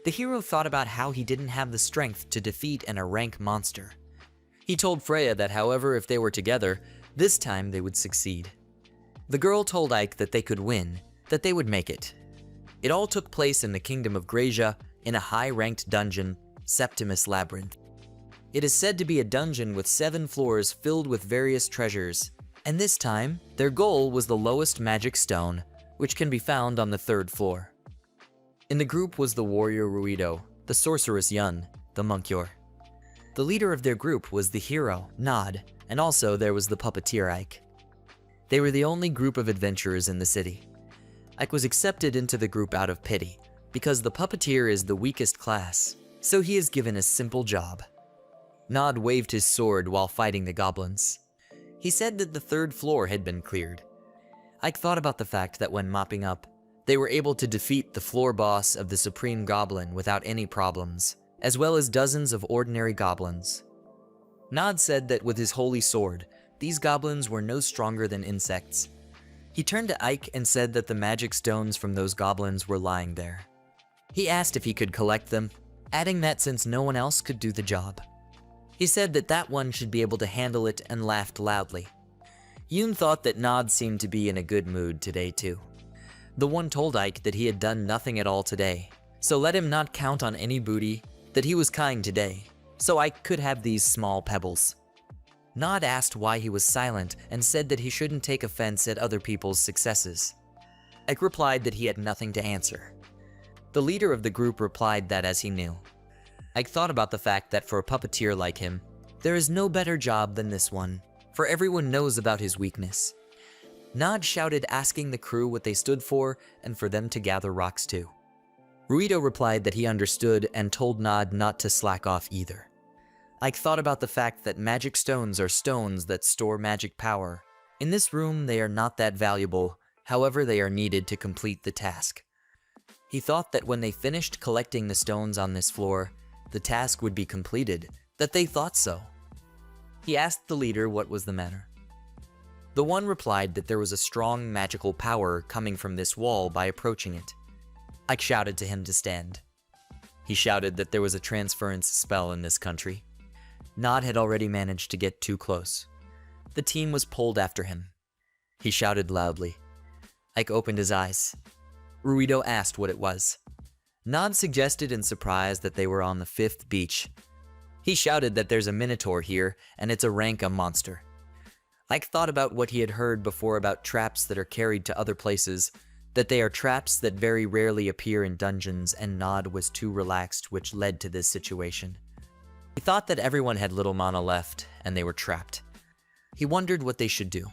The hero thought about how he didn't have the strength to defeat an rank monster. He told Freya that however, if they were together, this time they would succeed. The girl told Ike that they could win, that they would make it. It all took place in the kingdom of Gracia, in a high-ranked dungeon, Septimus Labyrinth. It is said to be a dungeon with 7 floors filled with various treasures, and this time, their goal was the lowest magic stone, which can be found on the 3rd floor. In the group was the warrior Ruido, the sorceress Yun, the monk Yor. The leader of their group was the hero, Nod, and also there was the puppeteer Ike. They were the only group of adventurers in the city. Ike was accepted into the group out of pity, because the puppeteer is the weakest class, so he is given a simple job. Nod waved his sword while fighting the goblins. He said that the 3rd floor had been cleared. Ike thought about the fact that when mopping up, they were able to defeat the floor boss of the Supreme Goblin without any problems, as well as dozens of ordinary goblins. Nod said that with his holy sword, these goblins were no stronger than insects. He turned to Ike and said that the magic stones from those goblins were lying there. He asked if he could collect them, adding that since no one else could do the job. He said that that one should be able to handle it and laughed loudly. Yun thought that Nod seemed to be in a good mood today too. The one told Ike that he had done nothing at all today, so let him not count on any booty, that he was kind today, so Ike could have these small pebbles. Nod asked why he was silent and said that he shouldn't take offense at other people's successes. Ike replied that he had nothing to answer. The leader of the group replied that as he knew. Ike thought about the fact that for a puppeteer like him, there is no better job than this one, for everyone knows about his weakness. Nod shouted asking the crew what they stood for and for them to gather rocks too. Ruido replied that he understood and told Nod not to slack off either. Ike thought about the fact that magic stones are stones that store magic power. In this room, they are not that valuable, however they are needed to complete the task. He thought that when they finished collecting the stones on this floor, the task would be completed, that they thought so. He asked the leader what was the matter. The one replied that there was a strong magical power coming from this wall by approaching it. Ike shouted to him to stand. He shouted that there was a transference spell in this country. Nod had already managed to get too close. The team was pulled after him. He shouted loudly. Ike opened his eyes. Ruido asked what it was. Nod suggested in surprise that they were on the 5th beach. He shouted that there's a minotaur here, and it's a Ranka monster. Ike thought about what he had heard before about traps that are carried to other places, that they are traps that very rarely appear in dungeons, and Nod was too relaxed, which led to this situation. He thought that everyone had little mana left, and they were trapped. He wondered what they should do.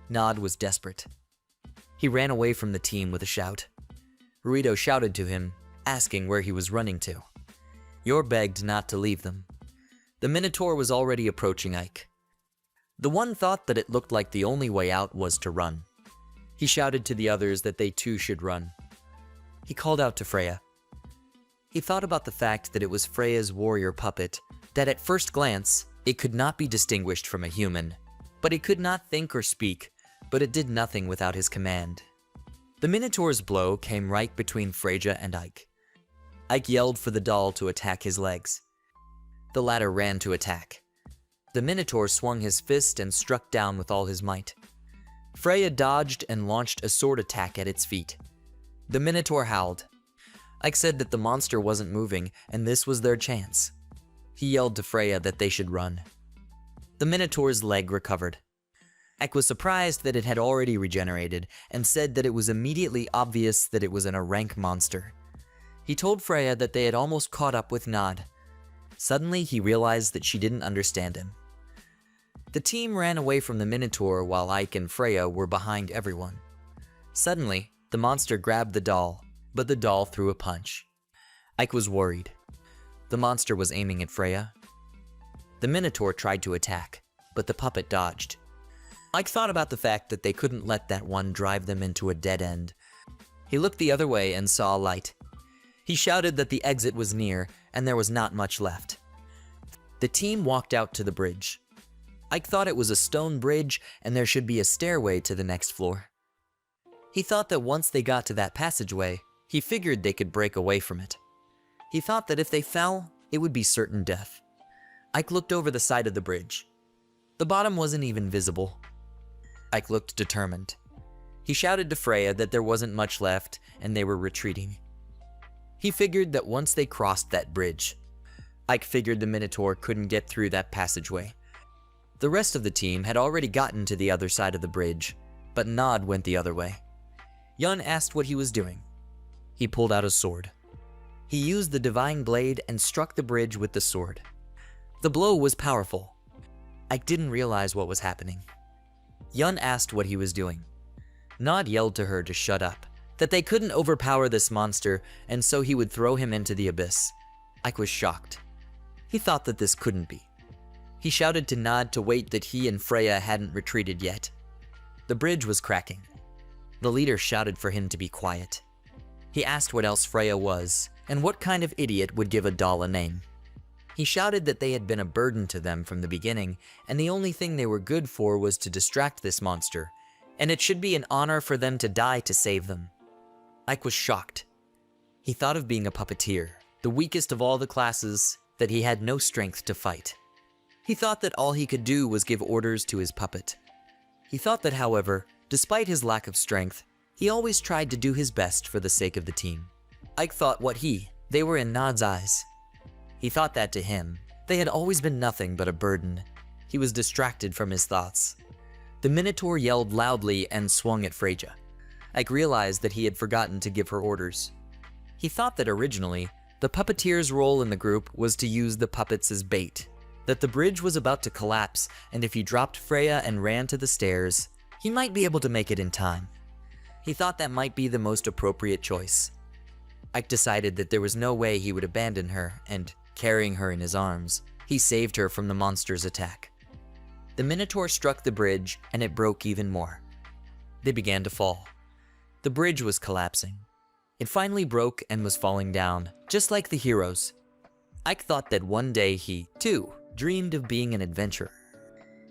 Nod was desperate. He ran away from the team with a shout. Ruido shouted to him, asking where he was running to. Yor begged not to leave them. The Minotaur was already approaching Ike. The one thought that it looked like the only way out was to run. He shouted to the others that they too should run. He called out to Freya. He thought about the fact that it was Freya's warrior puppet, that at first glance, it could not be distinguished from a human, but it could not think or speak, but it did nothing without his command. The Minotaur's blow came right between Freya and Ike. Ike yelled for the doll to attack his legs. The latter ran to attack. The Minotaur swung his fist and struck down with all his might. Freya dodged and launched a sword attack at its feet. The Minotaur howled. Ike said that the monster wasn't moving, and this was their chance. He yelled to Freya that they should run. The Minotaur's leg recovered. Ike was surprised that it had already regenerated, and said that it was immediately obvious that it was an rank monster. He told Freya that they had almost caught up with Nod. Suddenly, he realized that she didn't understand him. The team ran away from the Minotaur while Ike and Freya were behind everyone. Suddenly, the monster grabbed the doll, but the doll threw a punch. Ike was worried. The monster was aiming at Freya. The Minotaur tried to attack, but the puppet dodged. Ike thought about the fact that they couldn't let that one drive them into a dead end. He looked the other way and saw a light. He shouted that the exit was near, and there was not much left. The team walked out to the bridge. Ike thought it was a stone bridge, and there should be a stairway to the next floor. He thought that once they got to that passageway, he figured they could break away from it. He thought that if they fell, it would be certain death. Ike looked over the side of the bridge. The bottom wasn't even visible. Ike looked determined. He shouted to Freya that there wasn't much left and they were retreating. He figured that once they crossed that bridge, Ike figured the Minotaur couldn't get through that passageway. The rest of the team had already gotten to the other side of the bridge, but Nod went the other way. Yun asked what he was doing. He pulled out a sword. He used the divine blade and struck the bridge with the sword. The blow was powerful. Ike didn't realize what was happening. Yun asked what he was doing. Nod yelled to her to shut up, that they couldn't overpower this monster and so he would throw him into the abyss. Ike was shocked. He thought that this couldn't be. He shouted to Nod to wait that he and Freya hadn't retreated yet. The bridge was cracking. The leader shouted for him to be quiet. He asked what else Freya was and what kind of idiot would give a doll a name. He shouted that they had been a burden to them from the beginning and the only thing they were good for was to distract this monster, and it should be an honor for them to die to save them. Ike was shocked. He thought of being a puppeteer, the weakest of all the classes, that he had no strength to fight. He thought that all he could do was give orders to his puppet. He thought that, however, despite his lack of strength, he always tried to do his best for the sake of the team. Ike thought they were in Nod's eyes. He thought that to him, they had always been nothing but a burden. He was distracted from his thoughts. The Minotaur yelled loudly and swung at Freya. Ike realized that he had forgotten to give her orders. He thought that originally, the puppeteer's role in the group was to use the puppets as bait, that the bridge was about to collapse and if he dropped Freya and ran to the stairs, he might be able to make it in time. He thought that might be the most appropriate choice. Ike decided that there was no way he would abandon her and, carrying her in his arms, he saved her from the monster's attack. The Minotaur struck the bridge and it broke even more. They began to fall. The bridge was collapsing. It finally broke and was falling down, just like the heroes. Ike thought that one day he, too, dreamed of being an adventurer.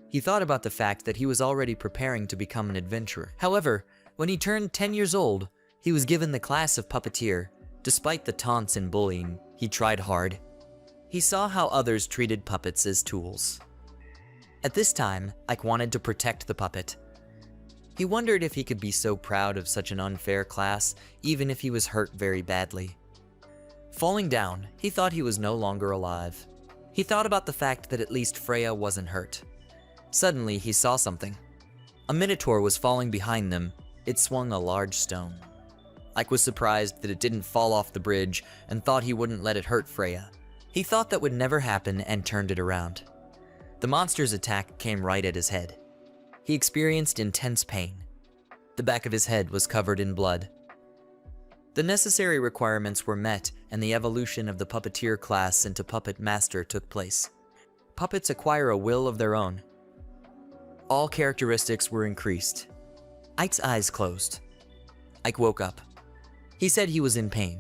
He thought about the fact that he was already preparing to become an adventurer. However, when he turned 10 years old, he was given the class of puppeteer. Despite the taunts and bullying, he tried hard. He saw how others treated puppets as tools. At this time, Ike wanted to protect the puppet. He wondered if he could be so proud of such an unfair class, even if he was hurt very badly. Falling down, he thought he was no longer alive. He thought about the fact that at least Freya wasn't hurt. Suddenly, he saw something. A Minotaur was falling behind them. It swung a large stone. Ike was surprised that it didn't fall off the bridge and thought he wouldn't let it hurt Freya. He thought that would never happen and turned it around. The monster's attack came right at his head. He experienced intense pain. The back of his head was covered in blood. The necessary requirements were met and the evolution of the puppeteer class into puppet master took place. Puppets acquire a will of their own. All characteristics were increased. Ike's eyes closed. Ike woke up. He said he was in pain.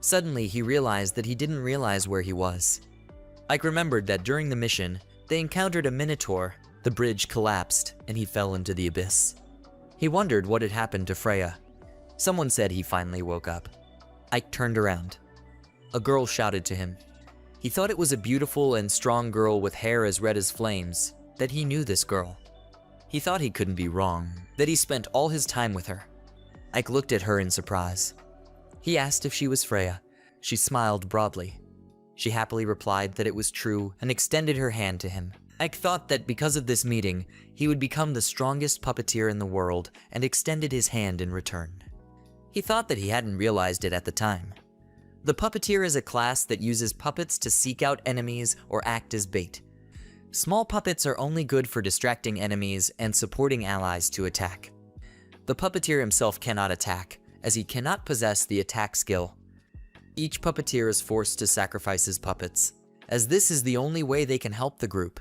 Suddenly, he realized that he didn't realize where he was. Ike remembered that during the mission, they encountered a Minotaur. The bridge collapsed, and he fell into the abyss. He wondered what had happened to Freya. Someone said he finally woke up. Ike turned around. A girl shouted to him. He thought it was a beautiful and strong girl with hair as red as flames, that he knew this girl. He thought he couldn't be wrong, that he spent all his time with her. Ike looked at her in surprise. He asked if she was Freya. She smiled broadly. She happily replied that it was true and extended her hand to him. Ike thought that because of this meeting, he would become the strongest puppeteer in the world and extended his hand in return. He thought that he hadn't realized it at the time. The puppeteer is a class that uses puppets to seek out enemies or act as bait. Small puppets are only good for distracting enemies and supporting allies to attack. The puppeteer himself cannot attack, as he cannot possess the attack skill. Each puppeteer is forced to sacrifice his puppets, as this is the only way they can help the group.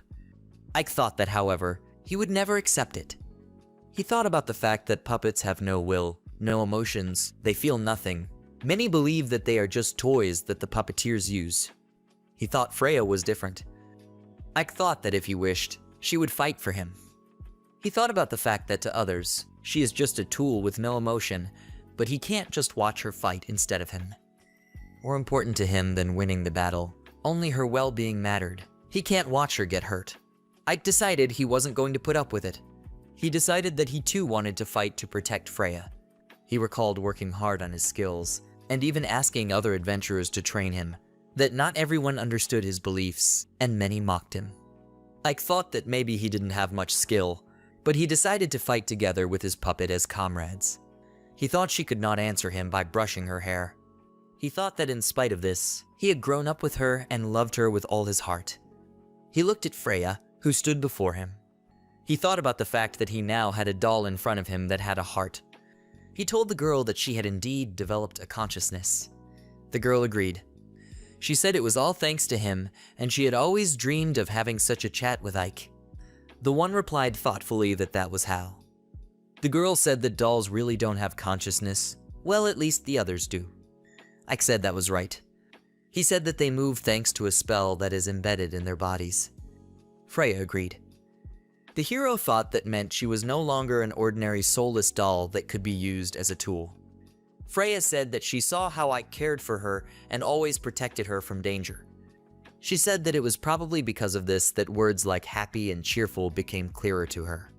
Ike thought that, however, he would never accept it. He thought about the fact that puppets have no will, no emotions, they feel nothing. Many believe that they are just toys that the puppeteers use. He thought Freya was different. Ike thought that if he wished, she would fight for him. He thought about the fact that to others, she is just a tool with no emotion, but he can't just watch her fight instead of him. more important to him than winning the battle. Only her well-being mattered. He can't watch her get hurt. Ike decided he wasn't going to put up with it. He decided that he too wanted to fight to protect Freya. He recalled working hard on his skills, and even asking other adventurers to train him, that not everyone understood his beliefs, and many mocked him. Ike thought that maybe he didn't have much skill, but he decided to fight together with his puppet as comrades. He thought she could not answer him by brushing her hair. He thought that in spite of this, he had grown up with her and loved her with all his heart. He looked at Freya, who stood before him. He thought about the fact that he now had a doll in front of him that had a heart. He told the girl that she had indeed developed a consciousness. The girl agreed. She said it was all thanks to him, and she had always dreamed of having such a chat with Ike. The one replied thoughtfully that that was how. The girl said that dolls really don't have consciousness. Well, at least the others do. Ike said that was right. He said that they move thanks to a spell that is embedded in their bodies. Freya agreed. The hero thought that meant she was no longer an ordinary soulless doll that could be used as a tool. Freya said that she saw how Ike cared for her and always protected her from danger. She said that it was probably because of this that words like happy and cheerful became clearer to her.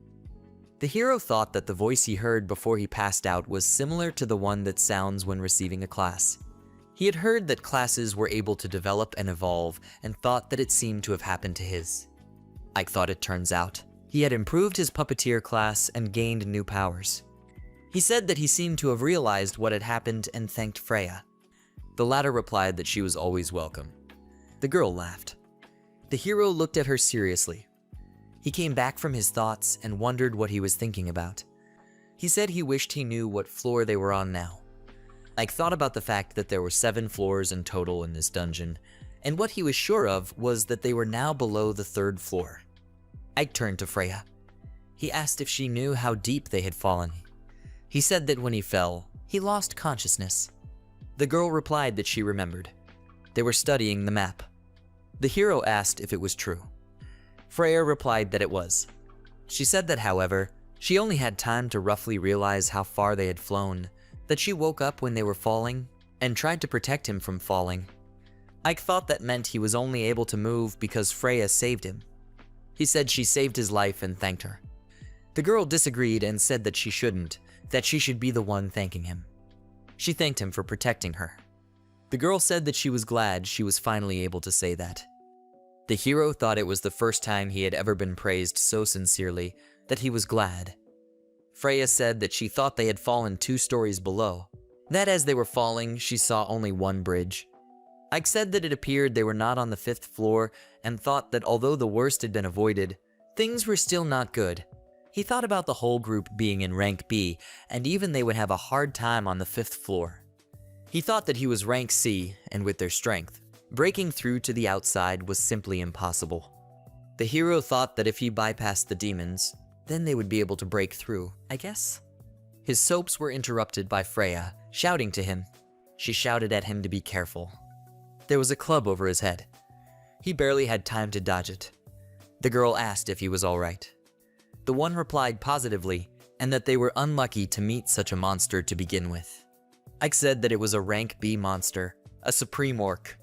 The hero thought that the voice he heard before he passed out was similar to the one that sounds when receiving a class. He had heard that classes were able to develop and evolve, and thought that it seemed to have happened to his. Ike thought it turns out he had improved his puppeteer class and gained new powers. He said that he seemed to have realized what had happened and thanked Freya. The latter replied that she was always welcome. The girl laughed. The hero looked at her seriously. He came back from his thoughts and wondered what he was thinking about. He said he wished he knew what floor they were on now. Ike thought about the fact that there were 7 floors in total in this dungeon, and what he was sure of was that they were now below the 3rd floor. Ike turned to Freya. He asked if she knew how deep they had fallen. He said that when he fell, he lost consciousness. The girl replied that she remembered. They were studying the map. The hero asked if it was true. Freya replied that it was. She said that, however, she only had time to roughly realize how far they had flown, that she woke up when they were falling, and tried to protect him from falling. Ike thought that meant he was only able to move because Freya saved him. He said she saved his life and thanked her. The girl disagreed and said that she shouldn't, that she should be the one thanking him. She thanked him for protecting her. The girl said that she was glad she was finally able to say that. The hero thought it was the first time he had ever been praised so sincerely that he was glad. Freya said that she thought they had fallen 2 stories below, that as they were falling, she saw only one bridge. Ike said that it appeared they were not on the 5th floor and thought that although the worst had been avoided, things were still not good. He thought about the whole group being in rank B, and even they would have a hard time on the 5th floor. He thought that he was rank C, and with their strength, breaking through to the outside was simply impossible. The hero thought that if he bypassed the demons, then they would be able to break through, I guess? His soaps were interrupted by Freya, shouting to him. She shouted at him to be careful. There was a club over his head. He barely had time to dodge it. The girl asked if he was all right. The one replied positively, and that they were unlucky to meet such a monster to begin with. Ike said that it was a rank B monster, a supreme orc.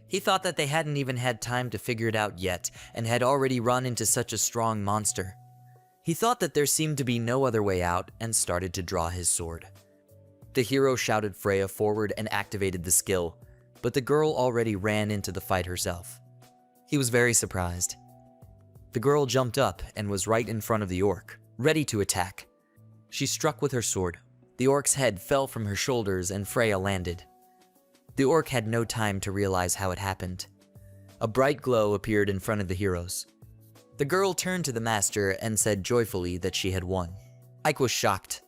He thought that they hadn't even had time to figure it out yet, and had already run into such a strong monster. He thought that there seemed to be no other way out, and started to draw his sword. The hero shouted Freya forward and activated the skill, but the girl already ran into the fight herself. He was very surprised. The girl jumped up and was right in front of the orc, ready to attack. She struck with her sword. The orc's head fell from her shoulders and Freya landed. The orc had no time to realize how it happened. A bright glow appeared in front of the heroes. The girl turned to the master and said joyfully that she had won. Ike was shocked.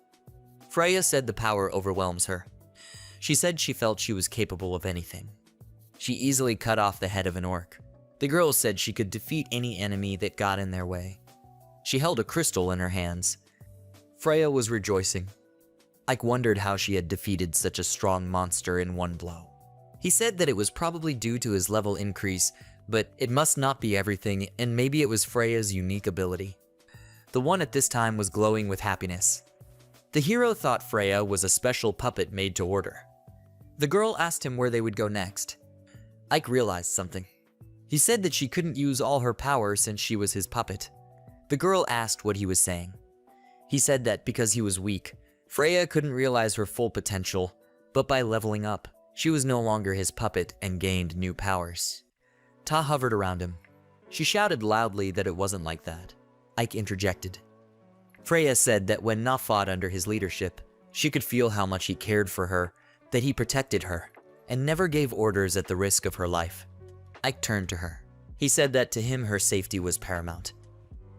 Freya said the power overwhelms her. She said she felt she was capable of anything. She easily cut off the head of an orc. The girl said she could defeat any enemy that got in their way. She held a crystal in her hands. Freya was rejoicing. Ike wondered how she had defeated such a strong monster in one blow. He said that it was probably due to his level increase, but it must not be everything, and maybe it was Freya's unique ability. The one at this time was glowing with happiness. The hero thought Freya was a special puppet made to order. The girl asked him where they would go next. Ike realized something. He said that she couldn't use all her power since she was his puppet. The girl asked what he was saying. He said that because he was weak, Freya couldn't realize her full potential, but by leveling up, she was no longer his puppet and gained new powers. Ta hovered around him. She shouted loudly that it wasn't like that. Ike interjected. Freya said that when Na fought under his leadership, she could feel how much he cared for her, that he protected her, and never gave orders at the risk of her life. Ike turned to her. He said that to him her safety was paramount.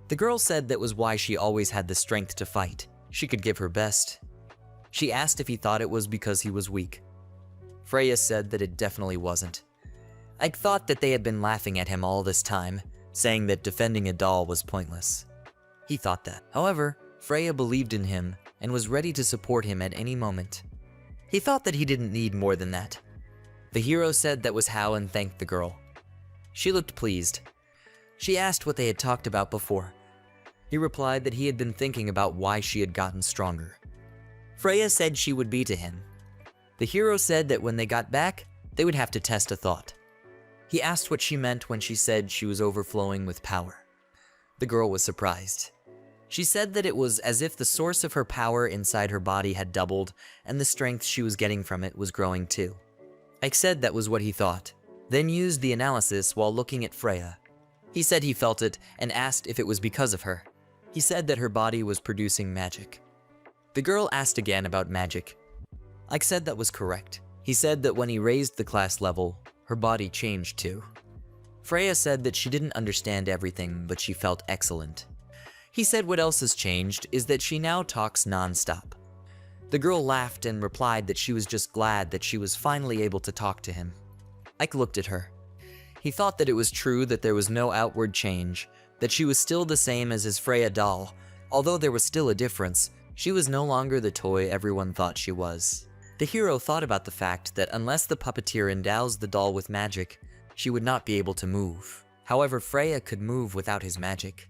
The girl said that was why she always had the strength to fight. She could give her best. She asked if he thought it was because he was weak. Freya said that it definitely wasn't. Ike thought that they had been laughing at him all this time, saying that defending a doll was pointless. He thought that. However, Freya believed in him and was ready to support him at any moment. He thought that he didn't need more than that. The hero said that was how and thanked the girl. She looked pleased. She asked what they had talked about before. He replied that he had been thinking about why she had gotten stronger. Freya said she would be to him. The hero said that when they got back, they would have to test a thought. He asked what she meant when she said she was overflowing with power. The girl was surprised. She said that it was as if the source of her power inside her body had doubled, and the strength she was getting from it was growing too. Ike said that was what he thought, then used the analysis while looking at Freya. He said he felt it and asked if it was because of her. He said that her body was producing magic. The girl asked again about magic. Ike said that was correct. He said that when he raised the class level, her body changed too. Freya said that she didn't understand everything, but she felt excellent. He said what else has changed is that she now talks non-stop. The girl laughed and replied that she was just glad that she was finally able to talk to him. Ike looked at her. He thought that it was true that there was no outward change, that she was still the same as his Freya doll. Although there was still a difference, she was no longer the toy everyone thought she was. The hero thought about the fact that unless the puppeteer endows the doll with magic, she would not be able to move. However, Freya could move without his magic.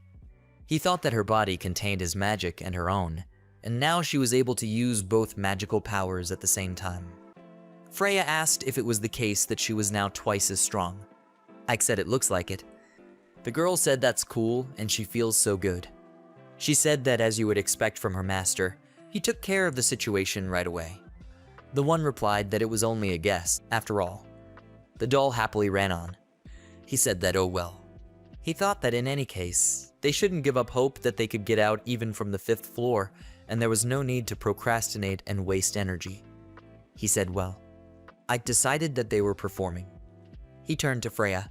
He thought that her body contained his magic and her own, and now she was able to use both magical powers at the same time. Freya asked if it was the case that she was now twice as strong. Ike said it looks like it. The girl said that's cool and she feels so good. She said that as you would expect from her master, he took care of the situation right away. The one replied that it was only a guess, after all. The doll happily ran on. He said that oh well. He thought that in any case, they shouldn't give up hope that they could get out even from the 5th floor, and there was no need to procrastinate and waste energy. He said well. Ike decided that they were performing. He turned to Freya.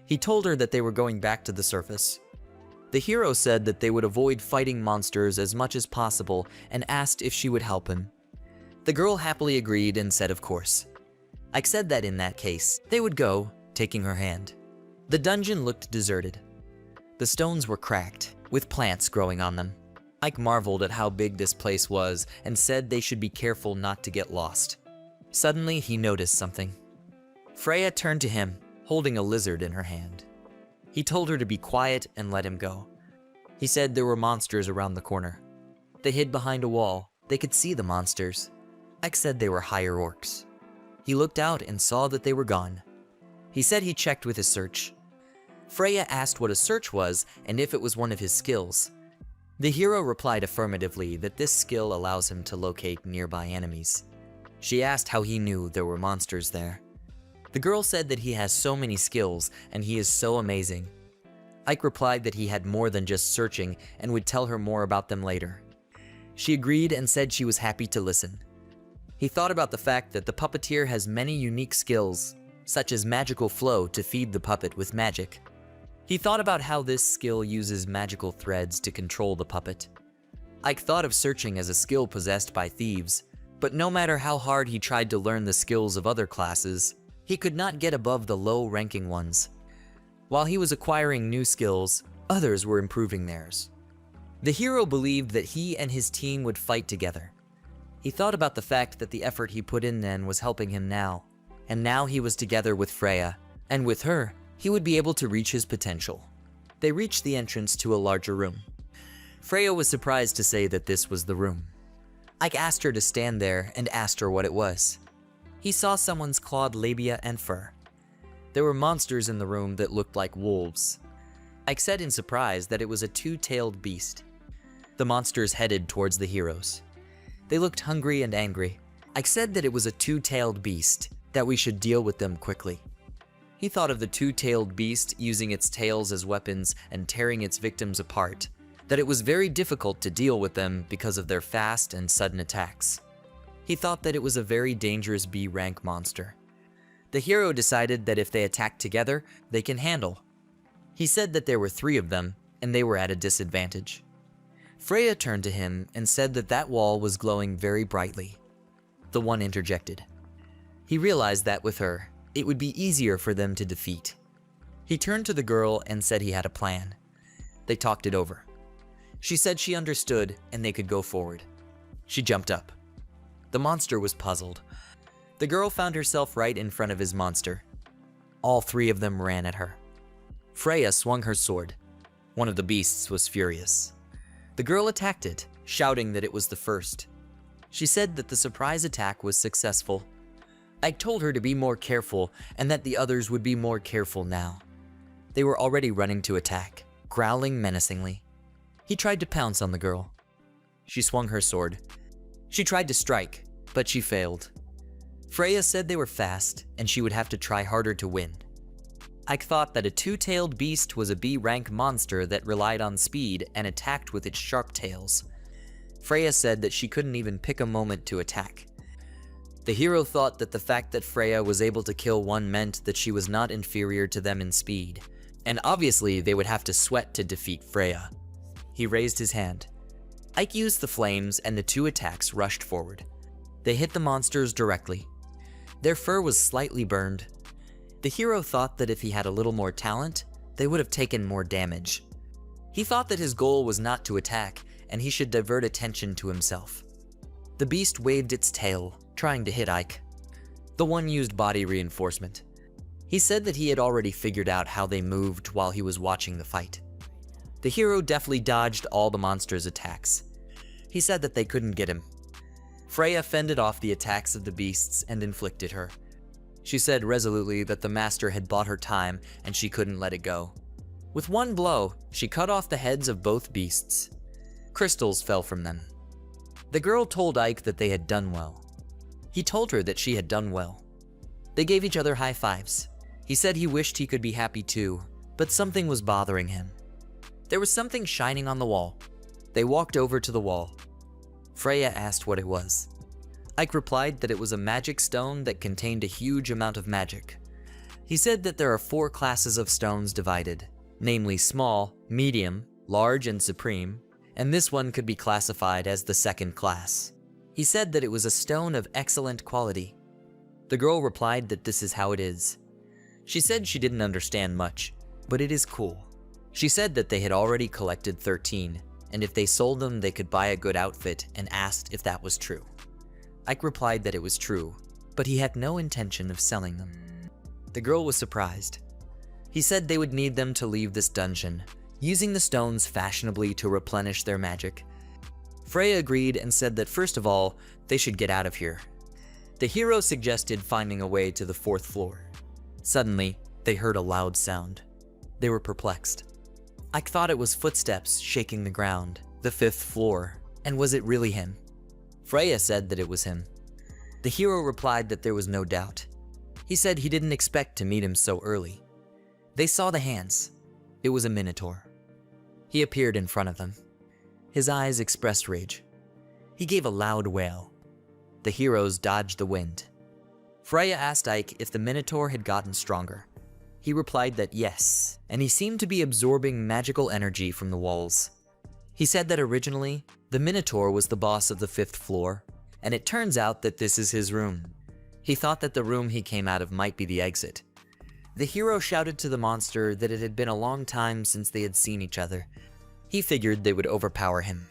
He told her that they were going back to the surface. The hero said that they would avoid fighting monsters as much as possible and asked if she would help him. The girl happily agreed and said of course. Ike said that in that case, they would go, taking her hand. The dungeon looked deserted. The stones were cracked, with plants growing on them. Ike marveled at how big this place was and said they should be careful not to get lost. Suddenly, he noticed something. Freya turned to him, holding a lizard in her hand. He told her to be quiet and let him go. He said there were monsters around the corner. They hid behind a wall. They could see the monsters. Ike said they were higher orcs. He looked out and saw that they were gone. He said he checked with his search. Freya asked what a search was and if it was one of his skills. The hero replied affirmatively that this skill allows him to locate nearby enemies. She asked how he knew there were monsters there. The girl said that he has so many skills and he is so amazing. Ike replied that he had more than just searching and would tell her more about them later. She agreed and said she was happy to listen. He thought about the fact that the puppeteer has many unique skills, such as magical flow to feed the puppet with magic. He thought about how this skill uses magical threads to control the puppet. Ike thought of searching as a skill possessed by thieves, but no matter how hard he tried to learn the skills of other classes, he could not get above the low-ranking ones. While he was acquiring new skills, others were improving theirs. The hero believed that he and his team would fight together. He thought about the fact that the effort he put in then was helping him now, and now he was together with Freya, and with her, he would be able to reach his potential. They reached the entrance to a larger room. Freya was surprised to say that this was the room. Ike asked her to stand there and asked her what it was. he saw someone's clawed labia and fur. There were monsters in the room that looked like wolves. Ike said in surprise that it was a two-tailed beast. The monsters headed towards the heroes. They looked hungry and angry. Ike said that it was a two-tailed beast, that we should deal with them quickly. He thought of the two-tailed beast using its tails as weapons and tearing its victims apart, that it was very difficult to deal with them because of their fast and sudden attacks. He thought that it was a very dangerous B-rank monster. The hero decided that if they attacked together, they can handle. He said that there were 3 of them, and they were at a disadvantage. Freya turned to him and said that that wall was glowing very brightly. The one interjected. He realized that with her, it would be easier for them to defeat. He turned to the girl and said he had a plan. They talked it over. She said she understood and they could go forward. She jumped up. The monster was puzzled. The girl found herself right in front of his monster. All 3 of them ran at her. Freya swung her sword. One of the beasts was furious. The girl attacked it, shouting that it was the first. She said that the surprise attack was successful. Ike told her to be more careful and that the others would be more careful now. They were already running to attack, growling menacingly. He tried to pounce on the girl. She swung her sword. She tried to strike, but she failed. Freya said they were fast and she would have to try harder to win. Ike thought that a two-tailed beast was a B-rank monster that relied on speed and attacked with its sharp tails. Freya said that she couldn't even pick a moment to attack. The hero thought that the fact that Freya was able to kill one meant that she was not inferior to them in speed, and obviously they would have to sweat to defeat Freya. He raised his hand. Ike used the flames and the 2 attacks rushed forward. They hit the monsters directly. Their fur was slightly burned. The hero thought that if he had a little more talent, they would have taken more damage. He thought that his goal was not to attack, and he should divert attention to himself. The beast waved its tail, trying to hit Ike. The one used body reinforcement. He said that he had already figured out how they moved while he was watching the fight. The hero deftly dodged all the monsters' attacks. He said that they couldn't get him. Freya fended off the attacks of the beasts and inflicted her. She said resolutely that the master had bought her time and she couldn't let it go. With one blow, she cut off the heads of both beasts. Crystals fell from them. The girl told Ike that they had done well. He told her that she had done well. They gave each other high fives. He said he wished he could be happy too, but something was bothering him. There was something shining on the wall. They walked over to the wall. Freya asked what it was. Ike replied that it was a magic stone that contained a huge amount of magic. He said that there are 4 classes of stones divided, namely small, medium, large, and supreme, and this one could be classified as the 2nd class. He said that it was a stone of excellent quality. The girl replied that this is how it is. She said she didn't understand much, but it is cool. She said that they had already collected 13, and if they sold them they could buy a good outfit, and asked if that was true. Ike replied that it was true, but he had no intention of selling them. The girl was surprised. He said they would need them to leave this dungeon, using the stones fashionably to replenish their magic. Freya agreed and said that first of all, they should get out of here. The hero suggested finding a way to the 4th floor. Suddenly, they heard a loud sound. They were perplexed. Ike thought it was footsteps shaking the ground, the 5th floor, and was it really him? Freya said that it was him. The hero replied that there was no doubt. He said he didn't expect to meet him so early. They saw the hands. It was a minotaur. He appeared in front of them. His eyes expressed rage. He gave a loud wail. The heroes dodged the wind. Freya asked Ike if the minotaur had gotten stronger. He replied that yes, and he seemed to be absorbing magical energy from the walls. He said that originally, the Minotaur was the boss of the 5th floor, and it turns out that this is his room. He thought that the room he came out of might be the exit. The hero shouted to the monster that it had been a long time since they had seen each other. He figured they would overpower him.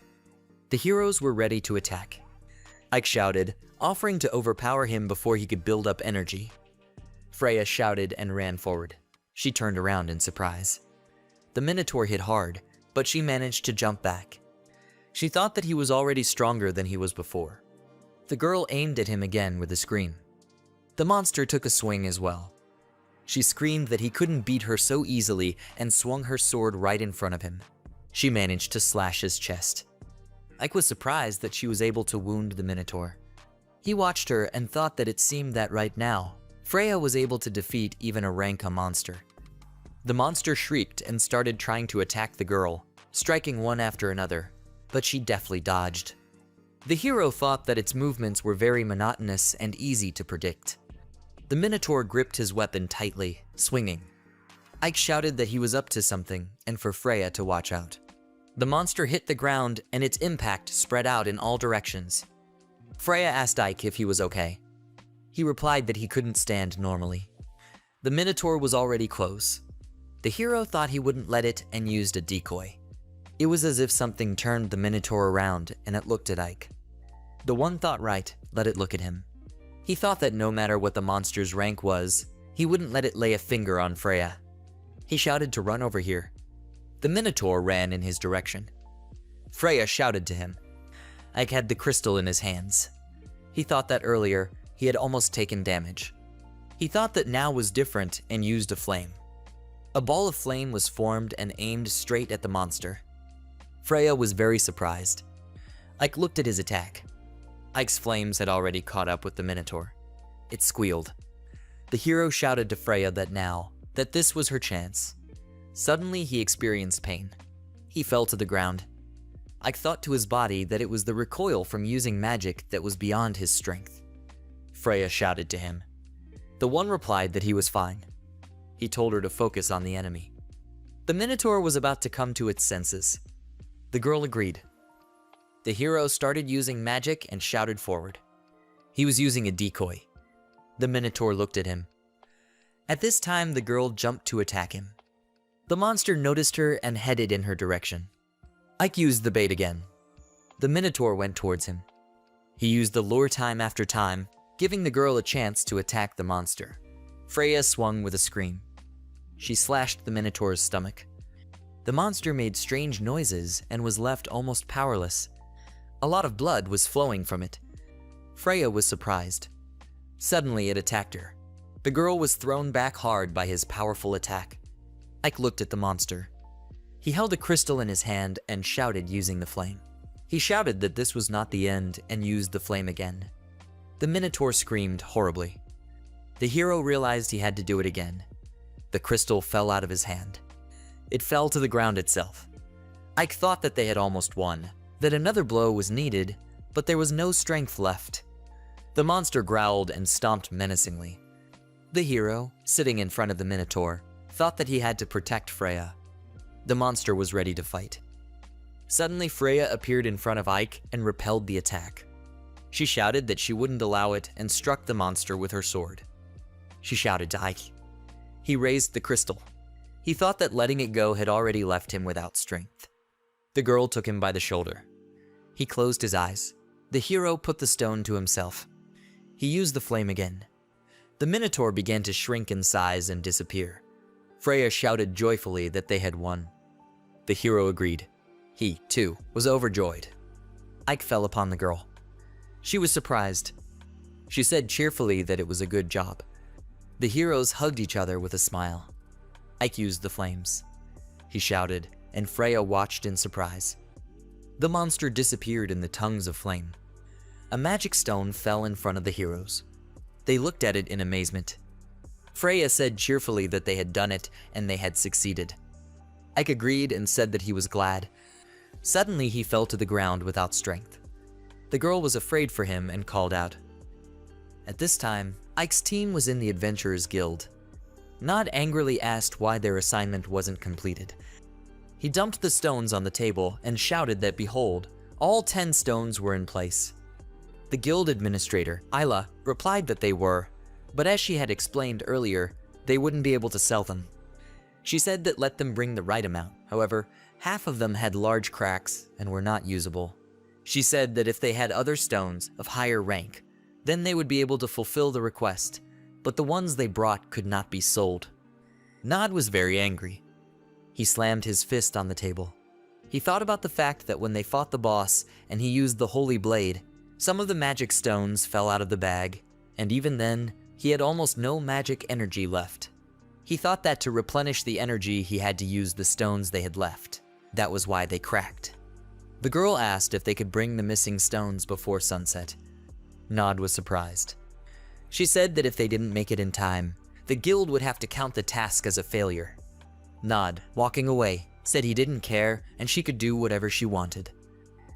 The heroes were ready to attack. Ike shouted, offering to overpower him before he could build up energy. Freya shouted and ran forward. She turned around in surprise. The Minotaur hit hard, but she managed to jump back. She thought that he was already stronger than he was before. The girl aimed at him again with a scream. The monster took a swing as well. She screamed that he couldn't beat her so easily and swung her sword right in front of him. She managed to slash his chest. Ike was surprised that she was able to wound the Minotaur. He watched her and thought that it seemed that right now, Freya was able to defeat even a Ranka monster. The monster shrieked and started trying to attack the girl, striking one after another, but she deftly dodged. The hero thought that its movements were very monotonous and easy to predict. The Minotaur gripped his weapon tightly, swinging. Ike shouted that he was up to something and for Freya to watch out. The monster hit the ground and its impact spread out in all directions. Freya asked Ike if he was okay. He replied that he couldn't stand normally. The Minotaur was already close. The hero thought he wouldn't let it and used a decoy. It was as if something turned the Minotaur around and it looked at Ike. The one thought right, let it look at him. He thought that no matter what the monster's rank was, he wouldn't let it lay a finger on Freya. He shouted to run over here. The Minotaur ran in his direction. Freya shouted to him. Ike had the crystal in his hands. He thought that earlier, he had almost taken damage. He thought that now was different and used a flame. A ball of flame was formed and aimed straight at the monster. Freya was very surprised. Ike looked at his attack. Ike's flames had already caught up with the Minotaur. It squealed. The hero shouted to Freya that this was her chance. Suddenly he experienced pain. He fell to the ground. Ike thought to his body that it was the recoil from using magic that was beyond his strength. Freya shouted to him. The one replied that he was fine. He told her to focus on the enemy. The Minotaur was about to come to its senses. The girl agreed. The hero started using magic and shouted forward. He was using a decoy. The Minotaur looked at him. At this time, the girl jumped to attack him. The monster noticed her and headed in her direction. Ike used the bait again. The Minotaur went towards him. He used the lure time after time, giving the girl a chance to attack the monster. Freya swung with a scream. She slashed the Minotaur's stomach. The monster made strange noises and was left almost powerless. A lot of blood was flowing from it. Freya was surprised. Suddenly it attacked her. The girl was thrown back hard by his powerful attack. Ike looked at the monster. He held a crystal in his hand and shouted using the flame. He shouted that this was not the end and used the flame again. The Minotaur screamed horribly. The hero realized he had to do it again. The crystal fell out of his hand. It fell to the ground itself. Ike thought that they had almost won, that another blow was needed, but there was no strength left. The monster growled and stomped menacingly. The hero, sitting in front of the Minotaur, thought that he had to protect Freya. The monster was ready to fight. Suddenly Freya appeared in front of Ike and repelled the attack. She shouted that she wouldn't allow it and struck the monster with her sword. She shouted to Ike. He raised the crystal. He thought that letting it go had already left him without strength. The girl took him by the shoulder. He closed his eyes. The hero put the stone to himself. He used the flame again. The Minotaur began to shrink in size and disappear. Freya shouted joyfully that they had won. The hero agreed. He, too, was overjoyed. Ike fell upon the girl. She was surprised. She said cheerfully that it was a good job. The heroes hugged each other with a smile. Ike used the flames. He shouted, and Freya watched in surprise. The monster disappeared in the tongues of flame. A magic stone fell in front of the heroes. They looked at it in amazement. Freya said cheerfully that they had done it and they had succeeded. Ike agreed and said that he was glad. Suddenly he fell to the ground without strength. The girl was afraid for him and called out. At this time, Ike's team was in the Adventurers Guild. Nod angrily asked why their assignment wasn't completed. He dumped the stones on the table and shouted that behold, all 10 stones were in place. The guild administrator, Isla, replied that they were, but as she had explained earlier, they wouldn't be able to sell them. She said that let them bring the right amount. However, half of them had large cracks and were not usable. She said that if they had other stones of higher rank, then they would be able to fulfill the request, but the ones they brought could not be sold. Nod was very angry. He slammed his fist on the table. He thought about the fact that when they fought the boss and he used the holy blade, some of the magic stones fell out of the bag, and even then, He had almost no magic energy left. He thought that to replenish the energy he had to use the stones they had left. That was why they cracked. The girl asked if they could bring the missing stones before sunset. Nod was surprised. She said that if they didn't make it in time, the guild would have to count the task as a failure. Nod, walking away, said he didn't care and she could do whatever she wanted.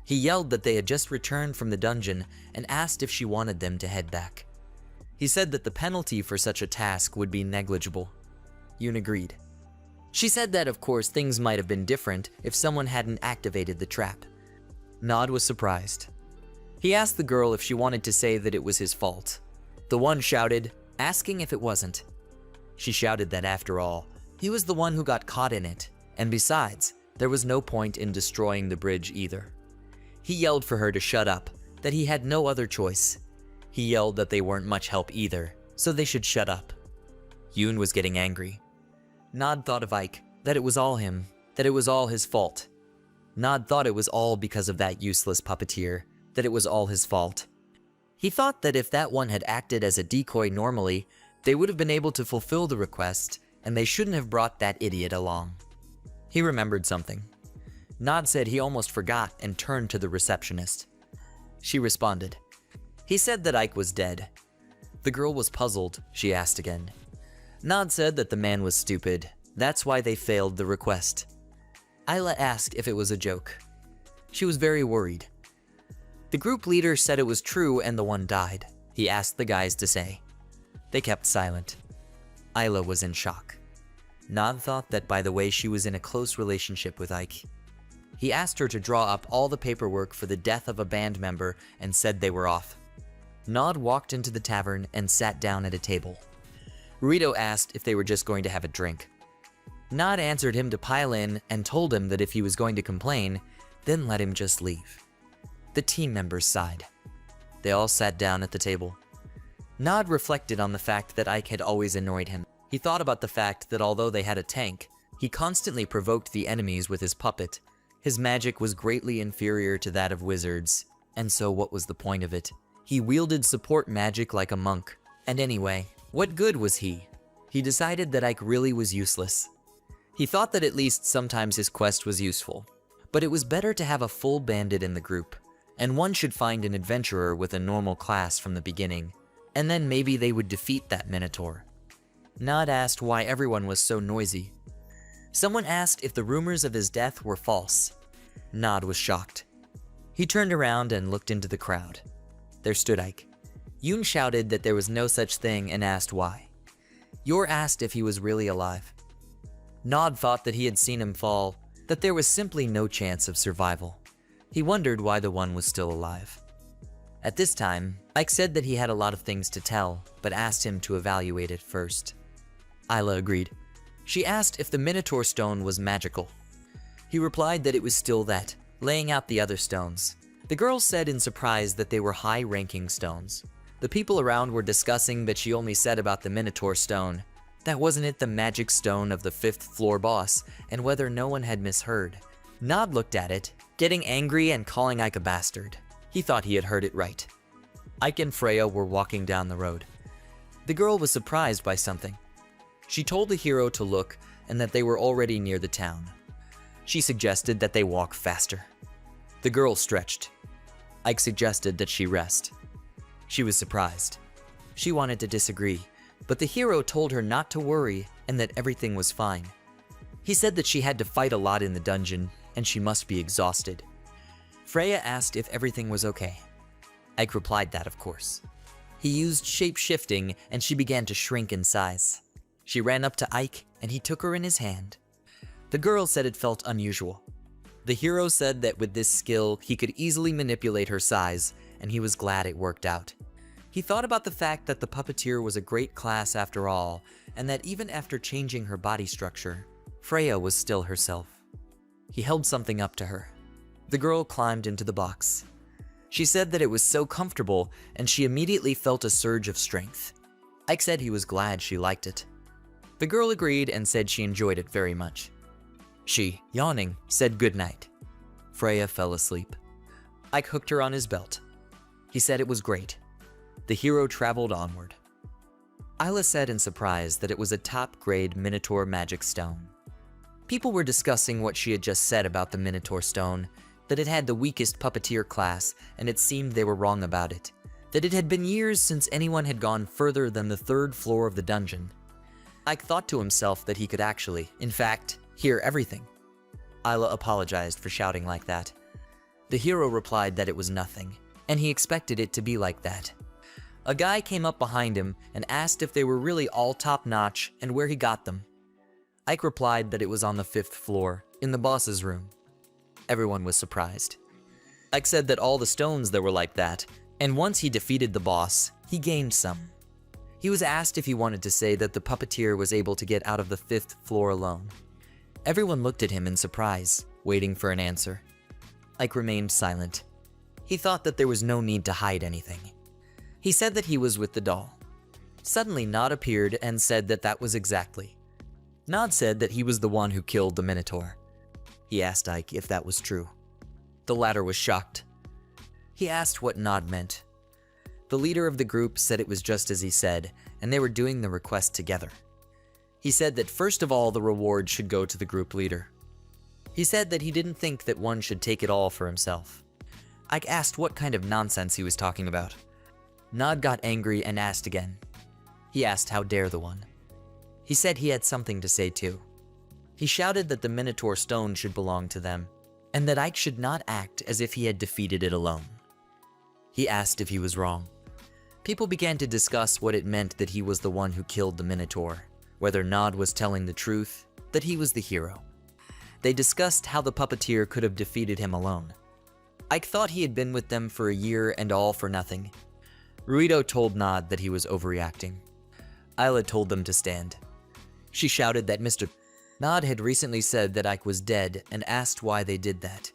He yelled that they had just returned from the dungeon and asked if she wanted them to head back. He said that the penalty for such a task would be negligible. Yoon agreed. She said that of course things might have been different if someone hadn't activated the trap. Nod was surprised. He asked the girl if she wanted to say that it was his fault. The one shouted, asking if it wasn't. She shouted that after all, he was the one who got caught in it, and besides, there was no point in destroying the bridge either. He yelled for her to shut up, that he had no other choice. He yelled that they weren't much help either, so they should shut up. Yoon was getting angry. Nod thought of Ike, that it was all him, that it was all his fault. Nod thought it was all because of that useless puppeteer, that it was all his fault. He thought that if that one had acted as a decoy normally, they would have been able to fulfill the request, and they shouldn't have brought that idiot along. He remembered something. Nod said he almost forgot and turned to the receptionist. She responded. He said that Ike was dead. The girl was puzzled, she asked again. Nod said that the man was stupid, that's why they failed the request. Ayla asked if it was a joke. She was very worried. The group leader said it was true and the one died, he asked the guys to say. They kept silent. Ayla was in shock. Nod thought that by the way she was in a close relationship with Ike. He asked her to draw up all the paperwork for the death of a band member and said they were off. Nod walked into the tavern and sat down at a table. Rito asked if they were just going to have a drink. Nod answered him to pile in and told him that if he was going to complain, then let him just leave. The team members sighed. They all sat down at the table. Nod reflected on the fact that Ike had always annoyed him. He thought about the fact that although they had a tank, he constantly provoked the enemies with his puppet. His magic was greatly inferior to that of wizards, and so what was the point of it? He wielded support magic like a monk. And anyway, what good was he? He decided that Ike really was useless. He thought that at least sometimes his quest was useful. But it was better to have a full bandit in the group, and one should find an adventurer with a normal class from the beginning, and then maybe they would defeat that Minotaur. Nod asked why everyone was so noisy. Someone asked if the rumors of his death were false. Nod was shocked. He turned around and looked into the crowd. There stood Ike. Yoon shouted that there was no such thing and asked why. Yor asked if he was really alive. Nod thought that he had seen him fall, that there was simply no chance of survival. He wondered why the one was still alive. At this time, Ike said that he had a lot of things to tell, but asked him to evaluate it first. Ayla agreed. She asked if the Minotaur stone was magical. He replied that it was still that, laying out the other stones. The girl said in surprise that they were high-ranking stones. The people around were discussing that she only said about the Minotaur stone. That wasn't it the magic stone of the 5th floor boss, and whether no one had misheard. Nod looked at it, getting angry and calling Ike a bastard. He thought he had heard it right. Ike and Freya were walking down the road. The girl was surprised by something. She told the hero to look and that they were already near the town. She suggested that they walk faster. The girl stretched. Ike suggested that she rest. She was surprised. She wanted to disagree, but the hero told her not to worry and that everything was fine. He said that she had to fight a lot in the dungeon and she must be exhausted. Freya asked if everything was okay. Ike replied that, of course. He used shape-shifting and she began to shrink in size. She ran up to Ike and he took her in his hand. The girl said it felt unusual. The hero said that with this skill, he could easily manipulate her size, and he was glad it worked out. He thought about the fact that the puppeteer was a great class after all, and that even after changing her body structure, Freya was still herself. He held something up to her. The girl climbed into the box. She said that it was so comfortable, and she immediately felt a surge of strength. Ike said he was glad she liked it. The girl agreed and said she enjoyed it very much. She, yawning, said goodnight. Freya fell asleep. Ike hooked her on his belt. He said it was great. The hero traveled onward. Isla said in surprise that it was a top-grade Minotaur magic stone. People were discussing what she had just said about the Minotaur stone, that it had the weakest puppeteer class, and it seemed they were wrong about it. That it had been years since anyone had gone further than the 3rd floor of the dungeon. Ike thought to himself that he could actually, in fact, hear everything. Isla apologized for shouting like that. The hero replied that it was nothing, and he expected it to be like that. A guy came up behind him and asked if they were really all top-notch and where he got them. Ike replied that it was on the 5th floor, in the boss's room. Everyone was surprised. Ike said that all the stones there were like that, and once he defeated the boss, he gained some. He was asked if he wanted to say that the puppeteer was able to get out of the 5th floor alone. Everyone looked at him in surprise, waiting for an answer. Ike remained silent. He thought that there was no need to hide anything. He said that he was with the doll. Suddenly Nod appeared and said that that was exactly. Nod said that he was the one who killed the Minotaur. He asked Ike if that was true. The latter was shocked. He asked what Nod meant. The leader of the group said it was just as he said, and they were doing the request together. He said that first of all the reward should go to the group leader. He said that he didn't think that one should take it all for himself. Ike asked what kind of nonsense he was talking about. Nod got angry and asked again. He asked how dare the one. He said he had something to say too. He shouted that the Minotaur stone should belong to them, and that Ike should not act as if he had defeated it alone. He asked if he was wrong. People began to discuss what it meant that he was the one who killed the Minotaur, whether Nod was telling the truth, that he was the hero. They discussed how the puppeteer could have defeated him alone. Ike thought he had been with them for a year and all for nothing. Ruido told Nod that he was overreacting. Isla told them to stand. She shouted that Mr. Nod had recently said that Ike was dead and asked why they did that.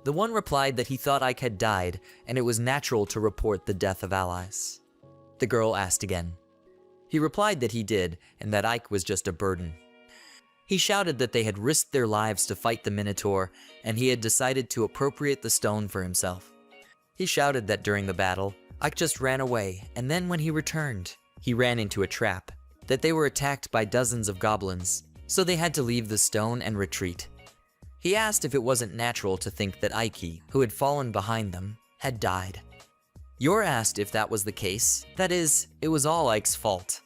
The one replied that he thought Ike had died and it was natural to report the death of allies. The girl asked again. He replied that he did and that Ike was just a burden. He shouted that they had risked their lives to fight the Minotaur and he had decided to appropriate the stone for himself. He shouted that during the battle, Ike just ran away, and then when he returned, he ran into a trap, that they were attacked by dozens of goblins, so they had to leave the stone and retreat. He asked if it wasn't natural to think that Ike, who had fallen behind them, had died. Yor asked if that was the case, that is, it was all Ike's fault.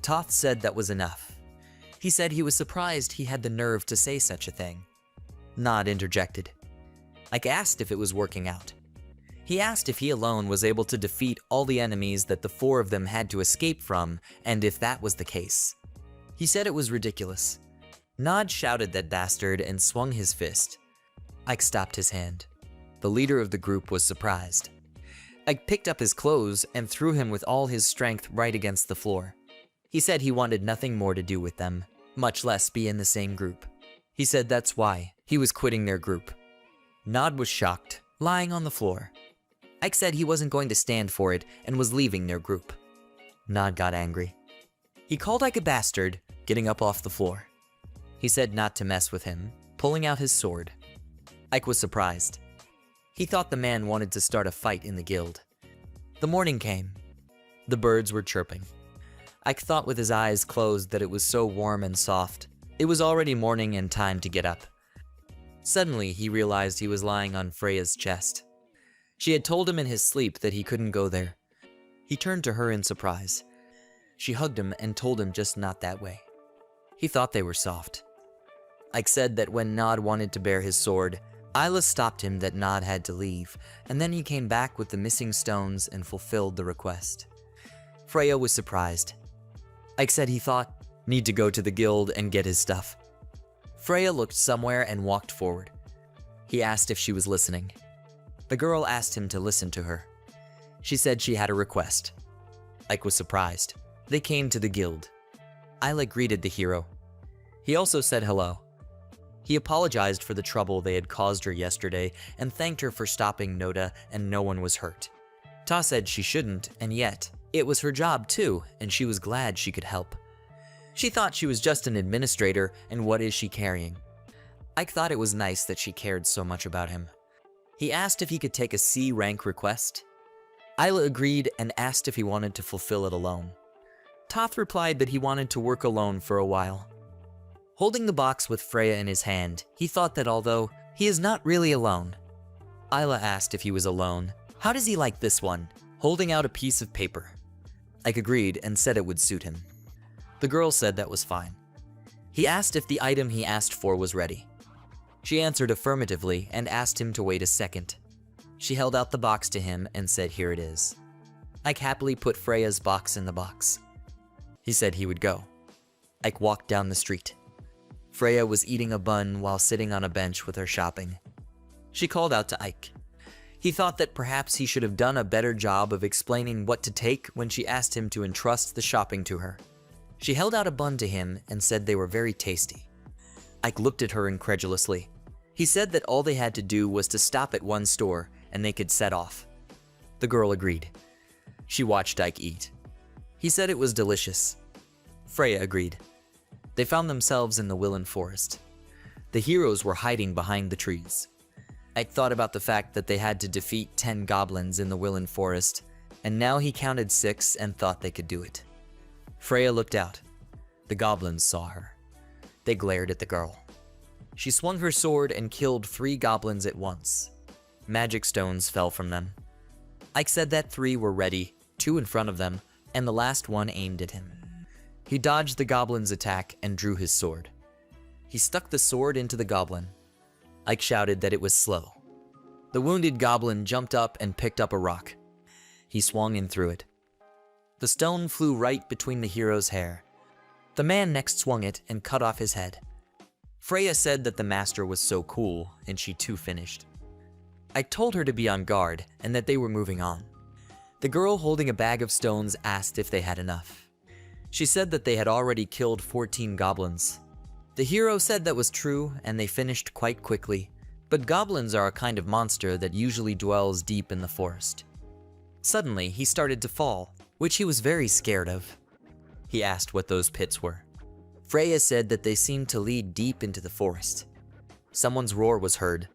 Toth said that was enough. He said he was surprised he had the nerve to say such a thing. Nod interjected. Ike asked if it was working out. He asked if he alone was able to defeat all the enemies that the 4 of them had to escape from, and if that was the case. He said it was ridiculous. Nod shouted that bastard and swung his fist. Ike stopped his hand. The leader of the group was surprised. Ike picked up his clothes and threw him with all his strength right against the floor. He said he wanted nothing more to do with them, much less be in the same group. He said that's why he was quitting their group. Nod was shocked, lying on the floor. Ike said he wasn't going to stand for it and was leaving their group. Nod got angry. He called Ike a bastard, getting up off the floor. He said not to mess with him, pulling out his sword. Ike was surprised. He thought the man wanted to start a fight in the guild. The morning came. The birds were chirping. Ike thought with his eyes closed that it was so warm and soft. It was already morning and time to get up. Suddenly, he realized he was lying on Freya's chest. She had told him in his sleep that he couldn't go there. He turned to her in surprise. She hugged him and told him just not that way. He thought they were soft. Ike said that when Nod wanted to bare his sword, Isla stopped him that Nod had to leave, and then he came back with the missing stones and fulfilled the request. Freya was surprised. Ike said he thought, need to go to the guild and get his stuff. Freya looked somewhere and walked forward. He asked if she was listening. The girl asked him to listen to her. She said she had a request. Ike was surprised. They came to the guild. Isla greeted the hero. He also said hello. He apologized for the trouble they had caused her yesterday and thanked her for stopping Noda and no one was hurt. Ta said she shouldn't, and yet, it was her job too, and she was glad she could help. She thought she was just an administrator, and what is she carrying? Ike thought it was nice that she cared so much about him. He asked if he could take a C rank request. Isla agreed and asked if he wanted to fulfill it alone. Toth replied that he wanted to work alone for a while. Holding the box with Freya in his hand, he thought that although he is not really alone. Isla asked if he was alone. How does he like this one? Holding out a piece of paper. Ike agreed and said it would suit him. The girl said that was fine. He asked if the item he asked for was ready. She answered affirmatively and asked him to wait a second. She held out the box to him and said, "Here it is." Ike happily put Freya's box in the box. He said he would go. Ike walked down the street. Freya was eating a bun while sitting on a bench with her shopping. She called out to Ike. He thought that perhaps he should have done a better job of explaining what to take when she asked him to entrust the shopping to her. She held out a bun to him and said they were very tasty. Ike looked at her incredulously. He said that all they had to do was to stop at one store and they could set off. The girl agreed. She watched Ike eat. He said it was delicious. Freya agreed. They found themselves in the Willen Forest. The heroes were hiding behind the trees. Ike thought about the fact that they had to defeat 10 goblins in the Willen Forest, and now he counted 6 and thought they could do it. Freya looked out. The goblins saw her. They glared at the girl. She swung her sword and killed 3 goblins at once. Magic stones fell from them. Ike said that 3 were ready, 2 in front of them, and the last one aimed at him. He dodged the goblin's attack and drew his sword. He stuck the sword into the goblin. Ike shouted that it was slow. The wounded goblin jumped up and picked up a rock. He swung and threw it. The stone flew right between the hero's hair. The man next swung it and cut off his head. Freya said that the master was so cool, and she too finished. Ike told her to be on guard and that they were moving on. The girl holding a bag of stones asked if they had enough. She said that they had already killed 14 goblins. The hero said that was true and they finished quite quickly, but goblins are a kind of monster that usually dwells deep in the forest. Suddenly, he started to fall, which he was very scared of. He asked what those pits were. Freya said that they seemed to lead deep into the forest. Someone's roar was heard.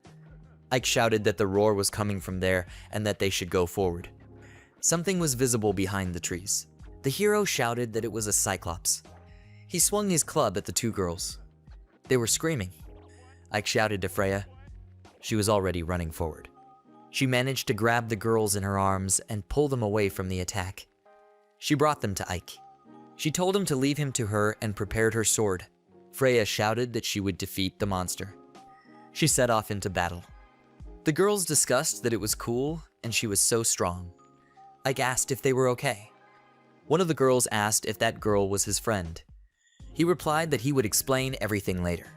Ike shouted that the roar was coming from there and that they should go forward. Something was visible behind the trees. The hero shouted that it was a cyclops. He swung his club at the 2 girls. They were screaming. Ike shouted to Freya. She was already running forward. She managed to grab the girls in her arms and pull them away from the attack. She brought them to Ike. She told him to leave him to her and prepared her sword. Freya shouted that she would defeat the monster. She set off into battle. The girls discussed that it was cool and she was so strong. Ike asked if they were okay. One of the girls asked if that girl was his friend. He replied that he would explain everything later.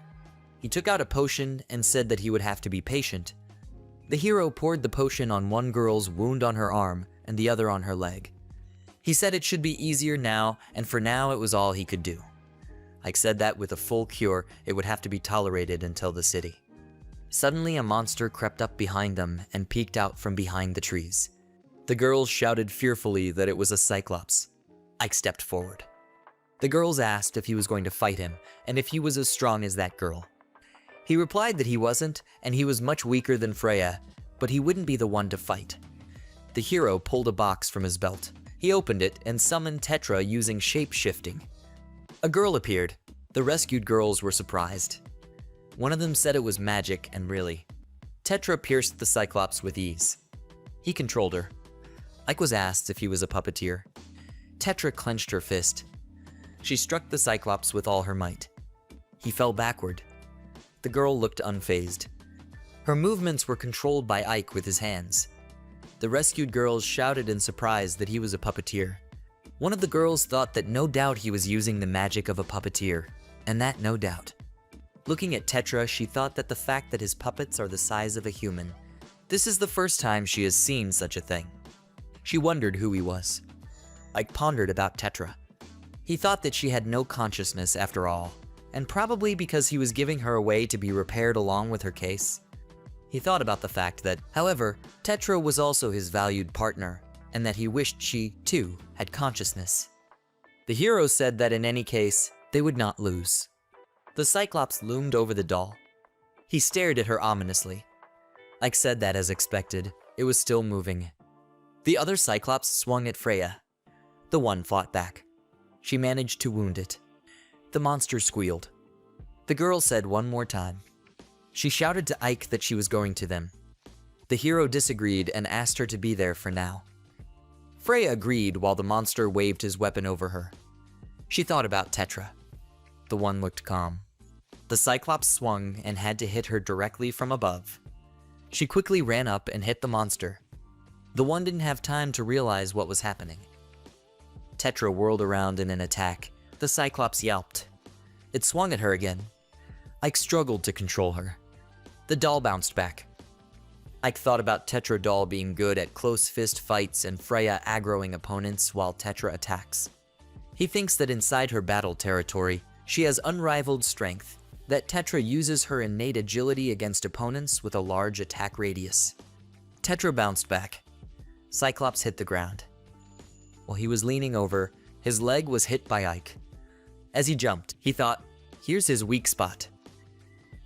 He took out a potion and said that he would have to be patient. The hero poured the potion on one girl's wound on her arm and the other on her leg. He said it should be easier now, and for now it was all he could do. Ike said that with a full cure, it would have to be tolerated until the city. Suddenly, a monster crept up behind them and peeked out from behind the trees. The girls shouted fearfully that it was a cyclops. Ike stepped forward. The girls asked if he was going to fight him, and if he was as strong as that girl. He replied that he wasn't, and he was much weaker than Freya, but he wouldn't be the one to fight. The hero pulled a box from his belt. He opened it and summoned Tetra using shape-shifting. A girl appeared. The rescued girls were surprised. One of them said it was magic, and really. Tetra pierced the Cyclops with ease. He controlled her. Ike was asked if he was a puppeteer. Tetra clenched her fist. She struck the Cyclops with all her might. He fell backward. The girl looked unfazed. Her movements were controlled by Ike with his hands. The rescued girls shouted in surprise that he was a puppeteer. One of the girls thought that no doubt he was using the magic of a puppeteer, and that no doubt. Looking at Tetra, she thought that the fact that his puppets are the size of a human. This is the first time she has seen such a thing. She wondered who he was. Ike pondered about Tetra. He thought that she had no consciousness after all, and probably because he was giving her away to be repaired along with her case. He thought about the fact that, however, Tetra was also his valued partner, and that he wished she, too, had consciousness. The hero said that in any case, they would not lose. The Cyclops loomed over the doll. He stared at her ominously. Ike said that as expected, it was still moving. The other Cyclops swung at Freya. The one fought back. She managed to wound it. The monster squealed. The girl said one more time. She shouted to Ike that she was going to them. The hero disagreed and asked her to be there for now. Freya agreed while the monster waved his weapon over her. She thought about Tetra. The one looked calm. The Cyclops swung and had to hit her directly from above. She quickly ran up and hit the monster. The one didn't have time to realize what was happening. Tetra whirled around in an attack. The Cyclops yelped. It swung at her again. Ike struggled to control her. The doll bounced back. Ike thought about Tetra doll being good at close fist fights and Freya aggroing opponents while Tetra attacks. He thinks that inside her battle territory, she has unrivaled strength, that Tetra uses her innate agility against opponents with a large attack radius. Tetra bounced back. Cyclops hit the ground. While he was leaning over, his leg was hit by Ike. As he jumped, he thought, here's his weak spot.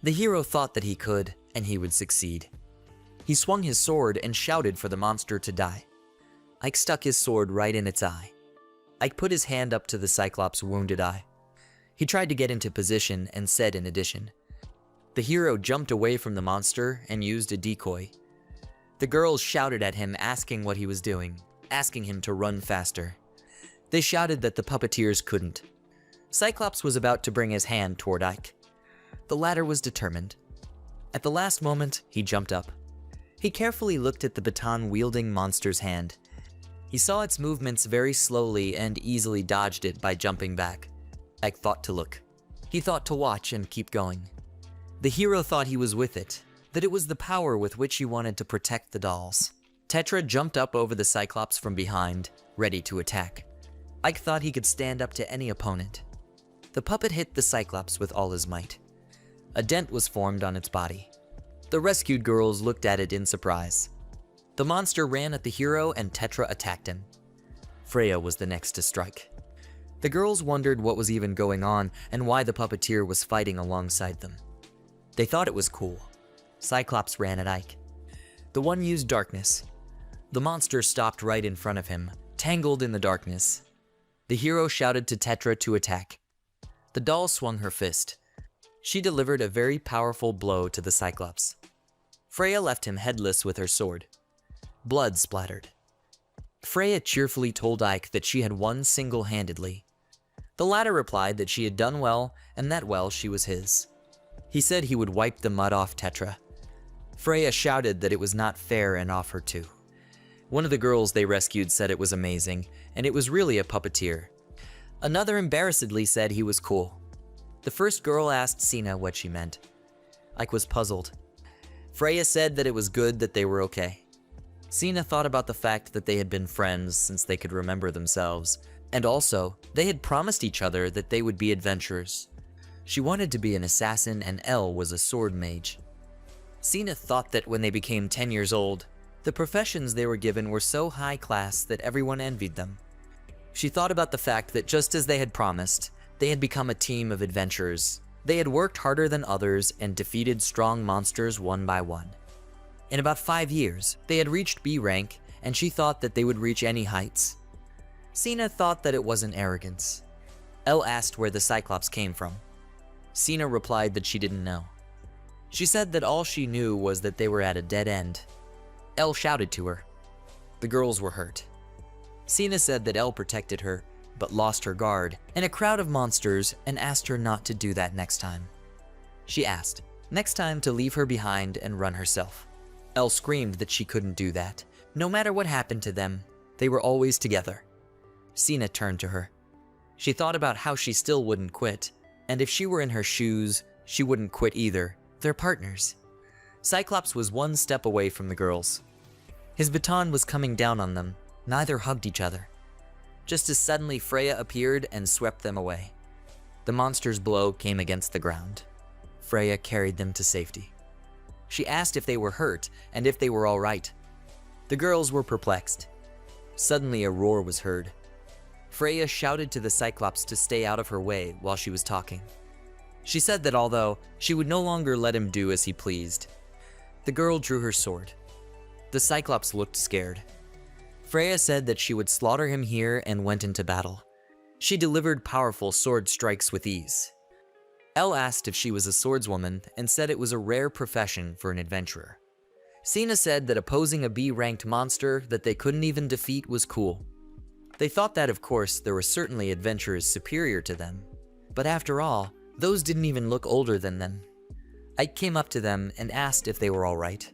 The hero thought that he could, and he would succeed. He swung his sword and shouted for the monster to die. Ike stuck his sword right in its eye. Ike put his hand up to the Cyclops' wounded eye. He tried to get into position and said in addition. The hero jumped away from the monster and used a decoy. The girls shouted at him asking what he was doing, asking him to run faster. They shouted that the puppeteers couldn't. Cyclops was about to bring his hand toward Ike. The latter was determined. At the last moment, he jumped up. He carefully looked at the baton-wielding monster's hand. He saw its movements very slowly and easily dodged it by jumping back. Ike thought to look. He thought to watch and keep going. The hero thought he was with it, that it was the power with which he wanted to protect the dolls. Tetra jumped up over the Cyclops from behind, ready to attack. Ike thought he could stand up to any opponent. The puppet hit the Cyclops with all his might. A dent was formed on its body. The rescued girls looked at it in surprise. The monster ran at the hero and Tetra attacked him. Freya was the next to strike. The girls wondered what was even going on and why the puppeteer was fighting alongside them. They thought it was cool. Cyclops ran at Ike. The one used darkness. The monster stopped right in front of him, tangled in the darkness. The hero shouted to Tetra to attack. The doll swung her fist. She delivered a very powerful blow to the Cyclops. Freya left him headless with her sword. Blood splattered. Freya cheerfully told Ike that she had won single-handedly. The latter replied that she had done well and that well she was his. He said he would wipe the mud off Tetra. Freya shouted that it was not fair and offered to. One of the girls they rescued said it was amazing, and it was really a puppeteer. Another embarrassedly said he was cool. The first girl asked Sina what she meant. Ike was puzzled. Freya said that it was good that they were okay. Sina thought about the fact that they had been friends since they could remember themselves, and also, they had promised each other that they would be adventurers. She wanted to be an assassin and Elle was a sword mage. Sina thought that when they became 10 years old, the professions they were given were so high class that everyone envied them. She thought about the fact that just as they had promised, they had become a team of adventurers. They had worked harder than others and defeated strong monsters one by one. In about 5 years, they had reached B rank, and she thought that they would reach any heights. Sina thought that it wasn't arrogance. Elle asked where the Cyclops came from. Sina replied that she didn't know. She said that all she knew was that they were at a dead end. Elle shouted to her. The girls were hurt. Sina said that Elle protected her, but lost her guard in a crowd of monsters and asked her not to do that next time. She asked, next time to leave her behind and run herself. Elle screamed that she couldn't do that. No matter what happened to them, they were always together. Sina turned to her. She thought about how she still wouldn't quit, and if she were in her shoes, she wouldn't quit either. They're partners. Cyclops was one step away from the girls. His baton was coming down on them. Neither hugged each other. Just as suddenly Freya appeared and swept them away. The monster's blow came against the ground. Freya carried them to safety. She asked if they were hurt and if they were all right. The girls were perplexed. Suddenly a roar was heard. Freya shouted to the Cyclops to stay out of her way while she was talking. She said that although she would no longer let him do as he pleased. The girl drew her sword. The Cyclops looked scared. Freya said that she would slaughter him here and went into battle. She delivered powerful sword strikes with ease. Elle asked if she was a swordswoman and said it was a rare profession for an adventurer. Sina said that opposing a B-ranked monster that they couldn't even defeat was cool. They thought that, of course, there were certainly adventurers superior to them. But after all, those didn't even look older than them. Ike came up to them and asked if they were alright.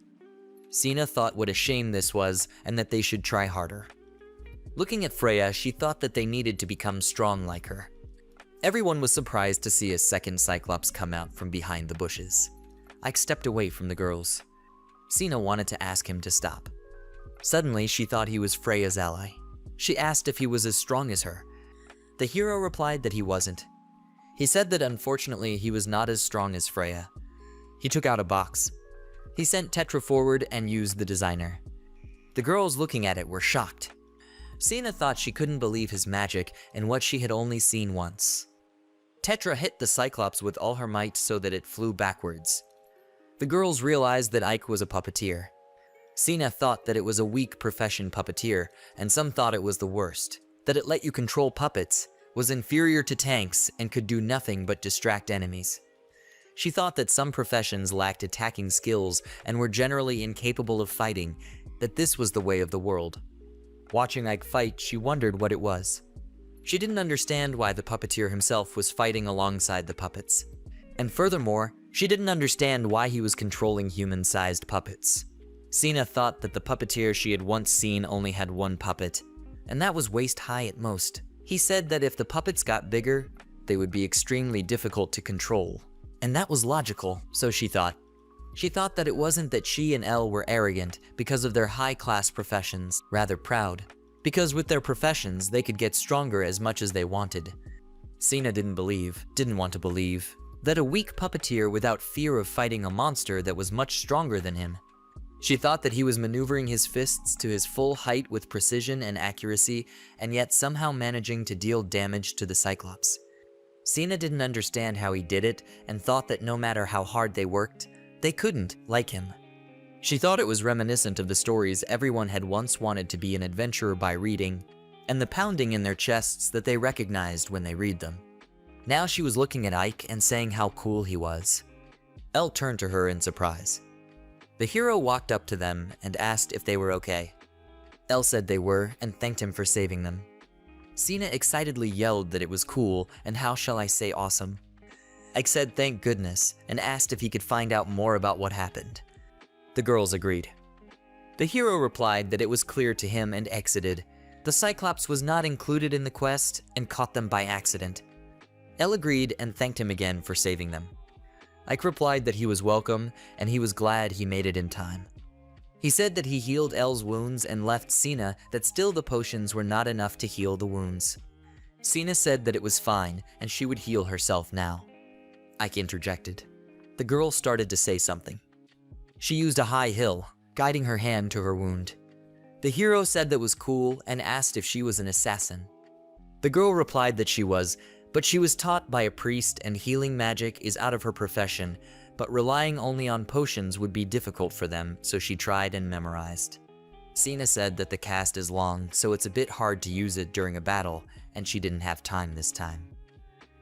Sina thought what a shame this was and that they should try harder. Looking at Freya, she thought that they needed to become strong like her. Everyone was surprised to see a second Cyclops come out from behind the bushes. Ike stepped away from the girls. Sina wanted to ask him to stop. Suddenly, she thought he was Freya's ally. She asked if he was as strong as her. The hero replied that he wasn't. He said that unfortunately he was not as strong as Freya. He took out a box. He sent Tetra forward and used the designer. The girls looking at it were shocked. Sina thought she couldn't believe his magic and what she had only seen once. Tetra hit the Cyclops with all her might so that it flew backwards. The girls realized that Ike was a puppeteer. Sina thought that it was a weak profession puppeteer, and some thought it was the worst, that it let you control puppets, was inferior to tanks, and could do nothing but distract enemies. She thought that some professions lacked attacking skills and were generally incapable of fighting, that this was the way of the world. Watching Ike fight, she wondered what it was. She didn't understand why the puppeteer himself was fighting alongside the puppets. And furthermore, she didn't understand why he was controlling human-sized puppets. Sina thought that the puppeteer she had once seen only had one puppet, and that was waist-high at most. He said that if the puppets got bigger, they would be extremely difficult to control. And that was logical, so she thought. She thought that it wasn't that she and Elle were arrogant because of their high-class professions, rather proud. Because with their professions, they could get stronger as much as they wanted. Sina didn't want to believe, that a weak puppeteer without fear of fighting a monster that was much stronger than him. She thought that he was maneuvering his fists to his full height with precision and accuracy, and yet somehow managing to deal damage to the Cyclops. Sina didn't understand how he did it, and thought that no matter how hard they worked, they couldn't like him. She thought it was reminiscent of the stories everyone had once wanted to be an adventurer by reading, and the pounding in their chests that they recognized when they read them. Now she was looking at Ike and saying how cool he was. Elle turned to her in surprise. The hero walked up to them and asked if they were okay. Elle said they were and thanked him for saving them. Sina excitedly yelled that it was cool and how shall I say awesome. Ike said thank goodness and asked if he could find out more about what happened. The girls agreed. The hero replied that it was clear to him and exited. The Cyclops was not included in the quest and caught them by accident. Elle agreed and thanked him again for saving them. Ike replied that he was welcome and he was glad he made it in time. He said that he healed Elle's wounds and left Sina that still the potions were not enough to heal the wounds. Sina said that it was fine and she would heal herself now. Ike interjected. The girl started to say something. She used a high hill, guiding her hand to her wound. The hero said that was cool and asked if she was an assassin. The girl replied that she was, but she was taught by a priest and healing magic is out of her profession, but relying only on potions would be difficult for them, so she tried and memorized. Sina said that the cast is long, so it's a bit hard to use it during a battle, and she didn't have time this time.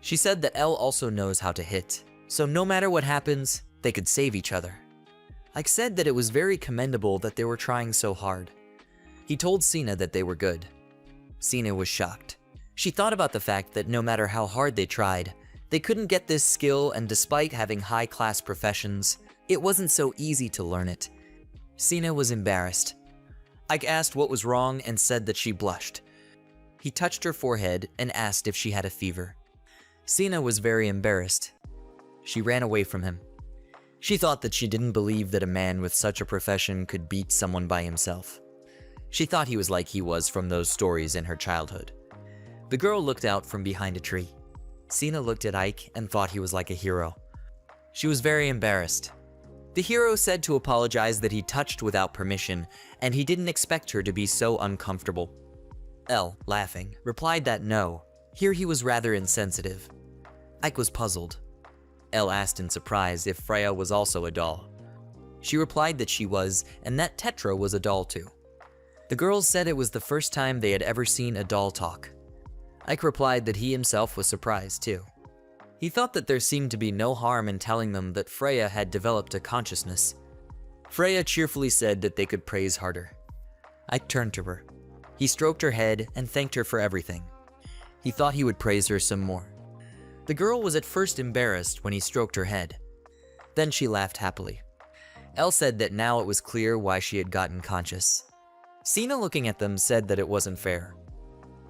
She said that Elle also knows how to hit, so no matter what happens, they could save each other. Ike said that it was very commendable that they were trying so hard. He told Sina that they were good. Sina was shocked. She thought about the fact that no matter how hard they tried, they couldn't get this skill, and despite having high-class professions, it wasn't so easy to learn it. Sina was embarrassed. Ike asked what was wrong and said that she blushed. He touched her forehead and asked if she had a fever. Sina was very embarrassed. She ran away from him. She thought that she didn't believe that a man with such a profession could beat someone by himself. She thought he was like he was from those stories in her childhood. The girl looked out from behind a tree. Sina looked at Ike and thought he was like a hero. She was very embarrassed. The hero said to apologize that he touched without permission, and he didn't expect her to be so uncomfortable. Elle, laughing, replied that no, here he was rather insensitive. Ike was puzzled. Elle asked in surprise if Freya was also a doll. She replied that she was, and that Tetra was a doll too. The girls said it was the first time they had ever seen a doll talk. Ike replied that he himself was surprised too. He thought that there seemed to be no harm in telling them that Freya had developed a consciousness. Freya cheerfully said that they could praise harder. Ike turned to her. He stroked her head and thanked her for everything. He thought he would praise her some more. The girl was at first embarrassed when he stroked her head. Then she laughed happily. Elle said that now it was clear why she had gotten conscious. Sina, looking at them, said that it wasn't fair.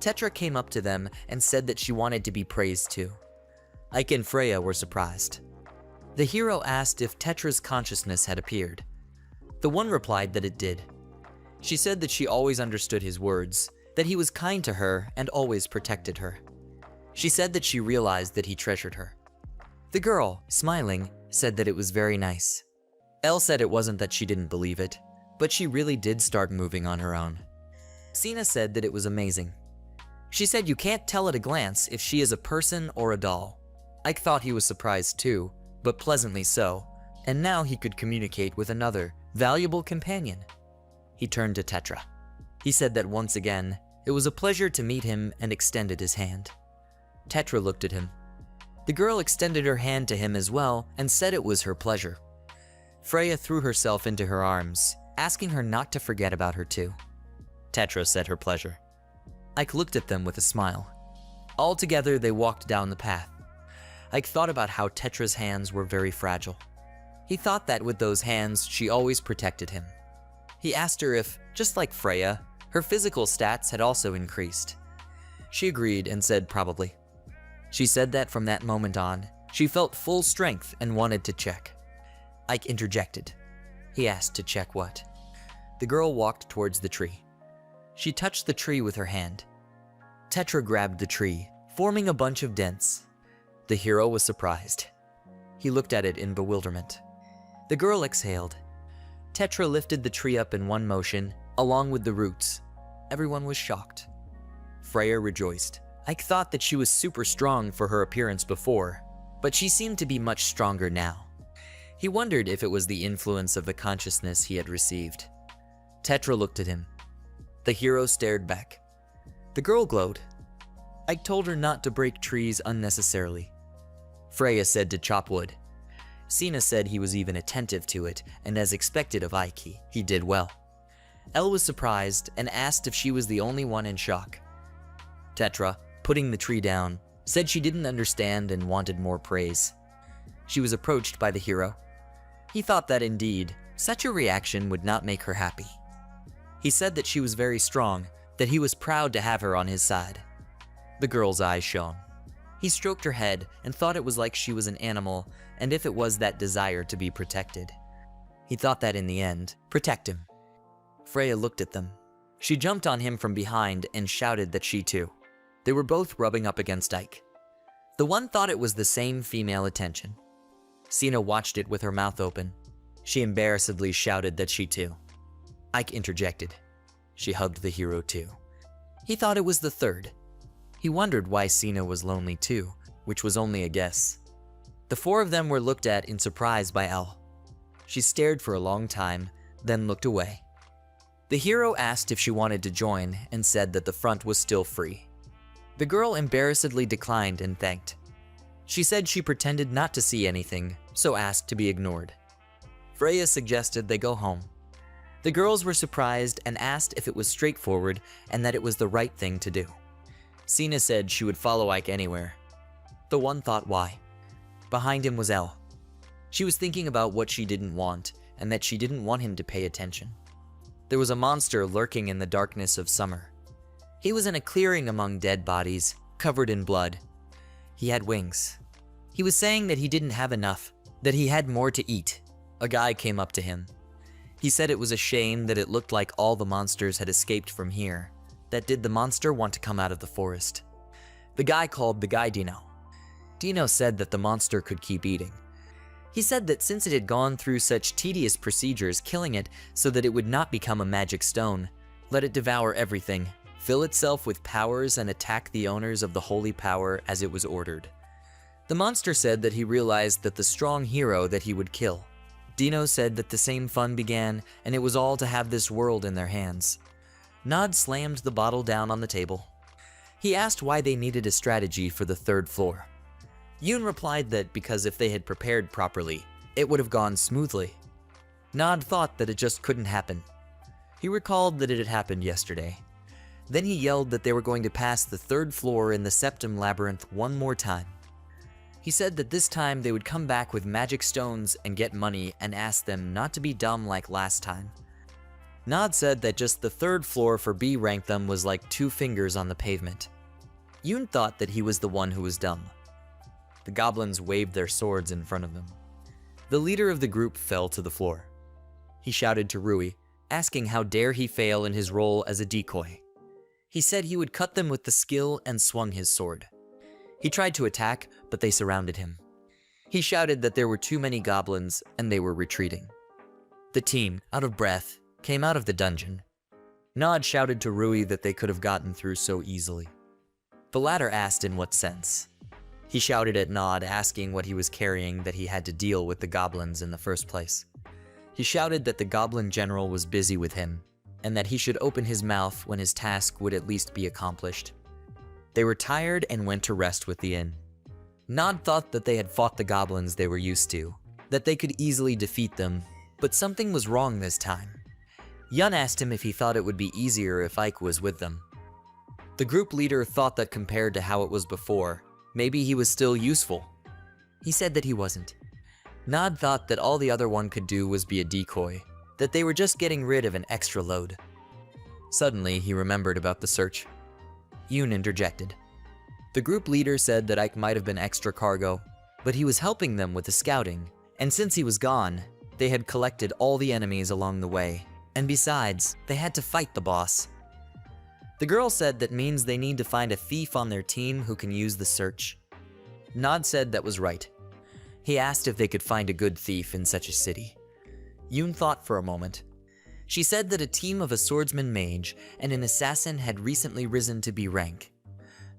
Tetra came up to them and said that she wanted to be praised too. Ike and Freya were surprised. The hero asked if Tetra's consciousness had appeared. The one replied that it did. She said that she always understood his words, that he was kind to her and always protected her. She said that she realized that he treasured her. The girl, smiling, said that it was very nice. Elle said it wasn't that she didn't believe it, but she really did start moving on her own. Sina said that it was amazing. She said you can't tell at a glance if she is a person or a doll. Ike thought he was surprised too, but pleasantly so, and now he could communicate with another, valuable companion. He turned to Tetra. He said that once again, it was a pleasure to meet him and extended his hand. Tetra looked at him. The girl extended her hand to him as well and said it was her pleasure. Freya threw herself into her arms, asking her not to forget about her too. Tetra said her pleasure. Ike looked at them with a smile. All together they walked down the path. Ike thought about how Tetra's hands were very fragile. He thought that with those hands she always protected him. He asked her if, just like Freya, her physical stats had also increased. She agreed and said probably. She said that from that moment on, she felt full strength and wanted to check. Ike interjected. He asked to check what? The girl walked towards the tree. She touched the tree with her hand. Tetra grabbed the tree, forming a bunch of dents. The hero was surprised. He looked at it in bewilderment. The girl exhaled. Tetra lifted the tree up in one motion, along with the roots. Everyone was shocked. Freya rejoiced. Ike thought that she was super strong for her appearance before, but she seemed to be much stronger now. He wondered if it was the influence of the consciousness he had received. Tetra looked at him. The hero stared back. The girl glowed. Ike told her not to break trees unnecessarily. Freya said to chop wood. Sina said he was even attentive to it, and as expected of Ike, he did well. Elle was surprised and asked if she was the only one in shock. Tetra, putting the tree down, said she didn't understand and wanted more praise. She was approached by the hero. He thought that indeed, such a reaction would not make her happy. He said that she was very strong, that he was proud to have her on his side. The girl's eyes shone. He stroked her head and thought it was like she was an animal, and if it was that desire to be protected. He thought that in the end, protect him. Freya looked at them. She jumped on him from behind and shouted that she too. They were both rubbing up against Ike. The one thought it was the same female attention. Sina watched it with her mouth open. She embarrassedly shouted that she too. Ike interjected. She hugged the hero too. He thought it was the third. He wondered why Sina was lonely too, which was only a guess. The four of them were looked at in surprise by Elle. She stared for a long time, then looked away. The hero asked if she wanted to join and said that the front was still free. The girl embarrassedly declined and thanked. She said she pretended not to see anything, so asked to be ignored. Freya suggested they go home. The girls were surprised and asked if it was straightforward and that it was the right thing to do. Sina said she would follow Ike anywhere. The one thought why. Behind him was Elle. She was thinking about what she didn't want and that she didn't want him to pay attention. There was a monster lurking in the darkness of summer. He was in a clearing among dead bodies, covered in blood. He had wings. He was saying that he didn't have enough, that he had more to eat. A guy came up to him. He said it was a shame that it looked like all the monsters had escaped from here. That did the monster want to come out of the forest? The guy called the guy Dino. Dino said that the monster could keep eating. He said that since it had gone through such tedious procedures killing it so that it would not become a magic stone, let it devour everything, fill itself with powers and attack the owners of the holy power as it was ordered. The monster said that he realized that the strong hero that he would kill. Dino said that the same fun began and it was all to have this world in their hands. Nod slammed the bottle down on the table. He asked why they needed a strategy for the third floor. Yoon replied that because if they had prepared properly, it would have gone smoothly. Nod thought that it just couldn't happen. He recalled that it had happened yesterday. Then he yelled that they were going to pass the third floor in the Septum Labyrinth one more time. He said that this time they would come back with magic stones and get money and asked them not to be dumb like last time. Nod said that just the third floor for B rank them was like 2 fingers on the pavement. Yoon thought that he was the one who was dumb. The goblins waved their swords in front of them. The leader of the group fell to the floor. He shouted to Rui, asking how dare he fail in his role as a decoy. He said he would cut them with the skill and swung his sword. He tried to attack, but they surrounded him. He shouted that there were too many goblins and they were retreating. The team, out of breath, came out of the dungeon. Nod shouted to Rui that they could have gotten through so easily. The latter asked in what sense. He shouted at Nod, asking what he was carrying that he had to deal with the goblins in the first place. He shouted that the goblin general was busy with him, and that he should open his mouth when his task would at least be accomplished. They were tired and went to rest with the inn. Nod thought that they had fought the goblins they were used to, that they could easily defeat them, but something was wrong this time. Yun asked him if he thought it would be easier if Ike was with them. The group leader thought that compared to how it was before, maybe he was still useful. He said that he wasn't. Nod thought that all the other one could do was be a decoy, that they were just getting rid of an extra load. Suddenly, he remembered about the search. Yoon interjected. The group leader said that Ike might have been extra cargo, but he was helping them with the scouting, and since he was gone, they had collected all the enemies along the way, and besides, they had to fight the boss. The girl said that means they need to find a thief on their team who can use the search. Nod said that was right. He asked if they could find a good thief in such a city. Yoon thought for a moment. She said that a team of a swordsman mage and an assassin had recently risen to B rank.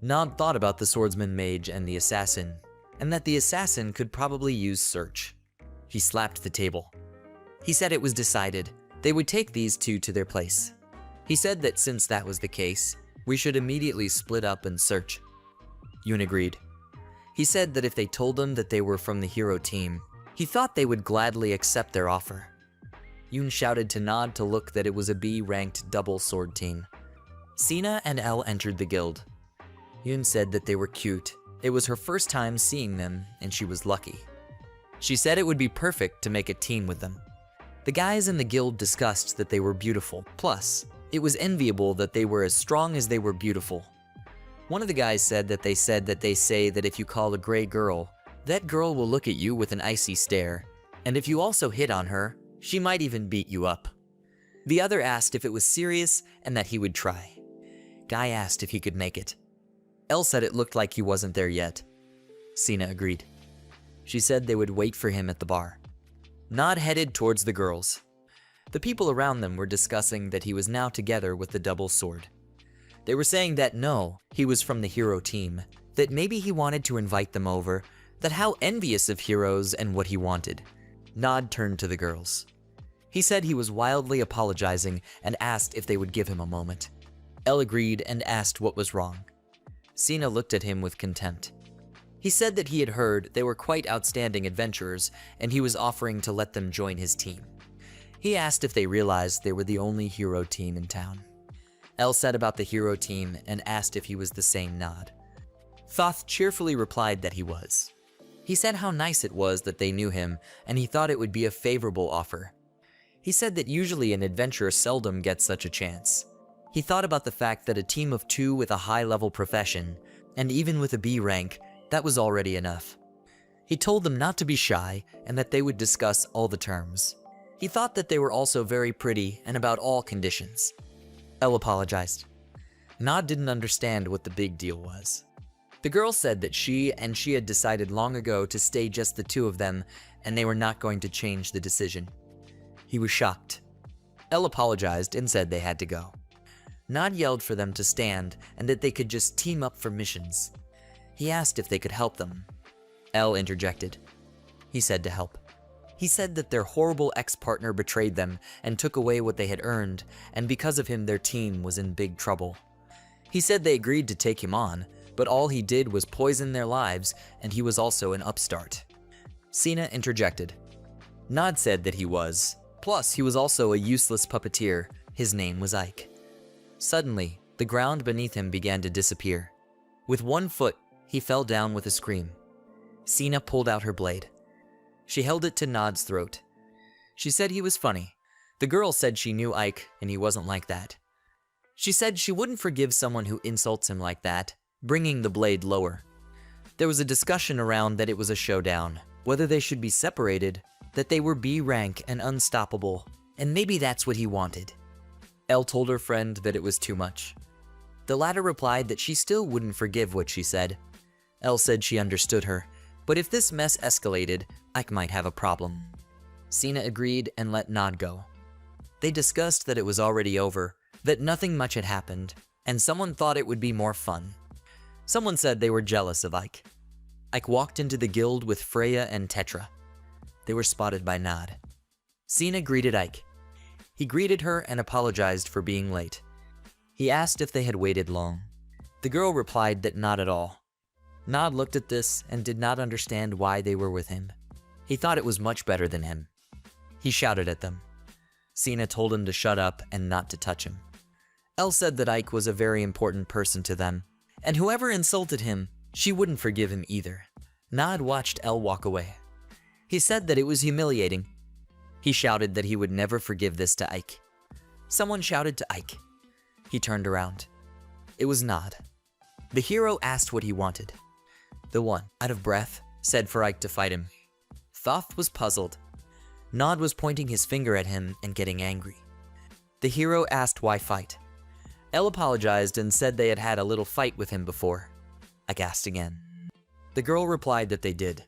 Nod thought about the swordsman mage and the assassin, and that the assassin could probably use search. He slapped the table. He said it was decided they would take these two to their place. He said that since that was the case, we should immediately split up and search. Yoon agreed. He said that if they told him that they were from the hero team, he thought they would gladly accept their offer. Yoon shouted to Nod to look that it was a B-ranked double sword team. Sina and Elle entered the guild. Yoon said that they were cute. It was her first time seeing them, and she was lucky. She said it would be perfect to make a team with them. The guys in the guild discussed that they were beautiful, plus, it was enviable that they were as strong as they were beautiful. One of the guys said that they say that if you call a gray girl, that girl will look at you with an icy stare, and if you also hit on her, she might even beat you up. The other asked if it was serious and that he would try. Guy asked if he could make it. Elle said it looked like he wasn't there yet. Sina agreed. She said they would wait for him at the bar. Nod headed towards the girls. The people around them were discussing that he was now together with the double sword. They were saying that no, he was from the hero team, that maybe he wanted to invite them over, that how envious of heroes and what he wanted. Nod turned to the girls. He said he was wildly apologizing and asked if they would give him a moment. Elle agreed and asked what was wrong. Sina looked at him with contempt. He said that he had heard they were quite outstanding adventurers and he was offering to let them join his team. He asked if they realized they were the only hero team in town. Elle said about the hero team and asked if he was the same Nod. Thoth cheerfully replied that he was. He said how nice it was that they knew him and he thought it would be a favorable offer. He said that usually an adventurer seldom gets such a chance. He thought about the fact that a team of 2 with a high-level profession, and even with a B rank, that was already enough. He told them not to be shy and that they would discuss all the terms. He thought that they were also very pretty and about all conditions. Elle apologized. Nod didn't understand what the big deal was. The girl said that she had decided long ago to stay just the 2 of them and they were not going to change the decision. He was shocked. Elle apologized and said they had to go. Nod yelled for them to stand and that they could just team up for missions. He asked if they could help them. Elle interjected. He said to help. He said that their horrible ex-partner betrayed them and took away what they had earned, and because of him their team was in big trouble. He said they agreed to take him on, but all he did was poison their lives, and he was also an upstart. Cena interjected. Nod said that he was. Plus, he was also a useless puppeteer. His name was Ike. Suddenly, the ground beneath him began to disappear. With one foot, he fell down with a scream. Cena pulled out her blade. She held it to Nod's throat. She said he was funny. The girl said she knew Ike, and he wasn't like that. She said she wouldn't forgive someone who insults him like that, bringing the blade lower. There was a discussion around that it was a showdown, whether they should be separated, that they were B rank and unstoppable, and maybe that's what he wanted. Elle told her friend that it was too much. The latter replied that she still wouldn't forgive what she said. Elle said she understood her, but if this mess escalated, Ike might have a problem. Cena agreed and let Nod go. They discussed that it was already over, that nothing much had happened, and someone thought it would be more fun. Someone said they were jealous of Ike. Ike walked into the guild with Freya and Tetra. They were spotted by Nod. Cena greeted Ike. He greeted her and apologized for being late. He asked if they had waited long. The girl replied that not at all. Nod looked at this and did not understand why they were with him. He thought it was much better than him. He shouted at them. Cena told him to shut up and not to touch him. Elle said that Ike was a very important person to them, and whoever insulted him, she wouldn't forgive him either. Nod watched Elle walk away. He said that it was humiliating. He shouted that he would never forgive this to Ike. Someone shouted to Ike. He turned around. It was Nod. The hero asked what he wanted. The one, out of breath, said for Ike to fight him. Thoth was puzzled. Nod was pointing his finger at him and getting angry. The hero asked why fight. Elle apologized and said they had had a little fight with him before. Ike asked again. The girl replied that they did.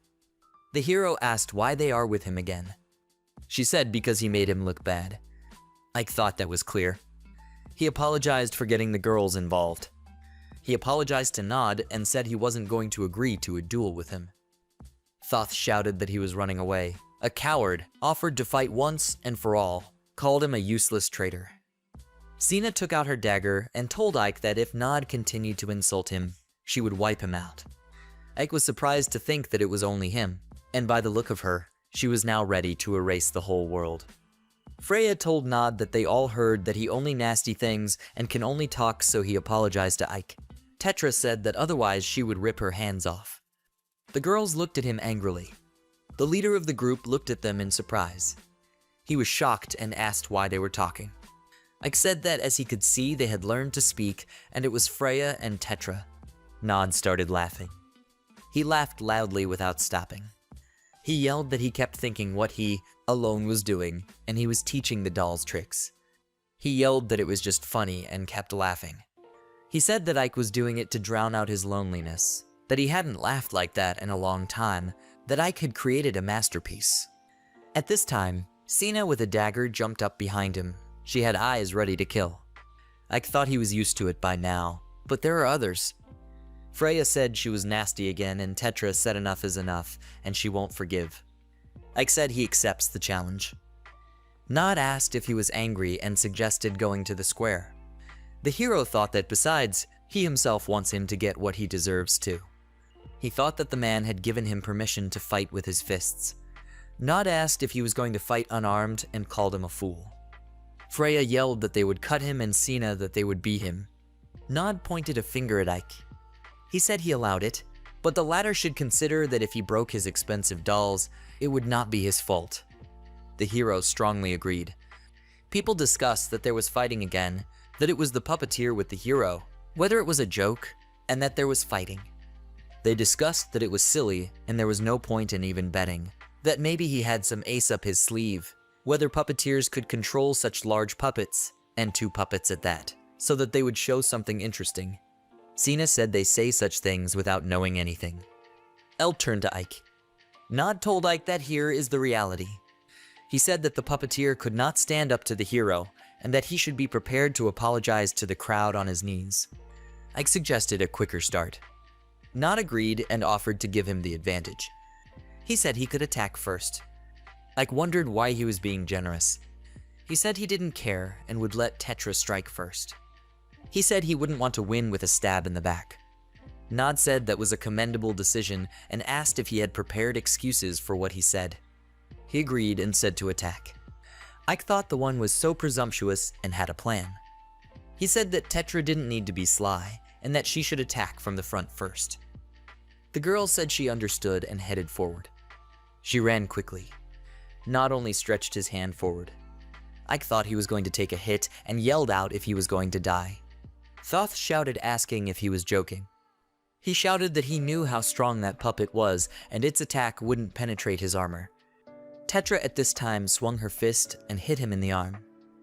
The hero asked why they are with him again. She said because he made him look bad. Ike thought that was clear. He apologized for getting the girls involved. He apologized to Nod and said he wasn't going to agree to a duel with him. Thoth shouted that he was running away. A coward, offered to fight once and for all, called him a useless traitor. Cena took out her dagger and told Ike that if Nod continued to insult him, she would wipe him out. Ike was surprised to think that it was only him, and by the look of her, she was now ready to erase the whole world. Freya told Nod that they all heard that he only nasty things and can only talk, so he apologized to Ike. Tetra said that otherwise she would rip her hands off. The girls looked at him angrily. The leader of the group looked at them in surprise. He was shocked and asked why they were talking. Ike said that as he could see they had learned to speak, and it was Freya and Tetra. Nod started laughing. He laughed loudly without stopping. He yelled that he kept thinking what he, alone, was doing, and he was teaching the dolls tricks. He yelled that it was just funny and kept laughing. He said that Ike was doing it to drown out his loneliness, that he hadn't laughed like that in a long time, that Ike had created a masterpiece. At this time, Cena with a dagger jumped up behind him. She had eyes ready to kill. Ike thought he was used to it by now, but there are others. Freya said she was nasty again, and Tetra said enough is enough, and she won't forgive. Ike said he accepts the challenge. Nod asked if he was angry and suggested going to the square. The hero thought that besides, he himself wants him to get what he deserves too. He thought that the man had given him permission to fight with his fists. Nod asked if he was going to fight unarmed and called him a fool. Freya yelled that they would cut him and Cena that they would beat him. Nod pointed a finger at Ike. He said he allowed it, but the latter should consider that if he broke his expensive dolls, it would not be his fault. The hero strongly agreed. People discussed that there was fighting again, that it was the puppeteer with the hero, whether it was a joke, and that there was fighting. They discussed that it was silly and there was no point in even betting, that maybe he had some ace up his sleeve, whether puppeteers could control such large puppets, and 2 puppets at that, so that they would show something interesting. Cena said they say such things without knowing anything. Elle turned to Ike. Nod told Ike that here is the reality. He said that the puppeteer could not stand up to the hero, and that he should be prepared to apologize to the crowd on his knees. Ike suggested a quicker start. Nod agreed and offered to give him the advantage. He said he could attack first. Ike wondered why he was being generous. He said he didn't care and would let Tetra strike first. He said he wouldn't want to win with a stab in the back. Nod said that was a commendable decision and asked if he had prepared excuses for what he said. He agreed and said to attack. Ike thought the one was so presumptuous and had a plan. He said that Tetra didn't need to be sly and that she should attack from the front first. The girl said she understood and headed forward. She ran quickly. Nod only stretched his hand forward. Ike thought he was going to take a hit and yelled out if he was going to die. Thoth shouted, asking if he was joking. He shouted that he knew how strong that puppet was and its attack wouldn't penetrate his armor. Tetra at this time swung her fist and hit him in the arm.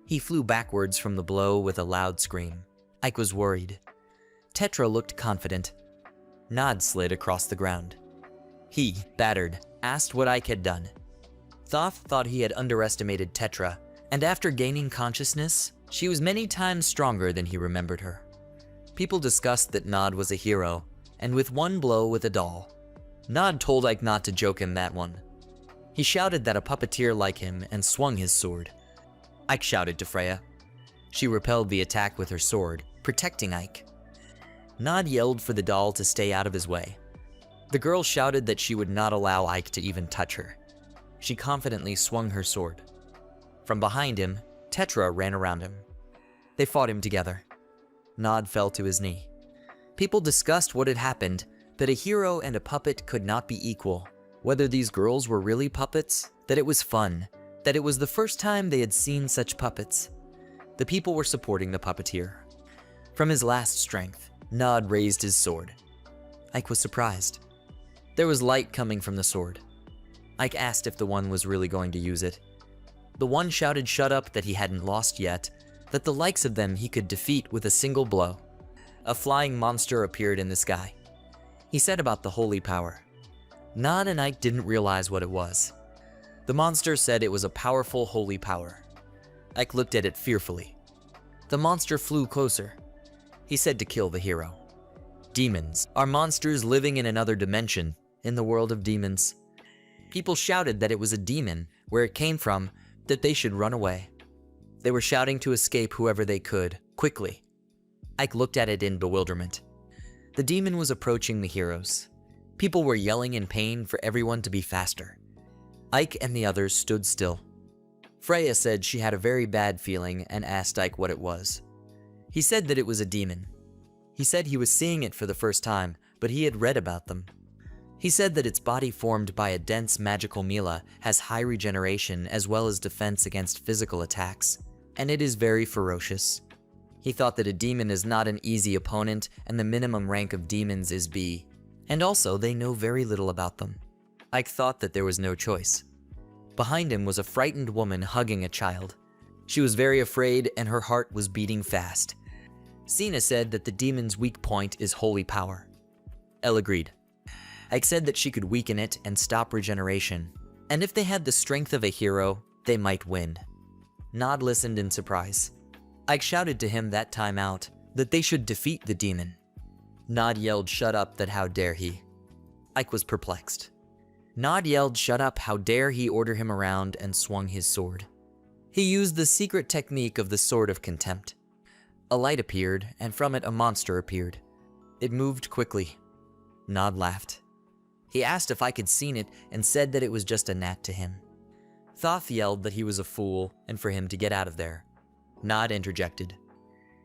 He flew backwards from the blow with a loud scream. Ike was worried. Tetra looked confident. Nod slid across the ground. He, battered, asked what Ike had done. Thoth thought he had underestimated Tetra, and after gaining consciousness, she was many times stronger than he remembered her. People discussed that Nod was a hero, and with one blow with a doll. Nod told Ike not to joke him that one. He shouted that a puppeteer like him and swung his sword. Ike shouted to Freya. She repelled the attack with her sword, protecting Ike. Nod yelled for the doll to stay out of his way. The girl shouted that she would not allow Ike to even touch her. She confidently swung her sword. From behind him, Tetra ran around him. They fought him together. Nod fell to his knee. People discussed what had happened, that a hero and a puppet could not be equal, whether these girls were really puppets, that it was fun, that it was the first time they had seen such puppets. The people were supporting the puppeteer. From his last strength, Nod raised his sword. Ike was surprised. There was light coming from the sword. Ike asked if the one was really going to use it. The one shouted shut up, that he hadn't lost yet, that the likes of them he could defeat with a single blow. A flying monster appeared in the sky. He said about the holy power. Nod and Ike didn't realize what it was. The monster said it was a powerful holy power. Ike looked at it fearfully. The monster flew closer. He said to kill the hero. Demons are monsters living in another dimension, in the world of demons. People shouted that it was a demon, where it came from, that they should run away. They were shouting to escape whoever they could, quickly. Ike looked at it in bewilderment. The demon was approaching the heroes. People were yelling in pain for everyone to be faster. Ike and the others stood still. Freya said she had a very bad feeling and asked Ike what it was. He said that it was a demon. He said he was seeing it for the first time, but he had read about them. He said that its body, formed by a dense magical mila, has high regeneration as well as defense against physical attacks, and it is very ferocious. He thought that a demon is not an easy opponent, and the minimum rank of demons is B. And also, they know very little about them. Ike thought that there was no choice. Behind him was a frightened woman hugging a child. She was very afraid and her heart was beating fast. Sina said that the demon's weak point is holy power. Elle agreed. Ike said that she could weaken it and stop regeneration, and if they had the strength of a hero, they might win. Nod listened in surprise. Ike shouted to him that time out that they should defeat the demon. Nod yelled shut up, that how dare he. Ike was perplexed. Nod yelled shut up, how dare he, order him around, and swung his sword. He used the secret technique of the Sword of Contempt. A light appeared, and from it a monster appeared. It moved quickly. Nod laughed. He asked if Ike had seen it and said that it was just a gnat to him. Thoth yelled that he was a fool and for him to get out of there. Nod interjected.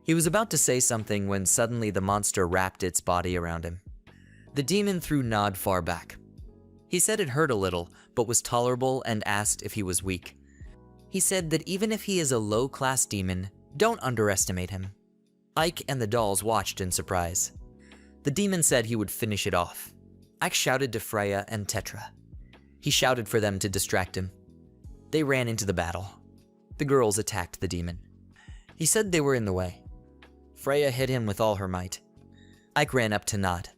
He was about to say something when suddenly the monster wrapped its body around him. The demon threw Nod far back. He said it hurt a little, but was tolerable, and asked if he was weak. He said that even if he is a low-class demon, don't underestimate him. Ike and the dolls watched in surprise. The demon said he would finish it off. Ike shouted to Freya and Tetra. He shouted for them to distract him. They ran into the battle. The girls attacked the demon. He said they were in the way. Freya hit him with all her might. Ike ran up to Nod.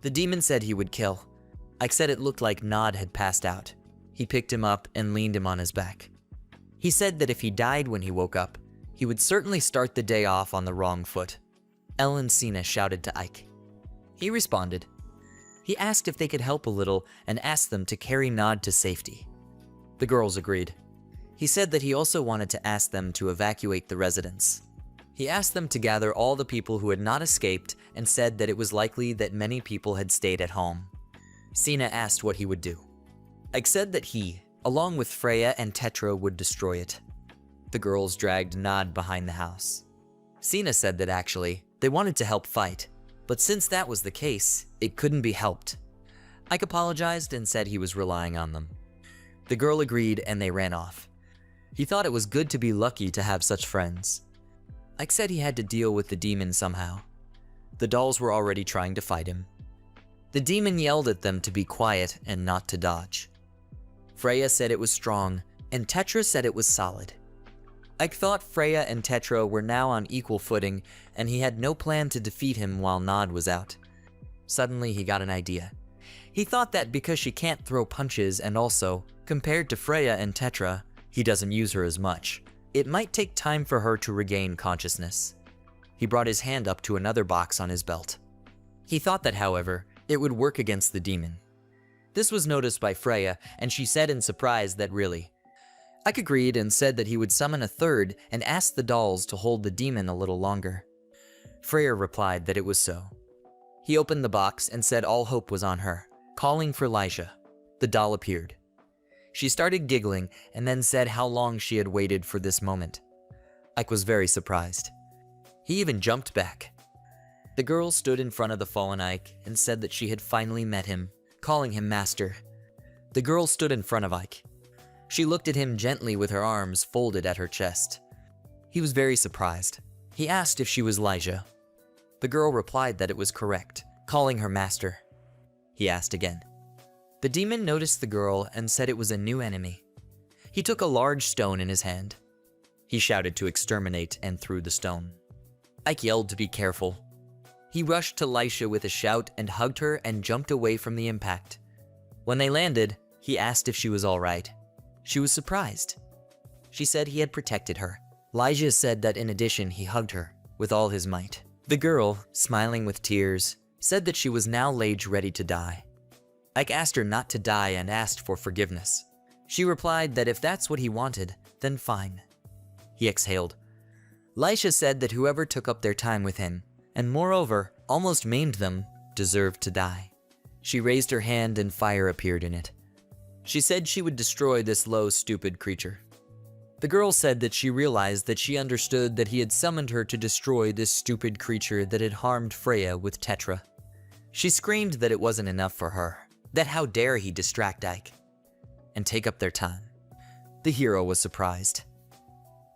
The demon said he would kill. Ike said it looked like Nod had passed out. He picked him up and leaned him on his back. He said that if he died when he woke up, he would certainly start the day off on the wrong foot. Elle and Sina shouted to Ike. He responded. He asked if they could help a little and asked them to carry Nod to safety. The girls agreed. He said that he also wanted to ask them to evacuate the residence. He asked them to gather all the people who had not escaped and said that it was likely that many people had stayed at home. Sina asked what he would do. Ike said that he, along with Freya and Tetra, would destroy it. The girls dragged Nod behind the house. Sina said that actually, they wanted to help fight, but since that was the case, it couldn't be helped. Ike apologized and said he was relying on them. The girl agreed and they ran off. He thought it was good to be lucky to have such friends. Ike said he had to deal with the demon somehow. The dolls were already trying to fight him. The demon yelled at them to be quiet and not to dodge. Freya said it was strong, and Tetra said it was solid. Ike thought Freya and Tetra were now on equal footing, and he had no plan to defeat him while Nod was out. Suddenly he got an idea. He thought that because she can't throw punches and also, compared to Freya and Tetra, he doesn't use her as much, it might take time for her to regain consciousness. He brought his hand up to another box on his belt. He thought that, however, it would work against the demon. This was noticed by Freya, and she said in surprise that really. Ike agreed and said that he would summon a third and ask the dolls to hold the demon a little longer. Freya replied that it was so. He opened the box and said all hope was on her, calling for Lyja. The doll appeared. She started giggling and then said how long she had waited for this moment. Ike was very surprised. He even jumped back. The girl stood in front of the fallen Ike and said that she had finally met him, calling him master. The girl stood in front of Ike. She looked at him gently with her arms folded at her chest. He was very surprised. He asked if she was Lyja. The girl replied that it was correct, calling her master. He asked again. The demon noticed the girl and said it was a new enemy. He took a large stone in his hand. He shouted to exterminate and threw the stone. Ike yelled to be careful. He rushed to Lyja with a shout and hugged her and jumped away from the impact. When they landed, he asked if she was all right. She was surprised. She said he had protected her. Lyja said that in addition he hugged her with all his might. The girl, smiling with tears, said that she was now laid ready to die. Ike asked her not to die and asked for forgiveness. She replied that if that's what he wanted, then fine. He exhaled. Lyja said that whoever took up their time with him, and moreover, almost maimed them, deserved to die. She raised her hand and fire appeared in it. She said she would destroy this low, stupid creature. The girl said that she realized that she understood that he had summoned her to destroy this stupid creature that had harmed Freya with Tetra. She screamed that it wasn't enough for her, that how dare he distract Ike and take up their time. The hero was surprised.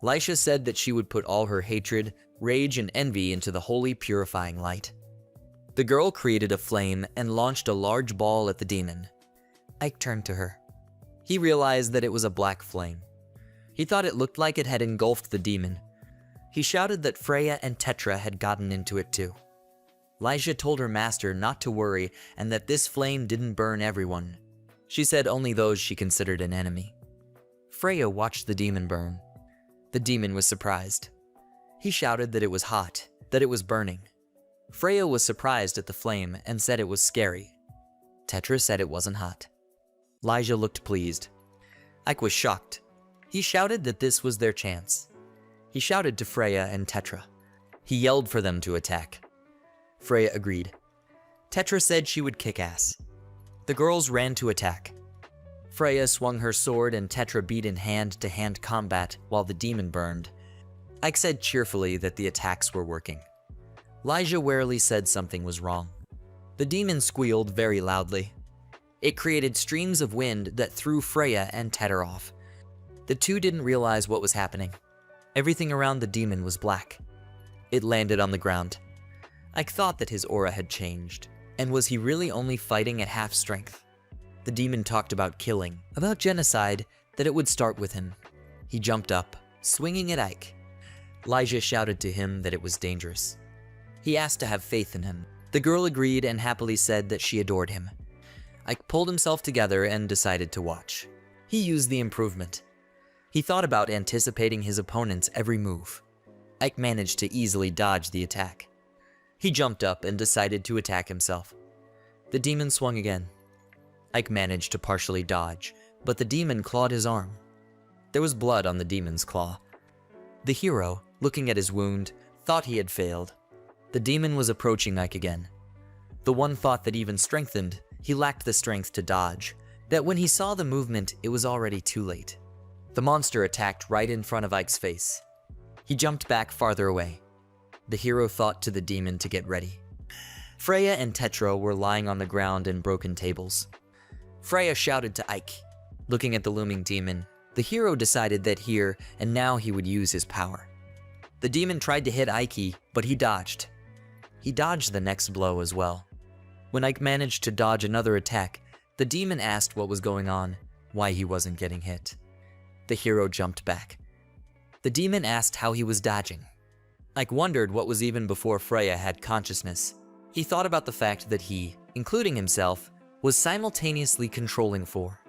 Lyja said that she would put all her hatred, rage, and envy into the holy purifying light. The girl created a flame and launched a large ball at the demon. Ike turned to her. He realized that it was a black flame. He thought it looked like it had engulfed the demon. He shouted that Freya and Tetra had gotten into it too. Lyja told her master not to worry and that this flame didn't burn everyone. She said only those she considered an enemy. Freya watched the demon burn. The demon was surprised. He shouted that it was hot, that it was burning. Freya was surprised at the flame and said it was scary. Tetra said it wasn't hot. Lyja looked pleased. Ike was shocked. He shouted that this was their chance. He shouted to Freya and Tetra. He yelled for them to attack. Freya agreed. Tetra said she would kick ass. The girls ran to attack. Freya swung her sword and Tetra beat in hand-to-hand combat while the demon burned. Ike said cheerfully that the attacks were working. Lyja warily said something was wrong. The demon squealed very loudly. It created streams of wind that threw Freya and Tetra off. The two didn't realize what was happening. Everything around the demon was black. It landed on the ground. Ike thought that his aura had changed. And was he really only fighting at half strength? The demon talked about killing, about genocide, that it would start with him. He jumped up, swinging at Ike. Lyja shouted to him that it was dangerous. He asked to have faith in him. The girl agreed and happily said that she adored him. Ike pulled himself together and decided to watch. He used the improvement. He thought about anticipating his opponent's every move. Ike managed to easily dodge the attack. He jumped up and decided to attack himself. The demon swung again. Ike managed to partially dodge, but the demon clawed his arm. There was blood on the demon's claw. The hero, looking at his wound, thought he had failed. The demon was approaching Ike again. The one thought that even strengthened, he lacked the strength to dodge, that when he saw the movement, it was already too late. The monster attacked right in front of Ike's face. He jumped back farther away. The hero thought to the demon to get ready. Freya and Tetra were lying on the ground in broken tables. Freya shouted to Ike. Looking at the looming demon, the hero decided that here and now he would use his power. The demon tried to hit Ike, but he dodged. He dodged the next blow as well. When Ike managed to dodge another attack, the demon asked what was going on, why he wasn't getting hit. The hero jumped back. The demon asked how he was dodging. Ike wondered what was even before Freya had consciousness. He thought about the fact that he, including himself, was simultaneously controlling four.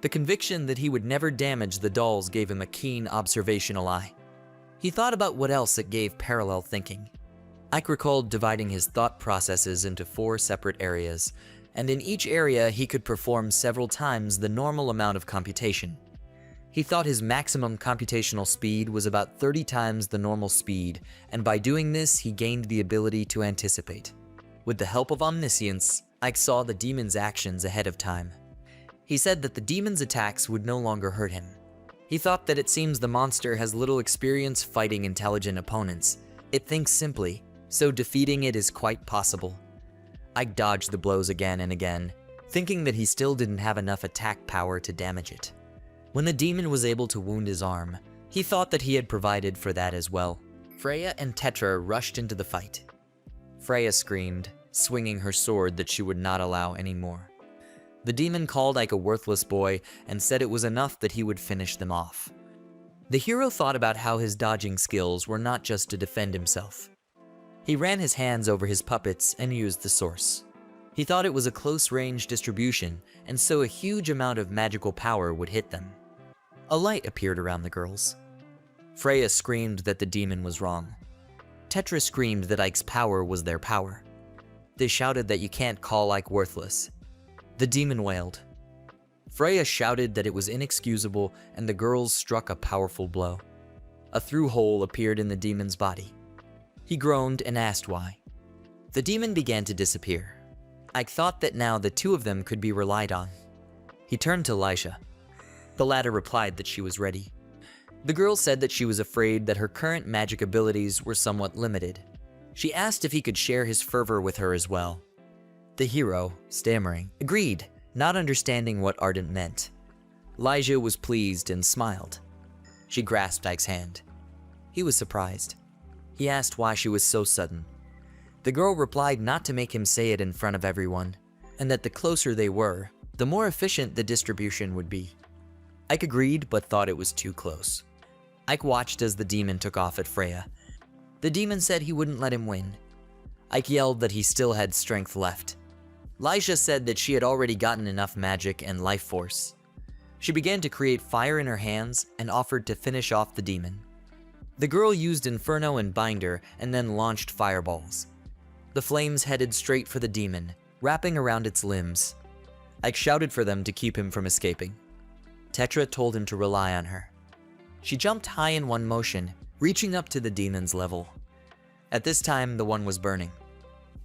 The conviction that he would never damage the dolls gave him a keen observational eye. He thought about what else it gave parallel thinking. Ike recalled dividing his thought processes into 4 separate areas, and in each area he could perform several times the normal amount of computation. He thought his maximum computational speed was about 30 times the normal speed, and by doing this he gained the ability to anticipate. With the help of omniscience, Ike saw the demon's actions ahead of time. He said that the demon's attacks would no longer hurt him. He thought that it seems the monster has little experience fighting intelligent opponents. It thinks simply, so defeating it is quite possible. Ike dodged the blows again and again, thinking that he still didn't have enough attack power to damage it. When the demon was able to wound his arm, he thought that he had provided for that as well. Freya and Tetra rushed into the fight. Freya screamed, swinging her sword that she would not allow any more. The demon called Ike a worthless boy and said it was enough that he would finish them off. The hero thought about how his dodging skills were not just to defend himself. He ran his hands over his puppets and used the source. He thought it was a close-range distribution, and so a huge amount of magical power would hit them. A light appeared around the girls. Freya screamed that the demon was wrong. Tetra screamed that Ike's power was their power. They shouted that you can't call Ike worthless. The demon wailed. Freya shouted that it was inexcusable, and the girls struck a powerful blow. A through hole appeared in the demon's body. He groaned and asked why. The demon began to disappear. Ike thought that now the two of them could be relied on. He turned to Lisha. The latter replied that she was ready. The girl said that she was afraid that her current magic abilities were somewhat limited. She asked if he could share his fervor with her as well. The hero, stammering, agreed, not understanding what ardent meant. Lisha was pleased and smiled. She grasped Ike's hand. He was surprised. He asked why she was so sudden. The girl replied not to make him say it in front of everyone, and that the closer they were, the more efficient the distribution would be. Ike agreed, but thought it was too close. Ike watched as the demon took off at Freya. The demon said he wouldn't let him win. Ike yelled that he still had strength left. Lisha said that she had already gotten enough magic and life force. She began to create fire in her hands and offered to finish off the demon. The girl used Inferno and Binder and then launched fireballs. The flames headed straight for the demon, wrapping around its limbs. Ike shouted for them to keep him from escaping. Tetra told him to rely on her. She jumped high in one motion, reaching up to the demon's level. At this time, the one was burning.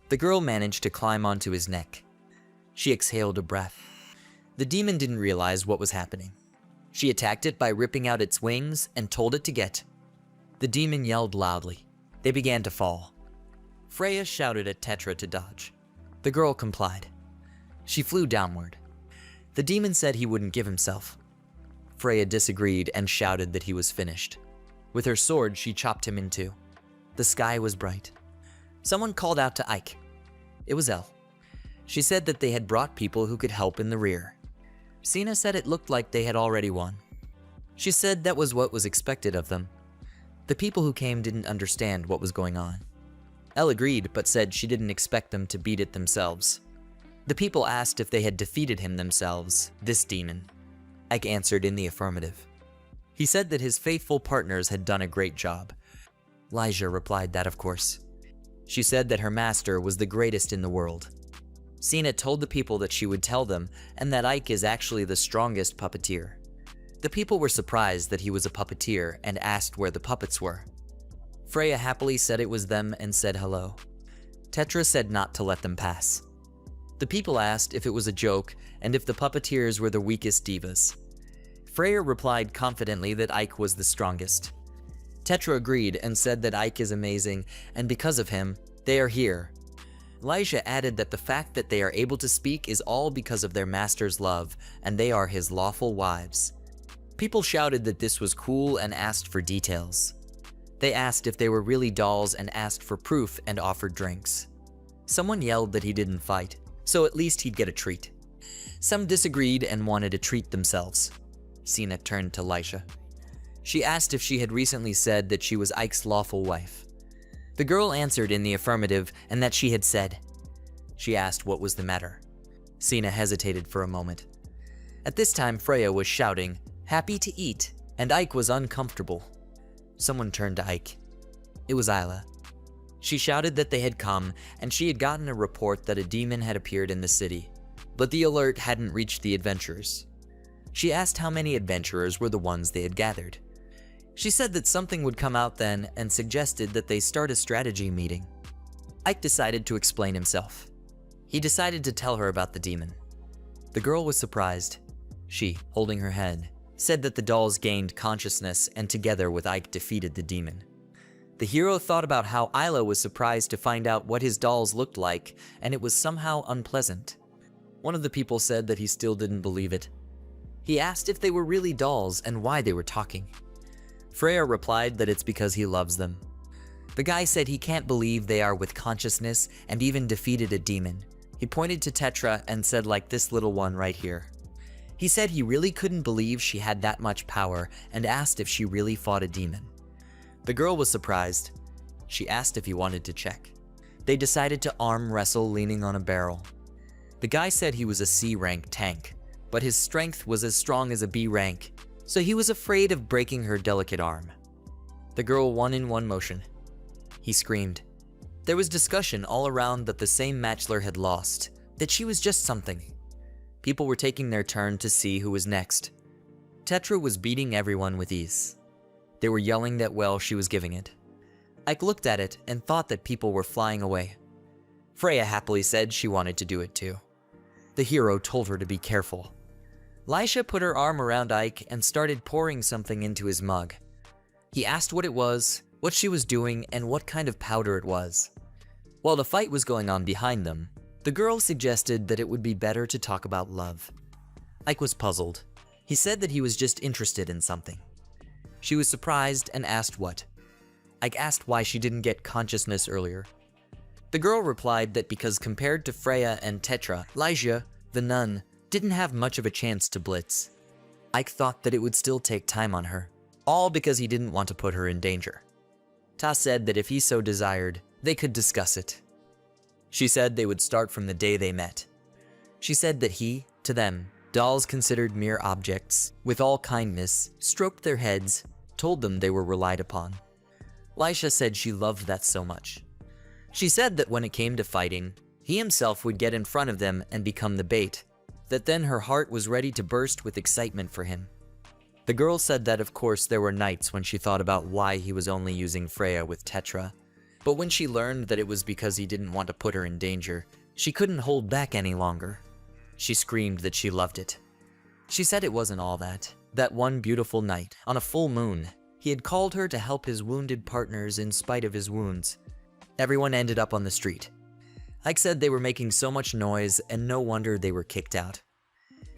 The girl managed to climb onto his neck. She exhaled a breath. The demon didn't realize what was happening. She attacked it by ripping out its wings and told it to get. The demon yelled loudly. They began to fall. Freya shouted at Tetra to dodge. The girl complied. She flew downward. The demon said he wouldn't give himself. Freya disagreed and shouted that he was finished. With her sword, she chopped him in two. The sky was bright. Someone called out to Ike. It was Elle. She said that they had brought people who could help in the rear. Sina said it looked like they had already won. She said that was what was expected of them. The people who came didn't understand what was going on. Elle agreed, but said she didn't expect them to beat it themselves. The people asked if they had defeated him themselves, this demon. Ike answered in the affirmative. He said that his faithful partners had done a great job. Lisha replied that of course. She said that her master was the greatest in the world. Sina told the people that she would tell them, and that Ike is actually the strongest puppeteer. The people were surprised that he was a puppeteer and asked where the puppets were. Freya happily said it was them and said hello. Tetra said not to let them pass. The people asked if it was a joke and if the puppeteers were the weakest divas. Freya replied confidently that Ike was the strongest. Tetra agreed and said that Ike is amazing, and because of him, they are here. Lyja added that the fact that they are able to speak is all because of their master's love, and they are his lawful wives. People shouted that this was cool and asked for details. They asked if they were really dolls and asked for proof and offered drinks. Someone yelled that he didn't fight, so at least he'd get a treat. Some disagreed and wanted a treat themselves. Cena turned to Lyja. She asked if she had recently said that she was Ike's lawful wife. The girl answered in the affirmative and that she had said. She asked what was the matter. Cena hesitated for a moment. At this time, Freya was shouting, "Happy to eat," and Ike was uncomfortable. Someone turned to Ike. It was Isla. She shouted that they had come and she had gotten a report that a demon had appeared in the city, but the alert hadn't reached the adventurers. She asked how many adventurers were the ones they had gathered. She said that something would come out then and suggested that they start a strategy meeting. Ike decided to explain himself. He decided to tell her about the demon. The girl was surprised. She, holding her head, said that the dolls gained consciousness and together with Ike defeated the demon. The hero thought about how Isla was surprised to find out what his dolls looked like, and it was somehow unpleasant. One of the people said that he still didn't believe it. He asked if they were really dolls and why they were talking. Freya replied that it's because he loves them. The guy said he can't believe they are with consciousness and even defeated a demon. He pointed to Tetra and said like this little one right here. He said he really couldn't believe she had that much power and asked if she really fought a demon. The girl was surprised. She asked if he wanted to check. They decided to arm wrestle leaning on a barrel. The guy said he was a C rank tank, but his strength was as strong as a B rank, so he was afraid of breaking her delicate arm. The girl won in one motion. He screamed. There was discussion all around that the same matchler had lost, that she was just something. People were taking their turn to see who was next. Tetra was beating everyone with ease. They were yelling that well she was giving it. Ike looked at it and thought that people were flying away. Freya happily said she wanted to do it too. The hero told her to be careful. Lyja put her arm around Ike and started pouring something into his mug. He asked what it was, what she was doing, and what kind of powder it was. While the fight was going on behind them, the girl suggested that it would be better to talk about love. Ike was puzzled. He said that he was just interested in something. She was surprised and asked what. Ike asked why she didn't get consciousness earlier. The girl replied that because compared to Freya and Tetra, Lyja, the nun, didn't have much of a chance to blitz. Ike thought that it would still take time on her, all because he didn't want to put her in danger. Ta said that if he so desired, they could discuss it. She said they would start from the day they met. She said that he, to them, dolls considered mere objects, with all kindness, stroked their heads, told them they were relied upon. Lyja said she loved that so much. She said that when it came to fighting, he himself would get in front of them and become the bait, that then her heart was ready to burst with excitement for him. The girl said that of course there were nights when she thought about why he was only using Freya with Tetra, but when she learned that it was because he didn't want to put her in danger, she couldn't hold back any longer. She screamed that she loved it. She said it wasn't all that. That one beautiful night, on a full moon, he had called her to help his wounded partners in spite of his wounds. Everyone ended up on the street. Ike said they were making so much noise and no wonder they were kicked out.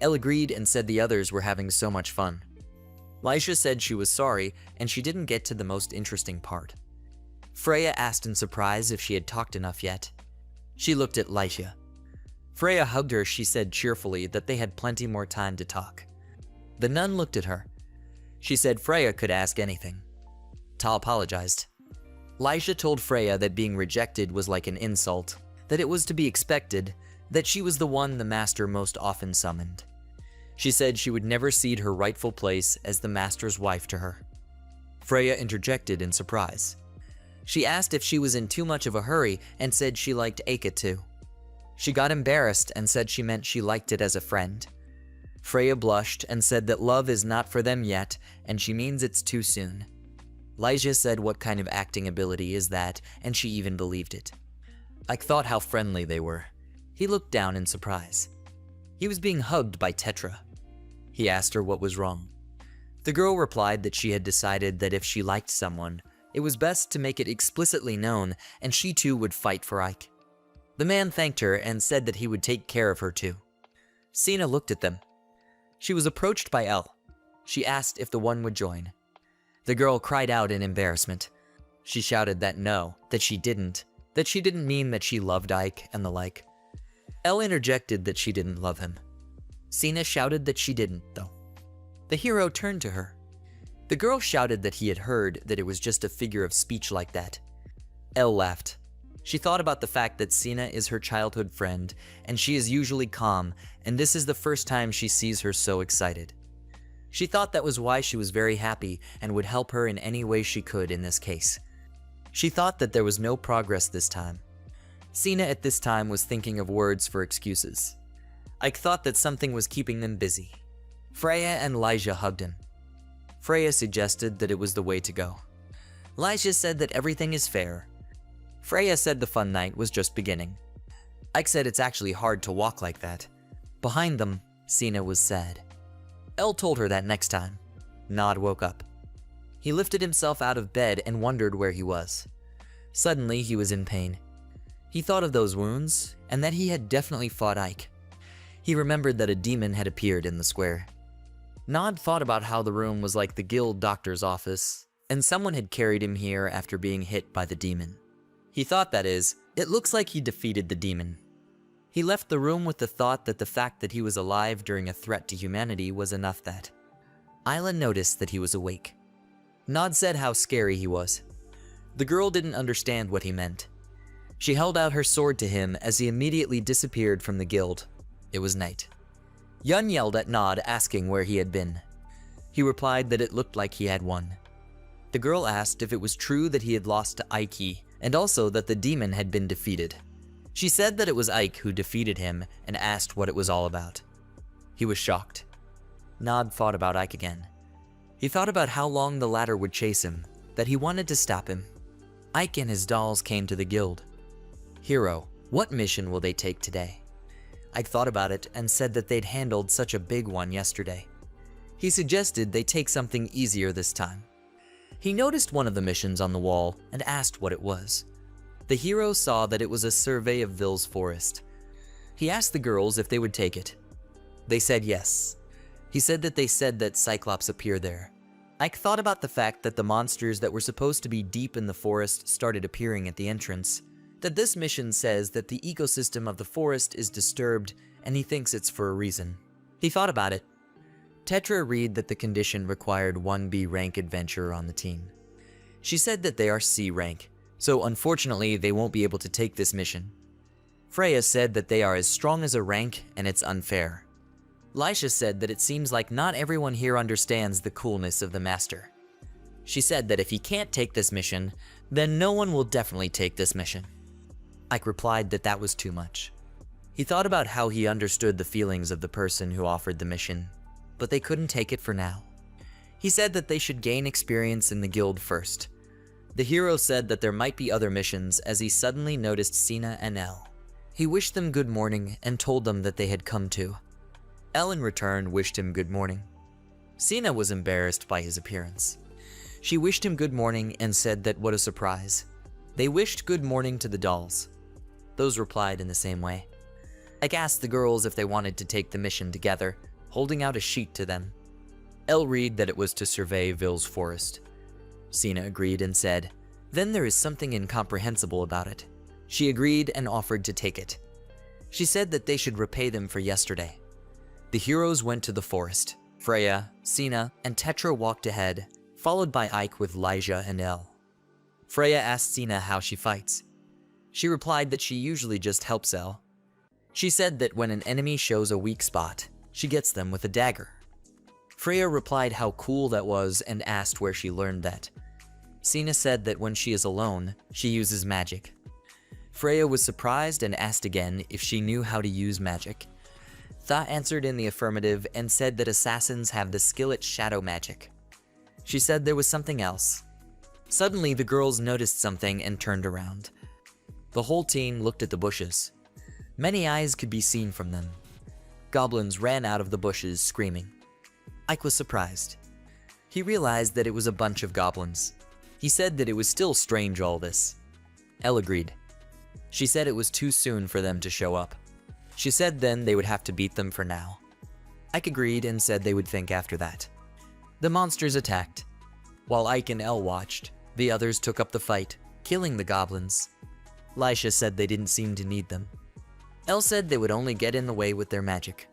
Elle agreed and said the others were having so much fun. Lyja said she was sorry and she didn't get to the most interesting part. Freya asked in surprise if she had talked enough yet. She looked at Lyja. Freya hugged her. She said cheerfully that they had plenty more time to talk. The nun looked at her. She said Freya could ask anything. Ta apologized. Lyja told Freya that being rejected was like an insult, that it was to be expected, that she was the one the master most often summoned. She said she would never cede her rightful place as the master's wife to her. Freya interjected in surprise. She asked if she was in too much of a hurry and said she liked Eika too. She got embarrassed and said she meant she liked it as a friend. Freya blushed and said that love is not for them yet and she means it's too soon. Lyja said what kind of acting ability is that, and she even believed it. Ike thought how friendly they were. He looked down in surprise. He was being hugged by Tetra. He asked her what was wrong. The girl replied that she had decided that if she liked someone, it was best to make it explicitly known, and she too would fight for Ike. The man thanked her and said that he would take care of her too. Sina looked at them. She was approached by Elle. She asked if the one would join. The girl cried out in embarrassment. She shouted that no, that she didn't mean that she loved Ike and the like. Elle interjected that she didn't love him. Sina shouted that she didn't, though. The hero turned to her. The girl shouted that he had heard that it was just a figure of speech like that. Elle laughed. She thought about the fact that Sina is her childhood friend, and she is usually calm, and this is the first time she sees her so excited. She thought that was why she was very happy and would help her in any way she could in this case. She thought that there was no progress this time. Sina at this time was thinking of words for excuses. Ike thought that something was keeping them busy. Freya and Lyja hugged him. Freya suggested that it was the way to go. Lyja said that everything is fair. Freya said the fun night was just beginning. Ike said it's actually hard to walk like that. Behind them, Sina was sad. Elle told her that next time. Nod woke up. He lifted himself out of bed and wondered where he was. Suddenly, he was in pain. He thought of those wounds, and that he had definitely fought Ike. He remembered that a demon had appeared in the square. Nod thought about how the room was like the guild doctor's office, and someone had carried him here after being hit by the demon. He thought, that is, it looks like he defeated the demon. He left the room with the thought that the fact that he was alive during a threat to humanity was enough that. Isla noticed that he was awake. Nod said how scary he was. The girl didn't understand what he meant. She held out her sword to him as he immediately disappeared from the guild. It was night. Yun yelled at Nod, asking where he had been. He replied that it looked like he had won. The girl asked if it was true that he had lost to Ike, and also that the demon had been defeated. She said that it was Ike who defeated him and asked what it was all about. He was shocked. Nod thought about Ike again. He thought about how long the latter would chase him, that he wanted to stop him. Ike and his dolls came to the guild. Hero, what mission will they take today? Ike thought about it and said that they'd handled such a big one yesterday. He suggested they take something easier this time. He noticed one of the missions on the wall and asked what it was. The hero saw that it was a survey of Vil's forest. He asked the girls if they would take it. They said yes. He said that Cyclops appear there. Ike thought about the fact that the monsters that were supposed to be deep in the forest started appearing at the entrance, that this mission says that the ecosystem of the forest is disturbed, and he thinks it's for a reason. He thought about it. Tetra read that the condition required 1B rank adventurer on the team. She said that they are C rank, so unfortunately they won't be able to take this mission. Freya said that they are as strong as a rank and it's unfair. Lyja said that it seems like not everyone here understands the coolness of the Master. She said that if he can't take this mission, then no one will definitely take this mission. Ike replied that that was too much. He thought about how he understood the feelings of the person who offered the mission, but they couldn't take it for now. He said that they should gain experience in the guild first. The hero said that there might be other missions as he suddenly noticed Sina and Elle. He wished them good morning and told them that they had come too. Elle in return wished him good morning. Sina was embarrassed by his appearance. She wished him good morning and said that what a surprise. They wished good morning to the dolls. Those replied in the same way. Ike asked the girls if they wanted to take the mission together, holding out a sheet to them. Elle read that it was to survey Vil's forest. Sina agreed and said, "Then there is something incomprehensible about it." She agreed and offered to take it. She said that they should repay them for yesterday. The heroes went to the forest. Freya, Sina, and Tetra walked ahead, followed by Ike with Lyja and Elle. Freya asked Sina how she fights. She replied that she usually just helps Elle. She said that when an enemy shows a weak spot, she gets them with a dagger. Freya replied how cool that was and asked where she learned that. Sina said that when she is alone, she uses magic. Freya was surprised and asked again if she knew how to use magic. Tha answered in the affirmative and said that assassins have the skill at shadow magic. She said there was something else. Suddenly, the girls noticed something and turned around. The whole team looked at the bushes. Many eyes could be seen from them. Goblins ran out of the bushes screaming. Ike was surprised. He realized that it was a bunch of goblins. He said that it was still strange, all this. Elle agreed. She said it was too soon for them to show up. She said then they would have to beat them for now. Ike agreed and said they would think after that. The monsters attacked. While Ike and Elle watched, the others took up the fight, killing the goblins. Lisha said they didn't seem to need them. Elle said they would only get in the way with their magic.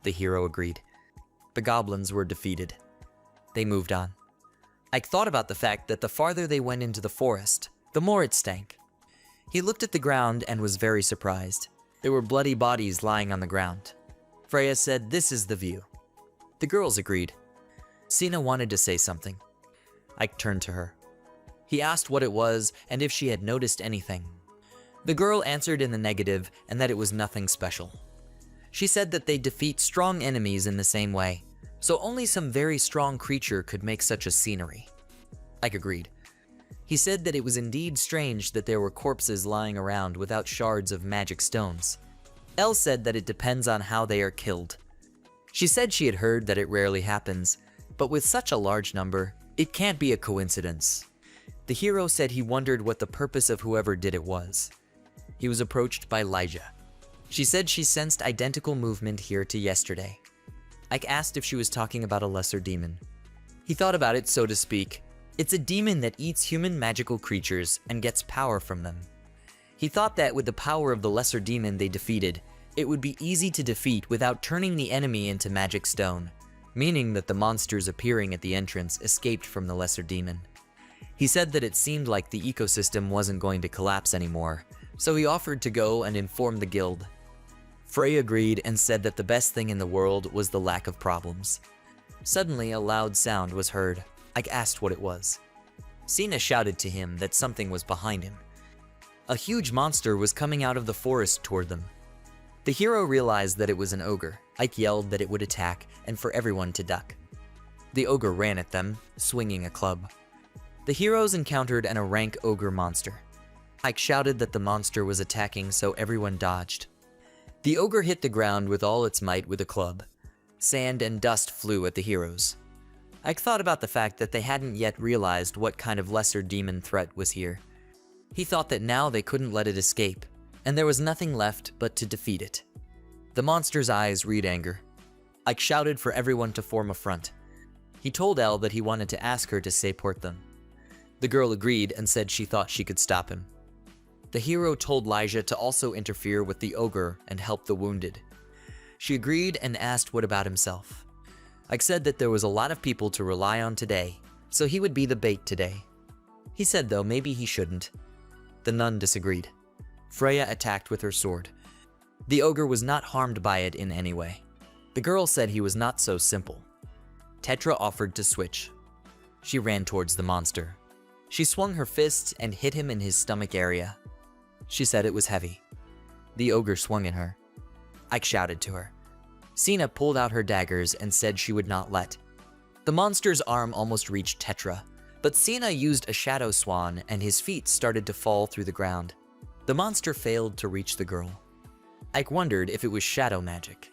The hero agreed. The goblins were defeated. They moved on. Ike thought about the fact that the farther they went into the forest, the more it stank. He looked at the ground and was very surprised. There were bloody bodies lying on the ground. Freya said, "This is the view." The girls agreed. Sina wanted to say something. Ike turned to her. He asked what it was and if she had noticed anything. The girl answered in the negative and that it was nothing special. She said that they defeat strong enemies in the same way, so only some very strong creature could make such a scenery. Ike agreed. He said that it was indeed strange that there were corpses lying around without shards of magic stones. Elle said that it depends on how they are killed. She said she had heard that it rarely happens, but with such a large number, it can't be a coincidence. The hero said he wondered what the purpose of whoever did it was. He was approached by Lyja. She said she sensed identical movement here to yesterday. Ike asked if she was talking about a lesser demon. He thought about it, so to speak. It's a demon that eats human magical creatures and gets power from them. He thought that with the power of the lesser demon they defeated, it would be easy to defeat without turning the enemy into magic stone, meaning that the monsters appearing at the entrance escaped from the lesser demon. He said that it seemed like the ecosystem wasn't going to collapse anymore, so he offered to go and inform the guild. Frey agreed and said that the best thing in the world was the lack of problems. Suddenly, a loud sound was heard. Ike asked what it was. Sina shouted to him that something was behind him. A huge monster was coming out of the forest toward them. The hero realized that it was an ogre. Ike yelled that it would attack and for everyone to duck. The ogre ran at them, swinging a club. The heroes encountered an rank ogre monster. Ike shouted that the monster was attacking, so everyone dodged. The ogre hit the ground with all its might with a club. Sand and dust flew at the heroes. Ike thought about the fact that they hadn't yet realized what kind of lesser demon threat was here. He thought that now they couldn't let it escape, and there was nothing left but to defeat it. The monster's eyes read anger. Ike shouted for everyone to form a front. He told Elle that he wanted to ask her to support them. The girl agreed and said she thought she could stop him. The hero told Lyja to also interfere with the ogre and help the wounded. She agreed and asked what about himself. Ike said that there was a lot of people to rely on today, so he would be the bait today. He said though maybe he shouldn't. The nun disagreed. Freya attacked with her sword. The ogre was not harmed by it in any way. The girl said he was not so simple. Tetra offered to switch. She ran towards the monster. She swung her fist and hit him in his stomach area. She said it was heavy. The ogre swung at her. Ike shouted to her. Sina pulled out her daggers and said she would not let. The monster's arm almost reached Tetra, but Sina used a shadow swan and his feet started to fall through the ground. The monster failed to reach the girl. Ike wondered if it was shadow magic.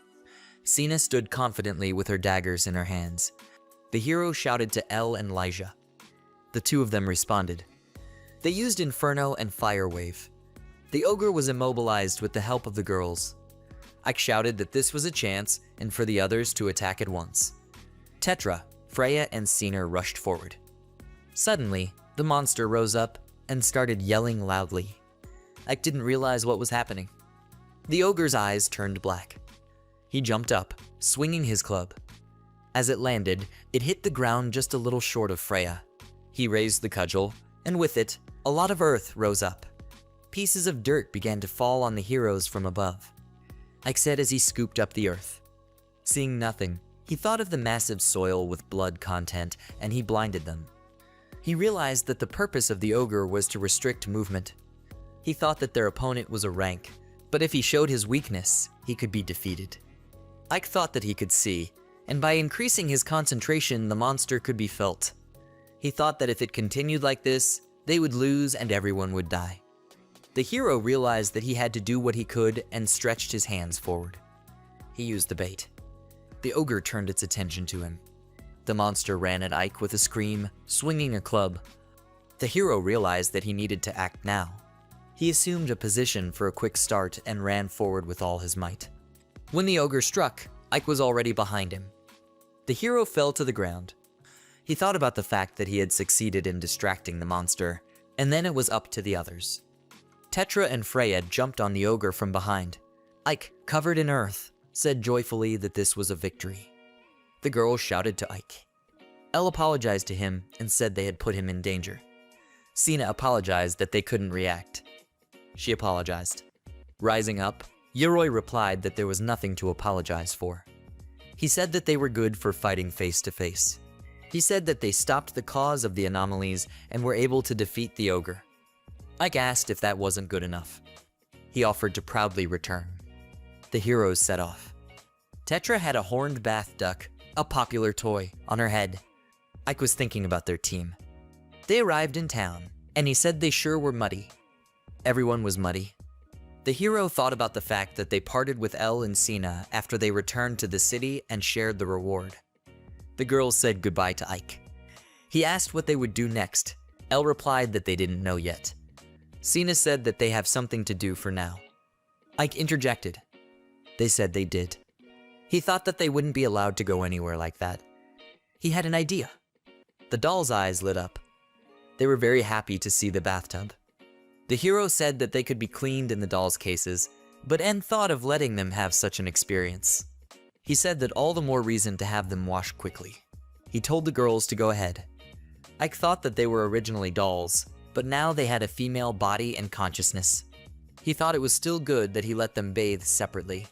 Sina stood confidently with her daggers in her hands. The hero shouted to Elle and Lyja. The two of them responded. They used Inferno and Fire Wave. The ogre was immobilized with the help of the girls. Ike shouted that this was a chance and for the others to attack at once. Tetra, Freya, and Sina rushed forward. Suddenly, the monster rose up and started yelling loudly. Ike didn't realize what was happening. The ogre's eyes turned black. He jumped up, swinging his club. As it landed, it hit the ground just a little short of Freya. He raised the cudgel, and with it, a lot of earth rose up. Pieces of dirt began to fall on the heroes from above. Ike said as he scooped up the earth. Seeing nothing, he thought of the massive soil with blood content, and he blinded them. He realized that the purpose of the ogre was to restrict movement. He thought that their opponent was a rank, but if he showed his weakness, he could be defeated. Ike thought that he could see, and by increasing his concentration, the monster could be felt. He thought that if it continued like this, they would lose and everyone would die. The hero realized that he had to do what he could and stretched his hands forward. He used the bait. The ogre turned its attention to him. The monster ran at Ike with a scream, swinging a club. The hero realized that he needed to act now. He assumed a position for a quick start and ran forward with all his might. When the ogre struck, Ike was already behind him. The hero fell to the ground. He thought about the fact that he had succeeded in distracting the monster, and then it was up to the others. Tetra and Freya jumped on the ogre from behind. Ike, covered in earth, said joyfully that this was a victory. The girls shouted to Ike. Elle apologized to him and said they had put him in danger. Sina apologized that they couldn't react. She apologized. Rising up, Yoroi replied that there was nothing to apologize for. He said that they were good for fighting face to face. He said that they stopped the cause of the anomalies and were able to defeat the ogre. Ike asked if that wasn't good enough. He offered to proudly return. The heroes set off. Tetra had a horned bath duck, a popular toy, on her head. Ike was thinking about their team. They arrived in town, and he said they sure were muddy. Everyone was muddy. The hero thought about the fact that they parted with Elle and Sina after they returned to the city and shared the reward. The girls said goodbye to Ike. He asked what they would do next. Elle replied that they didn't know yet. Sina said that they have something to do for now. Ike interjected. They said they did. He thought that they wouldn't be allowed to go anywhere like that. He had an idea. The doll's eyes lit up. They were very happy to see the bathtub. The hero said that they could be cleaned in the doll's cases, but N thought of letting them have such an experience. He said that all the more reason to have them washed quickly. He told the girls to go ahead. Ike thought that they were originally dolls, but now they had a female body and consciousness. He thought it was still good that he let them bathe separately.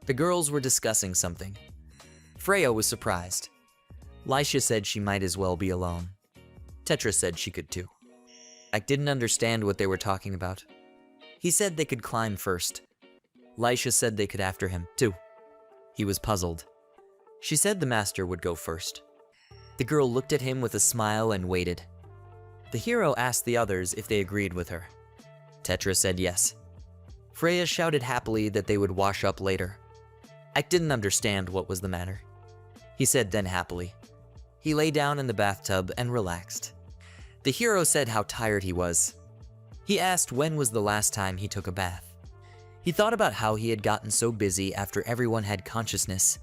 The girls were discussing something. Freya was surprised. Lisha said she might as well be alone. Tetra said she could too. Ike didn't understand what they were talking about. He said they could climb first. Lisha said they could after him too. He was puzzled. She said the master would go first. The girl looked at him with a smile and waited. The hero asked the others if they agreed with her. Tetra said yes. Freya shouted happily that they would wash up later. Ike didn't understand what was the matter. He said then happily. He lay down in the bathtub and relaxed. The hero said how tired he was. He asked when was the last time he took a bath. He thought about how he had gotten so busy after everyone had consciousness.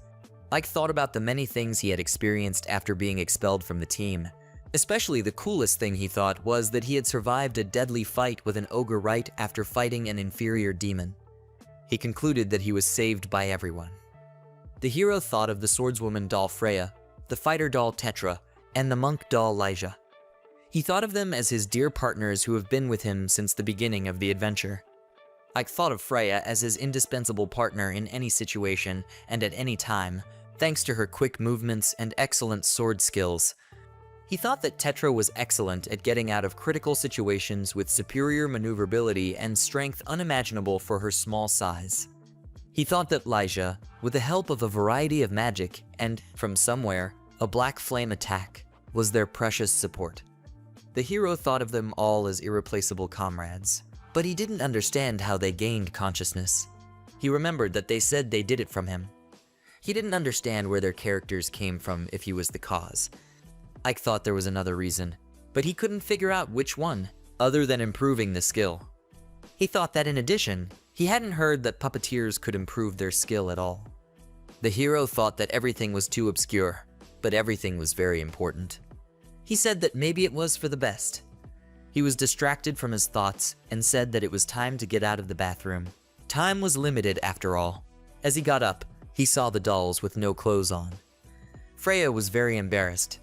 Ike thought about the many things he had experienced after being expelled from the team. Especially the coolest thing he thought was that he had survived a deadly fight with an ogre right after fighting an inferior demon. He concluded that he was saved by everyone. The hero thought of the swordswoman doll Freya, the fighter doll Tetra, and the monk doll Lyja. He thought of them as his dear partners who have been with him since the beginning of the adventure. Ike thought of Freya as his indispensable partner in any situation and at any time, thanks to her quick movements and excellent sword skills. He thought that Tetra was excellent at getting out of critical situations with superior maneuverability and strength unimaginable for her small size. He thought that Lyja, with the help of a variety of magic and, from somewhere, a black flame attack, was their precious support. The hero thought of them all as irreplaceable comrades, but he didn't understand how they gained consciousness. He remembered that they said they did it from him. He didn't understand where their characters came from if he was the cause. Ike thought there was another reason, but he couldn't figure out which one, other than improving the skill. He thought that in addition, he hadn't heard that puppeteers could improve their skill at all. The hero thought that everything was too obscure, but everything was very important. He said that maybe it was for the best. He was distracted from his thoughts and said that it was time to get out of the bathroom. Time was limited after all. As he got up, he saw the dolls with no clothes on. Freya was very embarrassed.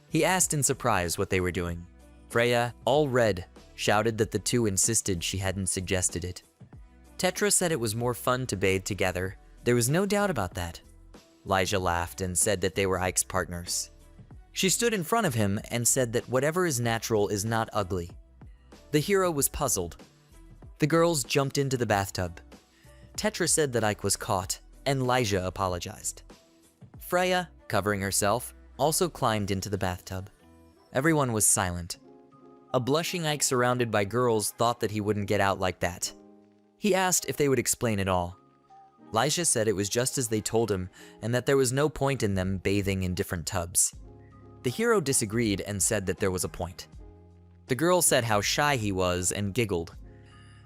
He asked in surprise what they were doing. Freya, all red, shouted that the two insisted she hadn't suggested it. Tetra said it was more fun to bathe together. There was no doubt about that. Lyja laughed and said that they were Ike's partners. She stood in front of him and said that whatever is natural is not ugly. The hero was puzzled. The girls jumped into the bathtub. Tetra said that Ike was caught, and Lyja apologized. Freya, covering herself, also climbed into the bathtub. Everyone was silent. A blushing Ike surrounded by girls thought that he wouldn't get out like that. He asked if they would explain it all. Elijah said it was just as they told him and that there was no point in them bathing in different tubs. The hero disagreed and said that there was a point. The girl said how shy he was and giggled.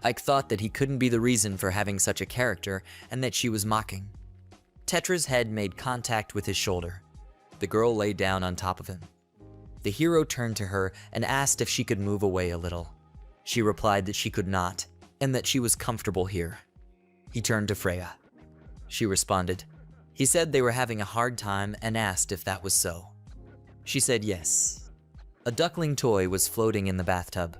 Ike thought that he couldn't be the reason for having such a character and that she was mocking. Tetra's head made contact with his shoulder. The girl lay down on top of him. The hero turned to her and asked if she could move away a little. She replied that she could not and that she was comfortable here. He turned to Freya. She responded. He said they were having a hard time and asked if that was so. She said yes. A duckling toy was floating in the bathtub.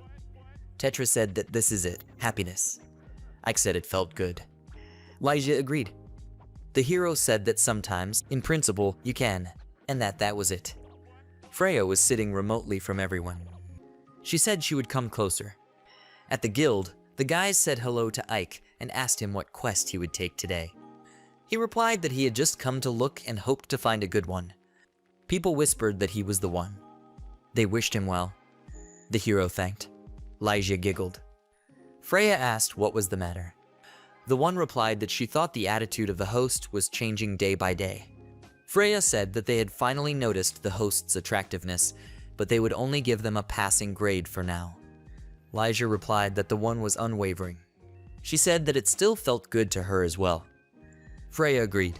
Tetra said that this is it, happiness. Ike said it felt good. Elijah agreed. The hero said that sometimes, in principle, you can, and that was it. Freya was sitting remotely from everyone. She said she would come closer. At the guild, the guys said hello to Ike and asked him what quest he would take today. He replied that he had just come to look and hoped to find a good one. People whispered that he was the one. They wished him well. The hero thanked. Elijah giggled. Freya asked what was the matter. The one replied that she thought the attitude of the host was changing day by day. Freya said that they had finally noticed the host's attractiveness, but they would only give them a passing grade for now. Elijah replied that the one was unwavering. She said that it still felt good to her as well. Freya agreed.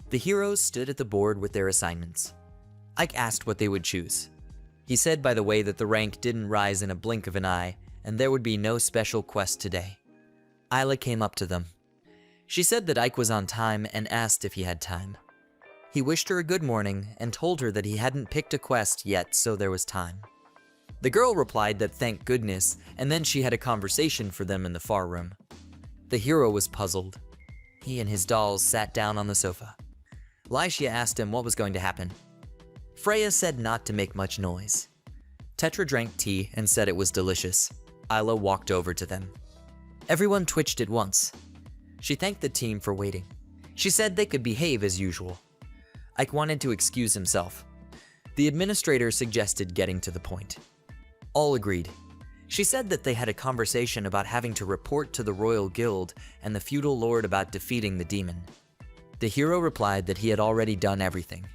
The heroes stood at the board with their assignments. Ike asked what they would choose. He said by the way that the rank didn't rise in a blink of an eye, and there would be no special quest today. Isla came up to them. She said that Ike was on time and asked if he had time. He wished her a good morning and told her that he hadn't picked a quest yet, so there was time. The girl replied that thank goodness, and then she had a conversation for them in the far room. The hero was puzzled. He and his dolls sat down on the sofa. Lycia asked him what was going to happen. Freya said not to make much noise. Tetra drank tea and said it was delicious. Isla walked over to them. Everyone twitched at once. She thanked the team for waiting. She said they could behave as usual. Ike wanted to excuse himself. The administrator suggested getting to the point. All agreed. She said that they had a conversation about having to report to the Royal Guild and the feudal lord about defeating the demon. The hero replied that he had already done everything.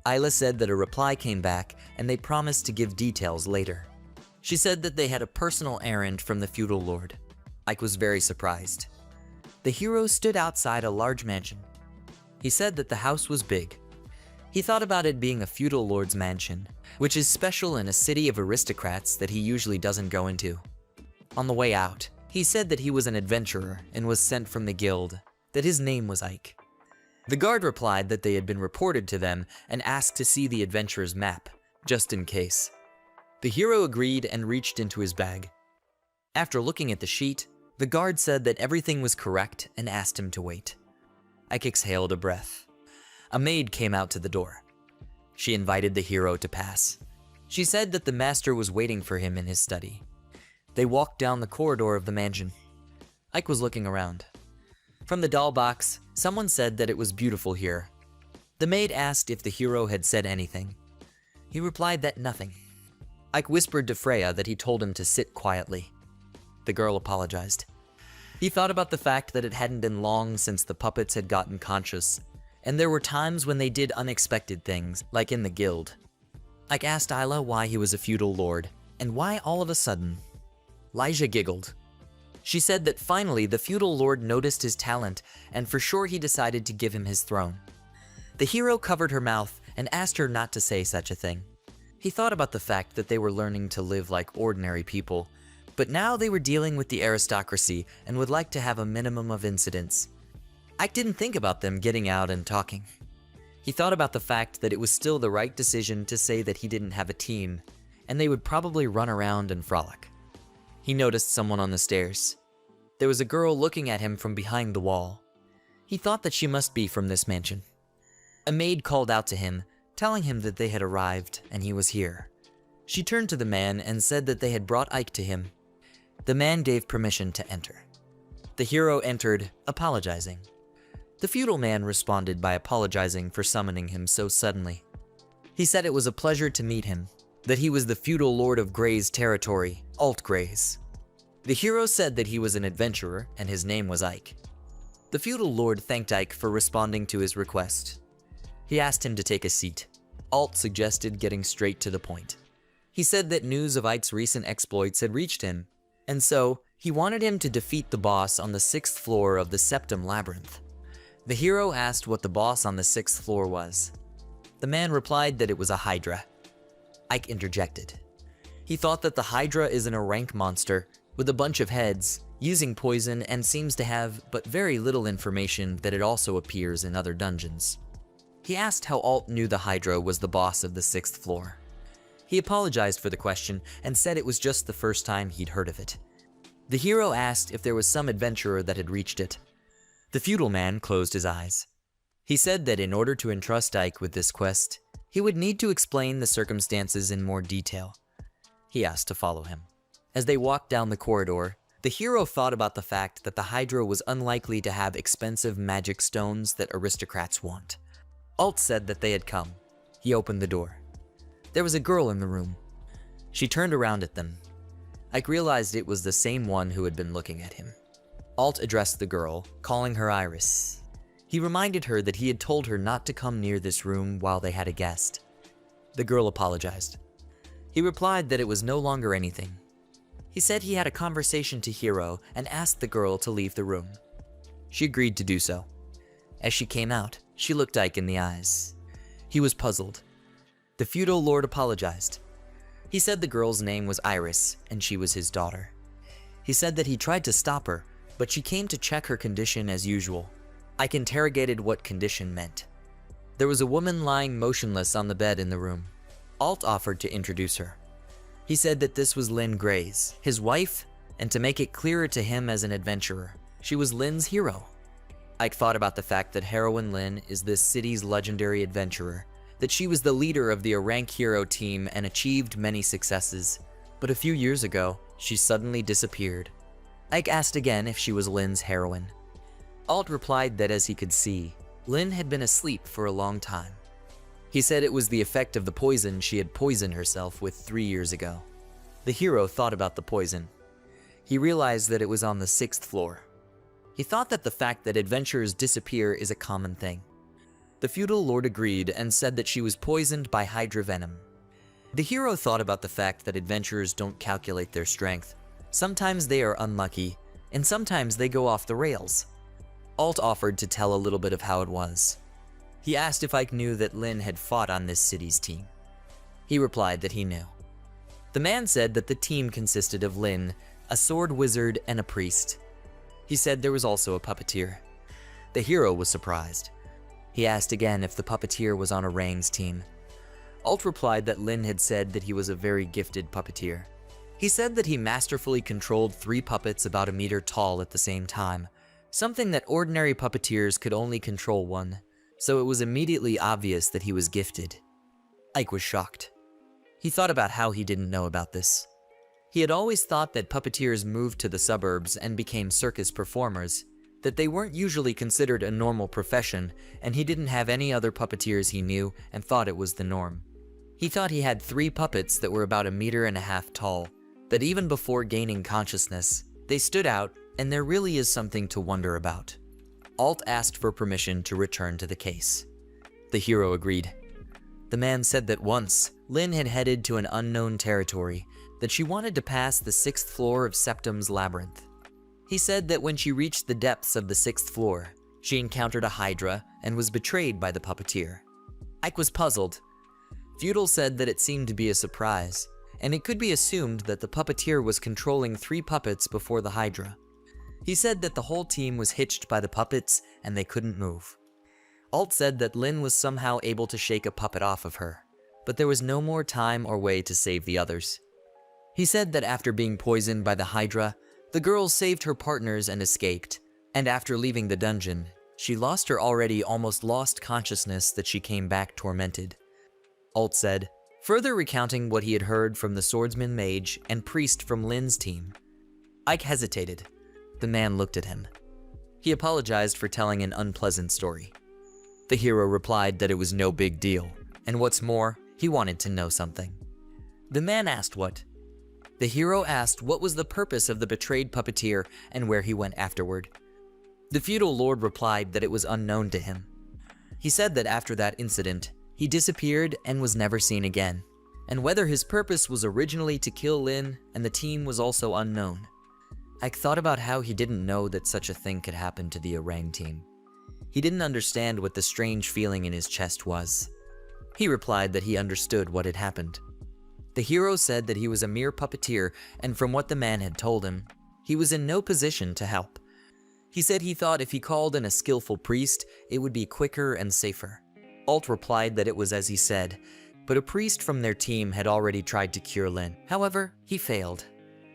Isla said that a reply came back and they promised to give details later. She said that they had a personal errand from the feudal lord. Ike was very surprised. The hero stood outside a large mansion. He said that the house was big. He thought about it being a feudal lord's mansion, which is special in a city of aristocrats that he usually doesn't go into. On the way out, he said that he was an adventurer and was sent from the guild, that his name was Ike. The guard replied that they had been reported to them and asked to see the adventurer's map, just in case. The hero agreed and reached into his bag. After looking at the sheet, the guard said that everything was correct and asked him to wait. Ike exhaled a breath. A maid came out to the door. She invited the hero to pass. She said that the master was waiting for him in his study. They walked down the corridor of the mansion. Ike was looking around. From the doll box, someone said that it was beautiful here. The maid asked if the hero had said anything. He replied that nothing. Ike whispered to Freya that he told him to sit quietly. The girl apologized. He thought about the fact that it hadn't been long since the puppets had gotten conscious, and there were times when they did unexpected things, like in the guild. Ike asked Isla why he was a feudal lord, and why all of a sudden. Lyja giggled. She said that finally the feudal lord noticed his talent, and for sure he decided to give him his throne. The hero covered her mouth and asked her not to say such a thing. He thought about the fact that they were learning to live like ordinary people, but now they were dealing with the aristocracy and would like to have a minimum of incidents. Ike didn't think about them getting out and talking. He thought about the fact that it was still the right decision to say that he didn't have a team, and they would probably run around and frolic. He noticed someone on the stairs. There was a girl looking at him from behind the wall. He thought that she must be from this mansion. A maid called out to him, telling him that they had arrived and he was here. She turned to the man and said that they had brought Ike to him. The man gave permission to enter. The hero entered, apologizing. The feudal man responded by apologizing for summoning him so suddenly. He said it was a pleasure to meet him. that he was the feudal lord of Grey's territory, Alt Greys. The hero said that he was an adventurer and his name was Ike. The feudal lord thanked Ike for responding to his request. He asked him to take a seat. Alt suggested getting straight to the point. He said that news of Ike's recent exploits had reached him, and so he wanted him to defeat the boss on the 6th floor of the Septum Labyrinth. The hero asked what the boss on the 6th floor was. The man replied that it was a Hydra. Ike interjected. He thought that the Hydra isn't a rank monster with a bunch of heads, using poison, and seems to have but very little information that it also appears in other dungeons. He asked how Alt knew the Hydra was the boss of the 6th floor. He apologized for the question and said it was just the first time he'd heard of it. The hero asked if there was some adventurer that had reached it. The feudal man closed his eyes. He said that in order to entrust Ike with this quest, he would need to explain the circumstances in more detail. He asked to follow him. As they walked down the corridor, the hero thought about the fact that the Hydra was unlikely to have expensive magic stones that aristocrats want. Alt said that they had come. He opened the door. There was a girl in the room. She turned around at them. Ike realized it was the same one who had been looking at him. Alt addressed the girl, calling her Iris. He reminded her that he had told her not to come near this room while they had a guest. The girl apologized. He replied that it was no longer anything. He said he had a conversation to Hero and asked the girl to leave the room. She agreed to do so. As she came out, she looked Ike in the eyes. He was puzzled. The feudal lord apologized. He said the girl's name was Iris, and she was his daughter. He said that he tried to stop her, but she came to check her condition as usual. Ike interrogated what condition meant. There was a woman lying motionless on the bed in the room. Alt offered to introduce her. He said that this was Lynn Greys, his wife, and to make it clearer to him as an adventurer, she was Lynn's hero. Ike thought about the fact that heroine Lynn is this city's legendary adventurer, that she was the leader of the Arank hero team and achieved many successes, but a few years ago, she suddenly disappeared. Ike asked again if she was Lynn's heroine. Alt replied that as he could see, Lynn had been asleep for a long time. He said it was the effect of the poison she had poisoned herself with 3 years ago. The hero thought about the poison. He realized that it was on the 6th floor. He thought that the fact that adventurers disappear is a common thing. The feudal lord agreed and said that she was poisoned by Hydra venom. The hero thought about the fact that adventurers don't calculate their strength. Sometimes they are unlucky, and sometimes they go off the rails. Alt offered to tell a little bit of how it was. He asked if Ike knew that Lynn had fought on this city's team. He replied that he knew. The man said that the team consisted of Lynn, a sword wizard, and a priest. He said there was also a puppeteer. The hero was surprised. He asked again if the puppeteer was on Arang's team. Alt replied that Lynn had said that he was a very gifted puppeteer. He said that he masterfully controlled 3 puppets about a meter tall at the same time, something that ordinary puppeteers could only control one. So it was immediately obvious that he was gifted. Ike was shocked. He thought about how he didn't know about this. He had always thought that puppeteers moved to the suburbs and became circus performers, that they weren't usually considered a normal profession, and he didn't have any other puppeteers he knew and thought it was the norm. He thought he had 3 puppets that were about 1.5 meters tall, that even before gaining consciousness, they stood out, and there really is something to wonder about. Alt asked for permission to return to the case. The hero agreed. The man said that once, Lynn had headed to an unknown territory, that she wanted to pass the 6th floor of Septum's Labyrinth. He said that when she reached the depths of the 6th floor, she encountered a Hydra and was betrayed by the puppeteer. Ike was puzzled. Feudal said that it seemed to be a surprise, and it could be assumed that the puppeteer was controlling 3 puppets before the Hydra. He said that the whole team was hitched by the puppets and they couldn't move. Alt said that Lynn was somehow able to shake a puppet off of her, but there was no more time or way to save the others. He said that after being poisoned by the Hydra, the girl saved her partners and escaped, and after leaving the dungeon, she lost her already almost lost consciousness that she came back tormented. Alt said, further recounting what he had heard from the swordsman mage and priest from Lynn's team. Ike hesitated. The man looked at him. He apologized for telling an unpleasant story. The hero replied that it was no big deal, and what's more, he wanted to know something. The man asked what. The hero asked what was the purpose of the betrayed puppeteer and where he went afterward. The feudal lord replied that it was unknown to him. He said that after that incident, he disappeared and was never seen again, and whether his purpose was originally to kill Lin and the team was also unknown. Ike thought about how he didn't know that such a thing could happen to the Orang team. He didn't understand what the strange feeling in his chest was. He replied that he understood what had happened. The hero said that he was a mere puppeteer, and from what the man had told him, he was in no position to help. He said he thought if he called in a skillful priest, it would be quicker and safer. Alt replied that it was as he said, but a priest from their team had already tried to cure Lin. However, he failed.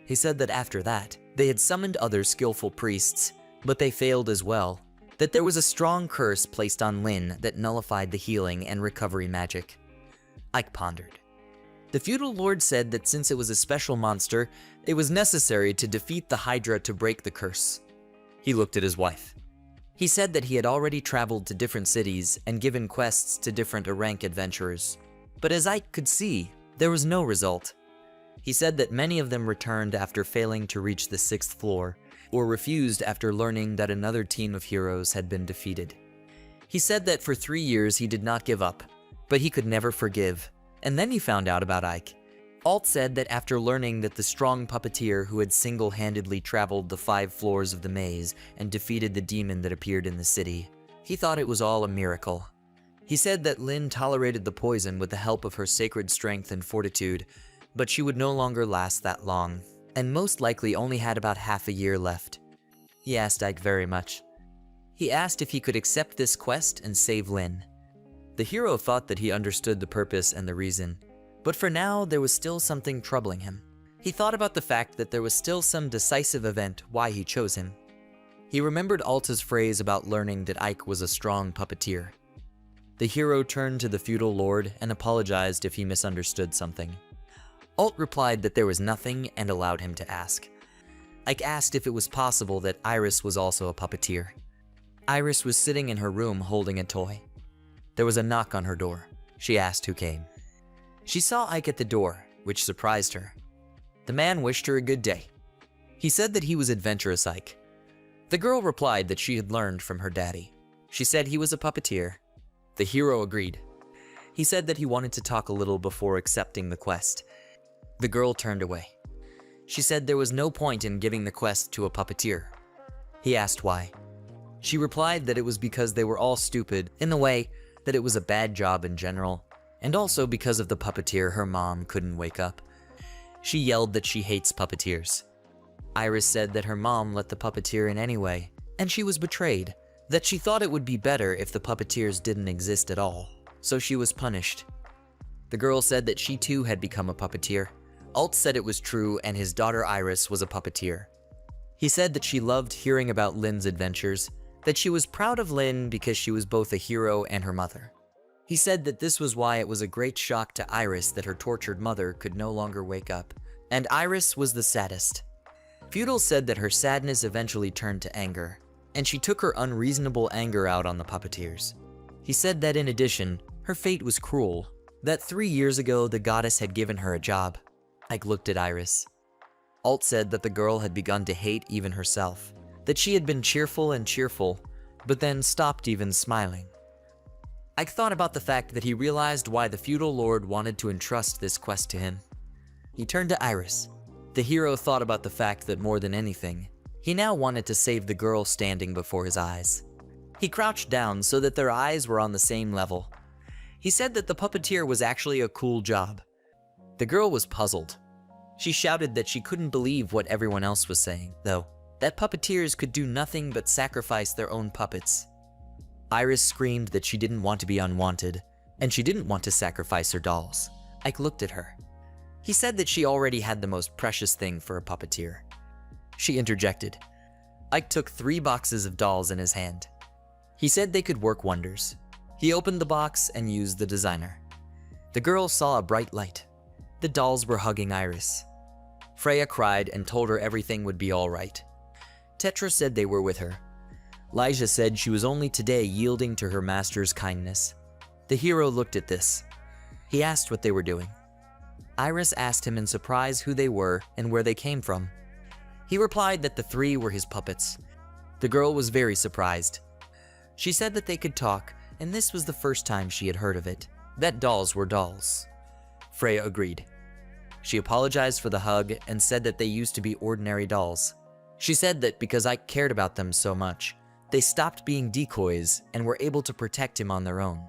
He said that after that, they had summoned other skillful priests, but they failed as well. That there was a strong curse placed on Lin that nullified the healing and recovery magic. Ike pondered. The feudal lord said that since it was a special monster, it was necessary to defeat the Hydra to break the curse. He looked at his wife. He said that he had already traveled to different cities and given quests to different Arank adventurers. But as Ike could see, there was no result. He said that many of them returned after failing to reach the 6th floor, or refused after learning that another team of heroes had been defeated. He said that for 3 years he did not give up, but he could never forgive, and then he found out about Ike. Alt said that after learning that the strong puppeteer who had single-handedly traveled the 5 floors of the maze and defeated the demon that appeared in the city, he thought it was all a miracle. He said that Lin tolerated the poison with the help of her sacred strength and fortitude, but she would no longer last that long, and most likely only had about half a year left. He asked Ike very much. He asked if he could accept this quest and save Lin. The hero thought that he understood the purpose and the reason, but for now there was still something troubling him. He thought about the fact that there was still some decisive event why he chose him. He remembered Alta's phrase about learning that Ike was a strong puppeteer. The hero turned to the feudal lord and apologized if he misunderstood something. Alt replied that there was nothing and allowed him to ask. Ike asked if it was possible that Iris was also a puppeteer. Iris was sitting in her room holding a toy. There was a knock on her door. She asked who came. She saw Ike at the door, which surprised her. The man wished her a good day. He said that he was adventurous Ike. The girl replied that she had learned from her daddy. She said he was a puppeteer. The hero agreed. He said that he wanted to talk a little before accepting the quest. The girl turned away. She said there was no point in giving the quest to a puppeteer. He asked why. She replied that it was because they were all stupid, in the way that it was a bad job in general, and also because of the puppeteer her mom couldn't wake up. She yelled that she hates puppeteers. Iris said that her mom let the puppeteer in anyway, and she was betrayed, that she thought it would be better if the puppeteers didn't exist at all, so she was punished. The girl said that she too had become a puppeteer. Alt said it was true and his daughter Iris was a puppeteer. He said that she loved hearing about Lin's adventures, that she was proud of Lin because she was both a hero and her mother. He said that this was why it was a great shock to Iris that her tortured mother could no longer wake up, and Iris was the saddest. Feudal said that her sadness eventually turned to anger, and she took her unreasonable anger out on the puppeteers. He said that in addition, her fate was cruel, that 3 years ago the goddess had given her a job. Ike looked at Iris. Alt said that the girl had begun to hate even herself, that she had been cheerful, but then stopped even smiling. Ike thought about the fact that he realized why the feudal lord wanted to entrust this quest to him. He turned to Iris. The hero thought about the fact that more than anything, he now wanted to save the girl standing before his eyes. He crouched down so that their eyes were on the same level. He said that the puppeteer was actually a cool job. The girl was puzzled. She shouted that she couldn't believe what everyone else was saying, though, that puppeteers could do nothing but sacrifice their own puppets. Iris screamed that she didn't want to be unwanted, and she didn't want to sacrifice her dolls. Ike looked at her. He said that she already had the most precious thing for a puppeteer. She interjected. Ike took 3 boxes of dolls in his hand. He said they could work wonders. He opened the box and used the designer. The girl saw a bright light. The dolls were hugging Iris. Freya cried and told her everything would be all right. Tetra said they were with her. Lyja said she was only today yielding to her master's kindness. The hero looked at this. He asked what they were doing. Iris asked him in surprise who they were and where they came from. He replied that the three were his puppets. The girl was very surprised. She said that they could talk, and this was the first time she had heard of it, that dolls were dolls. Freya agreed. She apologized for the hug and said that they used to be ordinary dolls. She said that because Ike cared about them so much, they stopped being decoys and were able to protect him on their own.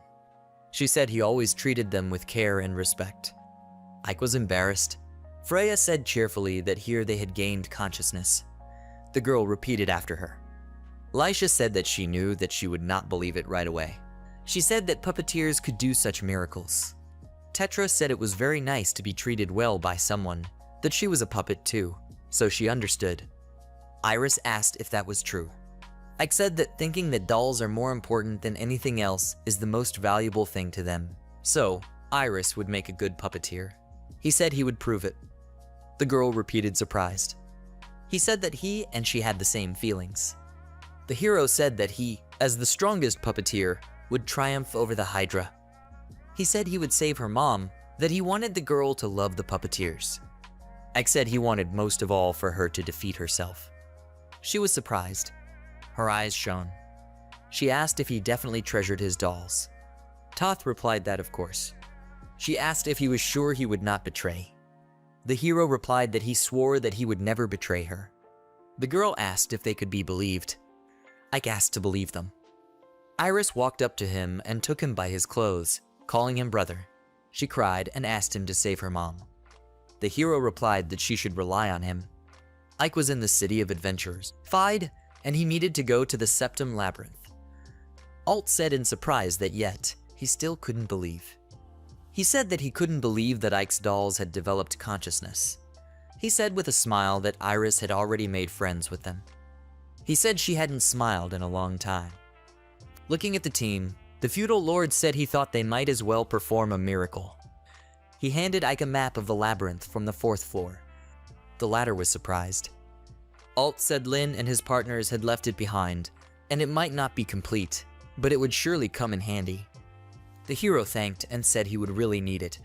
She said he always treated them with care and respect. Ike was embarrassed. Freya said cheerfully that here they had gained consciousness. The girl repeated after her. Lisha said that she knew that she would not believe it right away. She said that puppeteers could do such miracles. Tetra said it was very nice to be treated well by someone, that she was a puppet too, so she understood. Iris asked if that was true. Ike said that thinking that dolls are more important than anything else is the most valuable thing to them, so Iris would make a good puppeteer. He said he would prove it. The girl repeated, surprised. He said that he and she had the same feelings. The hero said that he, as the strongest puppeteer, would triumph over the Hydra. He said he would save her mom, that he wanted the girl to love the puppeteers. Ike said he wanted most of all for her to defeat herself. She was surprised. Her eyes shone. She asked if he definitely treasured his dolls. Toth replied that of course. She asked if he was sure he would not betray. The hero replied that he swore that he would never betray her. The girl asked if they could be believed. Ike asked to believe them. Iris walked up to him and took him by his clothes, calling him brother. She cried and asked him to save her mom. The hero replied that she should rely on him. Ike was in the City of Adventurers, Fide, and he needed to go to the Septum Labyrinth. Alt said in surprise that yet, he still couldn't believe. He said that he couldn't believe that Ike's dolls had developed consciousness. He said with a smile that Iris had already made friends with them. He said she hadn't smiled in a long time. Looking at the team, the feudal lord said he thought they might as well perform a miracle. He handed Ike a map of the labyrinth from the 4th floor. The latter was surprised. Alt said Lynn and his partners had left it behind, and it might not be complete, but it would surely come in handy. The hero thanked and said he would really need it.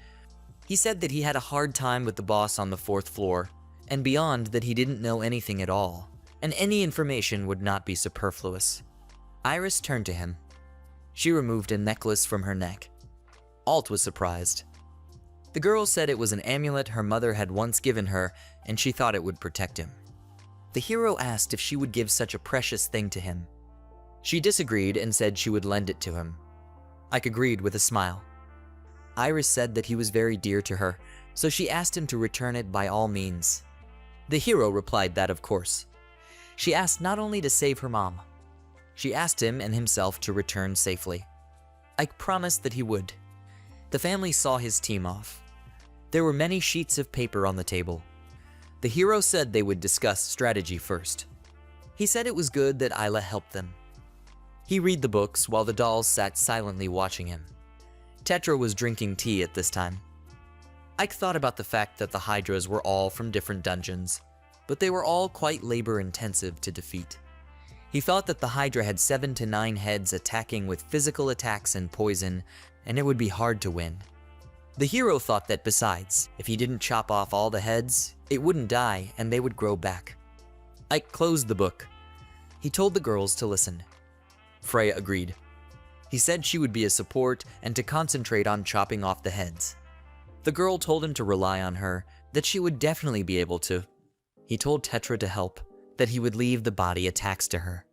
He said that he had a hard time with the boss on the 4th floor, and beyond that he didn't know anything at all, and any information would not be superfluous. Iris turned to him. She removed a necklace from her neck. Alt was surprised. The girl said it was an amulet her mother had once given her, and she thought it would protect him. The hero asked if she would give such a precious thing to him. She disagreed and said she would lend it to him. Ike agreed with a smile. Iris said that he was very dear to her, so she asked him to return it by all means. The hero replied that of course. She asked not only to save her mom. She asked him and himself to return safely. Ike promised that he would. The family saw his team off. There were many sheets of paper on the table. The hero said they would discuss strategy first. He said it was good that Isla helped them. He read the books while the dolls sat silently watching him. Tetra was drinking tea at this time. Ike thought about the fact that the Hydras were all from different dungeons, but they were all quite labor-intensive to defeat. He thought that the Hydra had 7 to 9 heads attacking with physical attacks and poison, and it would be hard to win. The hero thought that besides, if he didn't chop off all the heads, it wouldn't die and they would grow back. Ike closed the book. He told the girls to listen. Freya agreed. He said she would be a support and to concentrate on chopping off the heads. The girl told him to rely on her, that she would definitely be able to. He told Tetra to help, that he would leave the body attacks to her.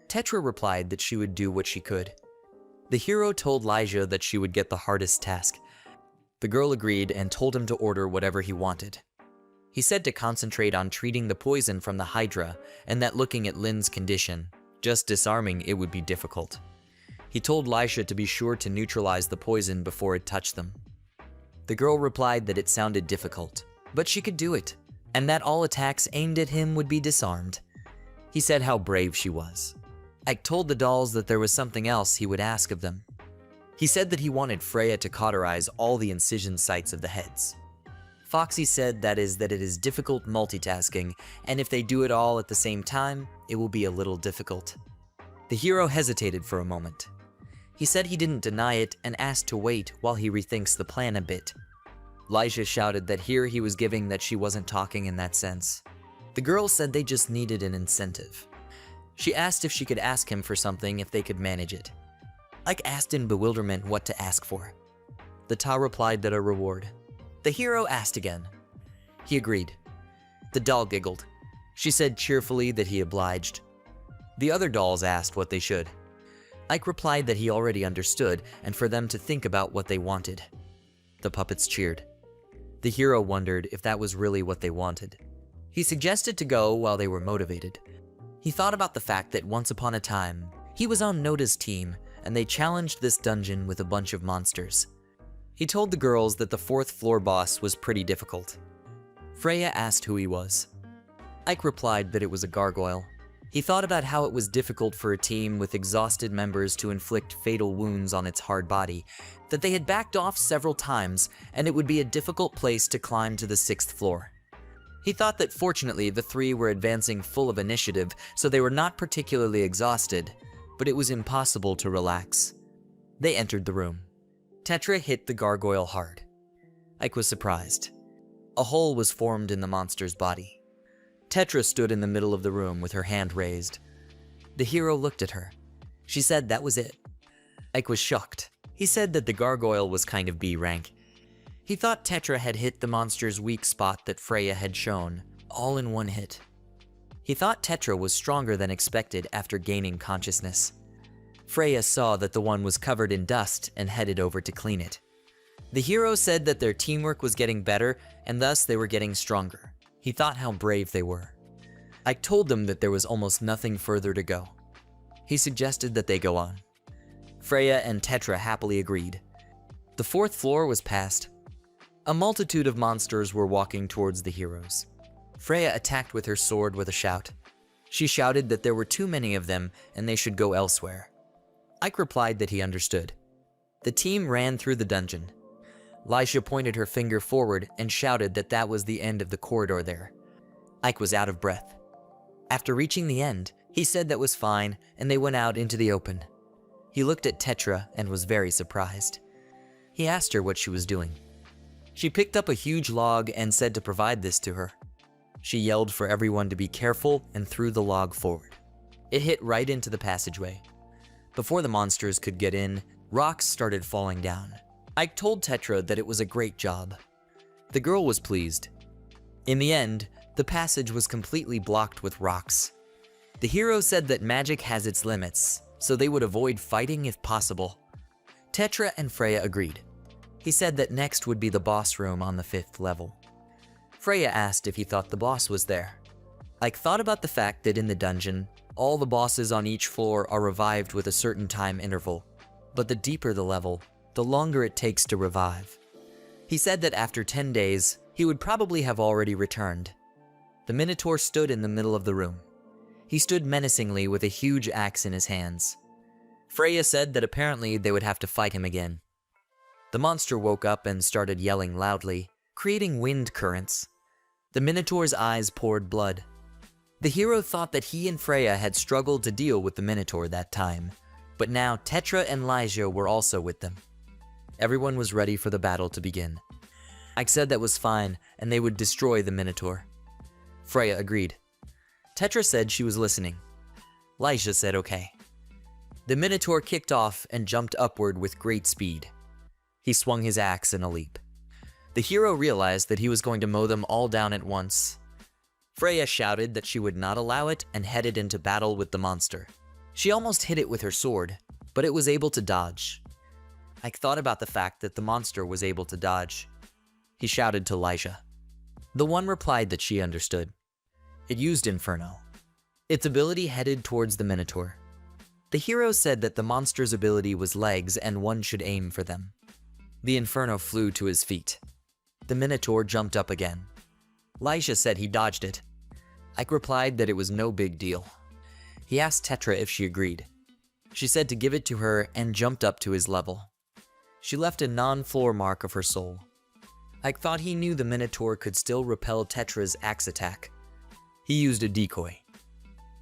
Tetra replied that she would do what she could. The hero told Lyja that she would get the hardest task. The girl agreed and told him to order whatever he wanted. He said to concentrate on treating the poison from the Hydra and that looking at Lynn's condition, just disarming it would be difficult. He told Lisha to be sure to neutralize the poison before it touched them. The girl replied that it sounded difficult, but she could do it, and that all attacks aimed at him would be disarmed. He said how brave she was. Ike told the dolls that there was something else he would ask of them. He said that he wanted Freya to cauterize all the incision sites of the heads. Foxy said that it is difficult multitasking, and if they do it all at the same time, it will be a little difficult. The hero hesitated for a moment. He said he didn't deny it and asked to wait while he rethinks the plan a bit. Lysia shouted that here he was giving that she wasn't talking in that sense. The girl said they just needed an incentive. She asked if she could ask him for something if they could manage it. Ike asked in bewilderment what to ask for. The Ta replied that a reward. The hero asked again. He agreed. The doll giggled. She said cheerfully that he obliged. The other dolls asked what they should. Ike replied that he already understood and for them to think about what they wanted. The puppets cheered. The hero wondered if that was really what they wanted. He suggested to go while they were motivated. He thought about the fact that once upon a time, he was on Noda's team and they challenged this dungeon with a bunch of monsters. He told the girls that the 4th floor boss was pretty difficult. Freya asked who he was. Ike replied that it was a gargoyle. He thought about how it was difficult for a team with exhausted members to inflict fatal wounds on its hard body, that they had backed off several times, and it would be a difficult place to climb to the 6th floor. He thought that fortunately the 3 were advancing full of initiative, so they were not particularly exhausted, but it was impossible to relax. They entered the room. Tetra hit the gargoyle hard. Ike was surprised. A hole was formed in the monster's body. Tetra stood in the middle of the room with her hand raised. The hero looked at her. She said that was it. Ike was shocked. He said that the gargoyle was kind of B rank. He thought Tetra had hit the monster's weak spot that Freya had shown, all in one hit. He thought Tetra was stronger than expected after gaining consciousness. Freya saw that the one was covered in dust and headed over to clean it. The hero said that their teamwork was getting better and thus they were getting stronger. He thought how brave they were. Ike told them that there was almost nothing further to go. He suggested that they go on. Freya and Tetra happily agreed. The 4th floor was passed. A multitude of monsters were walking towards the heroes. Freya attacked with her sword with a shout. She shouted that there were too many of them and they should go elsewhere. Ike replied that he understood. The team ran through the dungeon. Lysia pointed her finger forward and shouted that that was the end of the corridor there. Ike was out of breath. After reaching the end, he said that was fine and they went out into the open. He looked at Tetra and was very surprised. He asked her what she was doing. She picked up a huge log and said to provide this to her. She yelled for everyone to be careful and threw the log forward. It hit right into the passageway. Before the monsters could get in, rocks started falling down. Ike told Tetra that it was a great job. The girl was pleased. In the end, the passage was completely blocked with rocks. The hero said that magic has its limits, so they would avoid fighting if possible. Tetra and Freya agreed. He said that next would be the boss room on the 5th level. Freya asked if he thought the boss was there. Ike thought about the fact that in the dungeon, all the bosses on each floor are revived with a certain time interval, but the deeper the level, the longer it takes to revive. He said that after 10 days, he would probably have already returned. The Minotaur stood in the middle of the room. He stood menacingly with a huge axe in his hands. Freya said that apparently they would have to fight him again. The monster woke up and started yelling loudly, creating wind currents. The Minotaur's eyes poured blood. The hero thought that he and Freya had struggled to deal with the Minotaur that time, but now Tetra and Lysia were also with them. Everyone was ready for the battle to begin. Ike said that was fine, and they would destroy the Minotaur. Freya agreed. Tetra said she was listening. Lysia said okay. The Minotaur kicked off and jumped upward with great speed. He swung his axe in a leap. The hero realized that he was going to mow them all down at once. Freya shouted that she would not allow it and headed into battle with the monster. She almost hit it with her sword, but it was able to dodge. Ike thought about the fact that the monster was able to dodge. He shouted to Lysia. The one replied that she understood. It used Inferno. Its ability headed towards the Minotaur. The hero said that the monster's ability was legs and one should aim for them. The Inferno flew to his feet. The Minotaur jumped up again. Lysia said he dodged it. Ike replied that it was no big deal. He asked Tetra if she agreed. She said to give it to her and jumped up to his level. She left a non-floor mark of her soul. Ike thought he knew the Minotaur could still repel Tetra's axe attack. He used a decoy.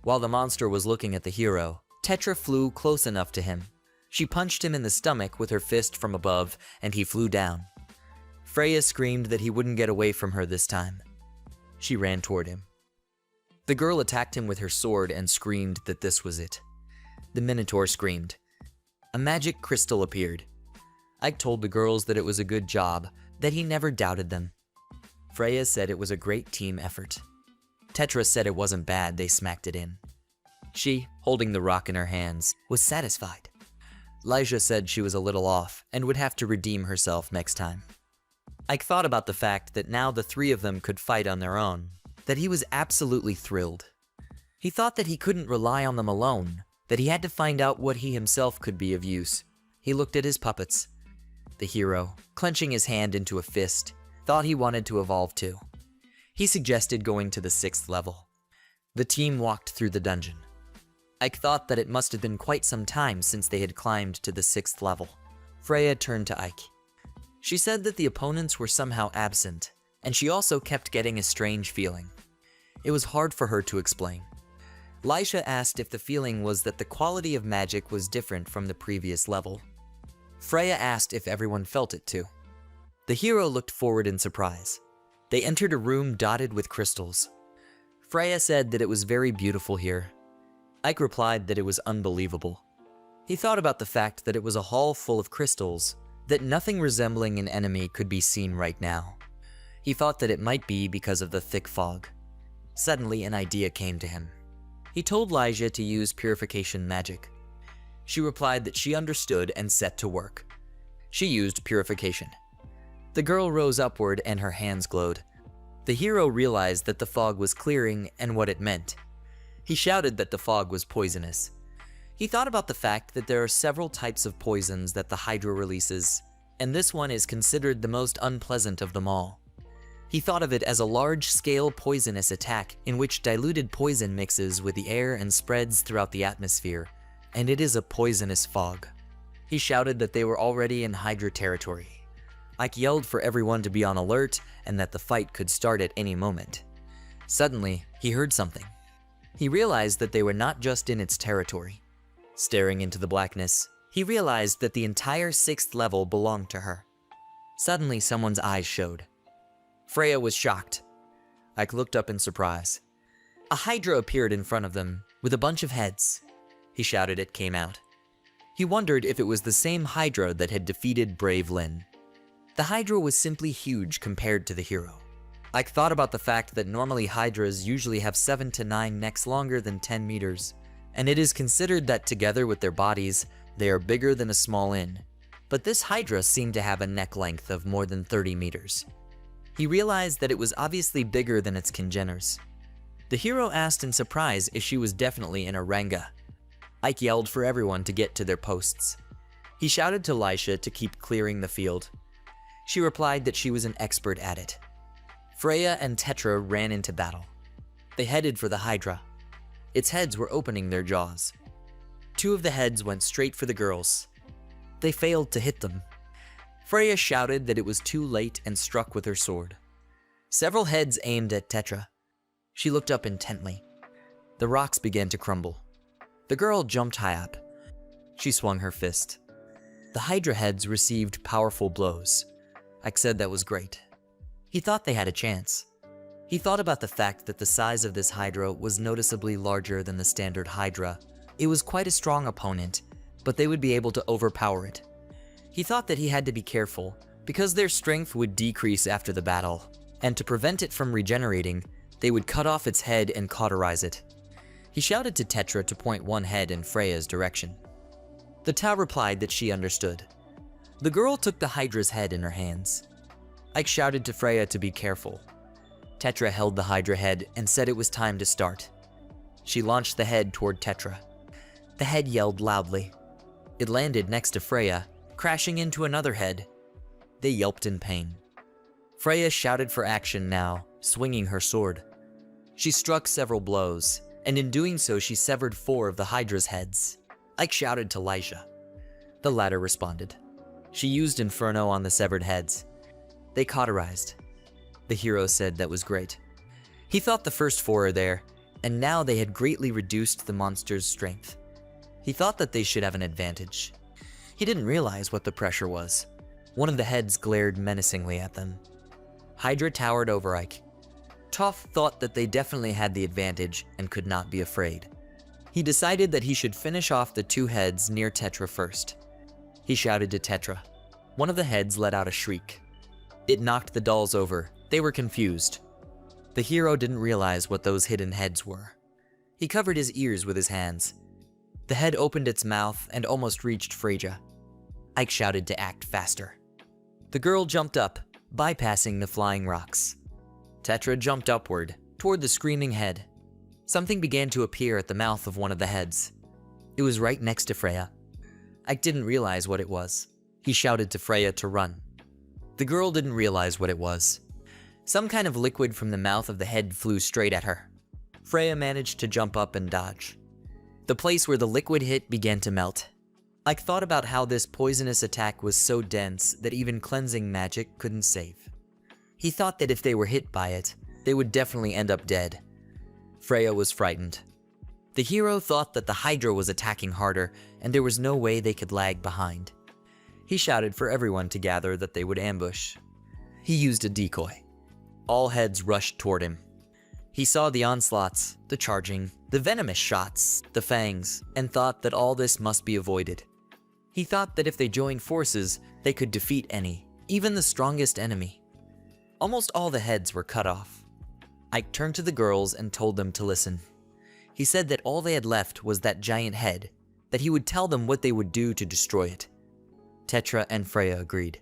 While the monster was looking at the hero, Tetra flew close enough to him. She punched him in the stomach with her fist from above, and he flew down. Freya screamed that he wouldn't get away from her this time. She ran toward him. The girl attacked him with her sword and screamed that this was it. The Minotaur screamed. A magic crystal appeared. Ike told the girls that it was a good job, that he never doubted them. Freya said it was a great team effort. Tetra said it wasn't bad, they smacked it in. She, holding the rock in her hands, was satisfied. Lyja said she was a little off and would have to redeem herself next time. Ike thought about the fact that now the three of them could fight on their own, that he was absolutely thrilled. He thought that he couldn't rely on them alone, that he had to find out what he himself could be of use. He looked at his puppets. The hero, clenching his hand into a fist, thought he wanted to evolve too. He suggested going to the 6th level. The team walked through the dungeon. Ike thought that it must have been quite some time since they had climbed to the 6th level. Freya turned to Ike. She said that the opponents were somehow absent, and she also kept getting a strange feeling. It was hard for her to explain. Lyja asked if the feeling was that the quality of magic was different from the previous level. Freya asked if everyone felt it too. The hero looked forward in surprise. They entered a room dotted with crystals. Freya said that it was very beautiful here. Ike replied that it was unbelievable. He thought about the fact that it was a hall full of crystals, that nothing resembling an enemy could be seen right now. He thought that it might be because of the thick fog. Suddenly, an idea came to him. He told Lyja to use purification magic. She replied that she understood and set to work. She used purification. The girl rose upward and her hands glowed. The hero realized that the fog was clearing and what it meant. He shouted that the fog was poisonous. He thought about the fact that there are several types of poisons that the Hydra releases, and this one is considered the most unpleasant of them all. He thought of it as a large-scale poisonous attack in which diluted poison mixes with the air and spreads throughout the atmosphere, and it is a poisonous fog. He shouted that they were already in Hydra territory. Ike yelled for everyone to be on alert and that the fight could start at any moment. Suddenly, he heard something. He realized that they were not just in its territory. Staring into the blackness, he realized that the entire 6th level belonged to her. Suddenly, someone's eyes showed. Freya was shocked. Ike looked up in surprise. A Hydra appeared in front of them, with a bunch of heads. He shouted it came out. He wondered if it was the same Hydra that had defeated Brave Lyn. The Hydra was simply huge compared to the hero. Ike thought about the fact that normally Hydras usually have 7 to 9 necks longer than 10 meters, and it is considered that together with their bodies, they are bigger than a small inn. But this Hydra seemed to have a neck length of more than 30 meters. He realized that it was obviously bigger than its congeners. The hero asked in surprise if she was definitely in a Ranga. Ike yelled for everyone to get to their posts. He shouted to Lyja to keep clearing the field. She replied that she was an expert at it. Freya and Tetra ran into battle. They headed for the Hydra. Its heads were opening their jaws. 2 of the heads went straight for the girls. They failed to hit them. Freya shouted that it was too late and struck with her sword. Several heads aimed at Tetra. She looked up intently. The rocks began to crumble. The girl jumped high up. She swung her fist. The Hydra heads received powerful blows. Ike said that was great. He thought they had a chance. He thought about the fact that the size of this Hydra was noticeably larger than the standard Hydra. It was quite a strong opponent, but they would be able to overpower it. He thought that he had to be careful, because their strength would decrease after the battle, and to prevent it from regenerating, they would cut off its head and cauterize it. He shouted to Tetra to point one head in Freya's direction. The Tau replied that she understood. The girl took the Hydra's head in her hands. Ike shouted to Freya to be careful. Tetra held the Hydra head and said it was time to start. She launched the head toward Tetra. The head yelled loudly. It landed next to Freya, crashing into another head. They yelped in pain. Freya shouted for action now, swinging her sword. She struck several blows, and in doing so she severed 4 of the Hydra's heads. Ike shouted to Lyja. The latter responded. She used Inferno on the severed heads. They cauterized. The hero said that was great. He thought the first 4 are there, and now they had greatly reduced the monster's strength. He thought that they should have an advantage. He didn't realize what the pressure was. One of the heads glared menacingly at them. Hydra towered over Ike. Toph thought that they definitely had the advantage and could not be afraid. He decided that he should finish off the two heads near Tetra first. He shouted to Tetra. One of the heads let out a shriek. It knocked the dolls over. They were confused. The hero didn't realize what those hidden heads were. He covered his ears with his hands. The head opened its mouth and almost reached Freya. Ike shouted to act faster. The girl jumped up, bypassing the flying rocks. Tetra jumped upward, toward the screaming head. Something began to appear at the mouth of one of the heads. It was right next to Freya. Ike didn't realize what it was. He shouted to Freya to run. The girl didn't realize what it was. Some kind of liquid from the mouth of the head flew straight at her. Freya managed to jump up and dodge. The place where the liquid hit began to melt. Ike thought about how this poisonous attack was so dense that even cleansing magic couldn't save. He thought that if they were hit by it, they would definitely end up dead. Freya was frightened. The hero thought that the Hydra was attacking harder and there was no way they could lag behind. He shouted for everyone to gather that they would ambush. He used a decoy. All heads rushed toward him. He saw the onslaughts, the charging, the venomous shots, the fangs, and thought that all this must be avoided. He thought that if they joined forces, they could defeat any, even the strongest enemy. Almost all the heads were cut off. Ike turned to the girls and told them to listen. He said that all they had left was that giant head, that he would tell them what they would do to destroy it. Tetra and Freya agreed.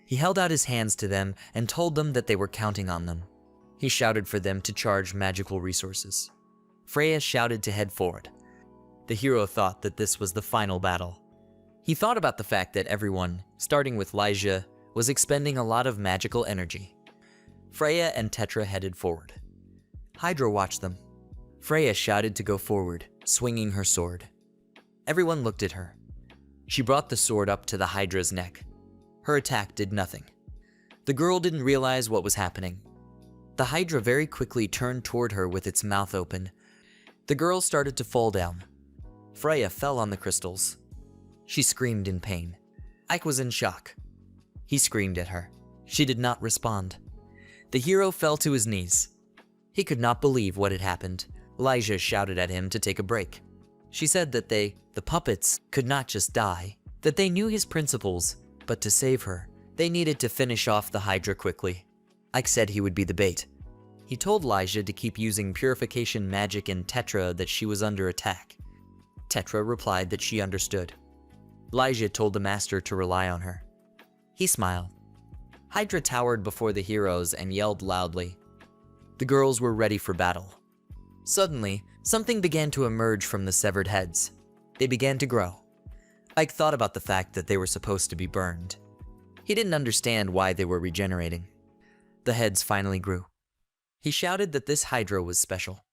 He held out his hands to them and told them that they were counting on them. He shouted for them to charge magical resources. Freya shouted to head forward. The hero thought that this was the final battle. He thought about the fact that everyone, starting with Lyja, was expending a lot of magical energy. Freya and Tetra headed forward. Hydra watched them. Freya shouted to go forward, swinging her sword. Everyone looked at her. She brought the sword up to the Hydra's neck. Her attack did nothing. The girl didn't realize what was happening. The Hydra very quickly turned toward her with its mouth open. The girl started to fall down. Freya fell on the crystals. She screamed in pain. Ike was in shock. He screamed at her. She did not respond. The hero fell to his knees. He could not believe what had happened. Lyja shouted at him to take a break. She said that they, the puppets, could not just die, that they knew his principles, but to save her, they needed to finish off the Hydra quickly. Ike said he would be the bait. He told Lyja to keep using purification magic in Tetra that she was under attack. Tetra replied that she understood. Lyja told the master to rely on her. He smiled. Hydra towered before the heroes and yelled loudly. The girls were ready for battle. Suddenly, something began to emerge from the severed heads. They began to grow. Ike thought about the fact that they were supposed to be burned. He didn't understand why they were regenerating. The heads finally grew. He shouted that this Hydra was special.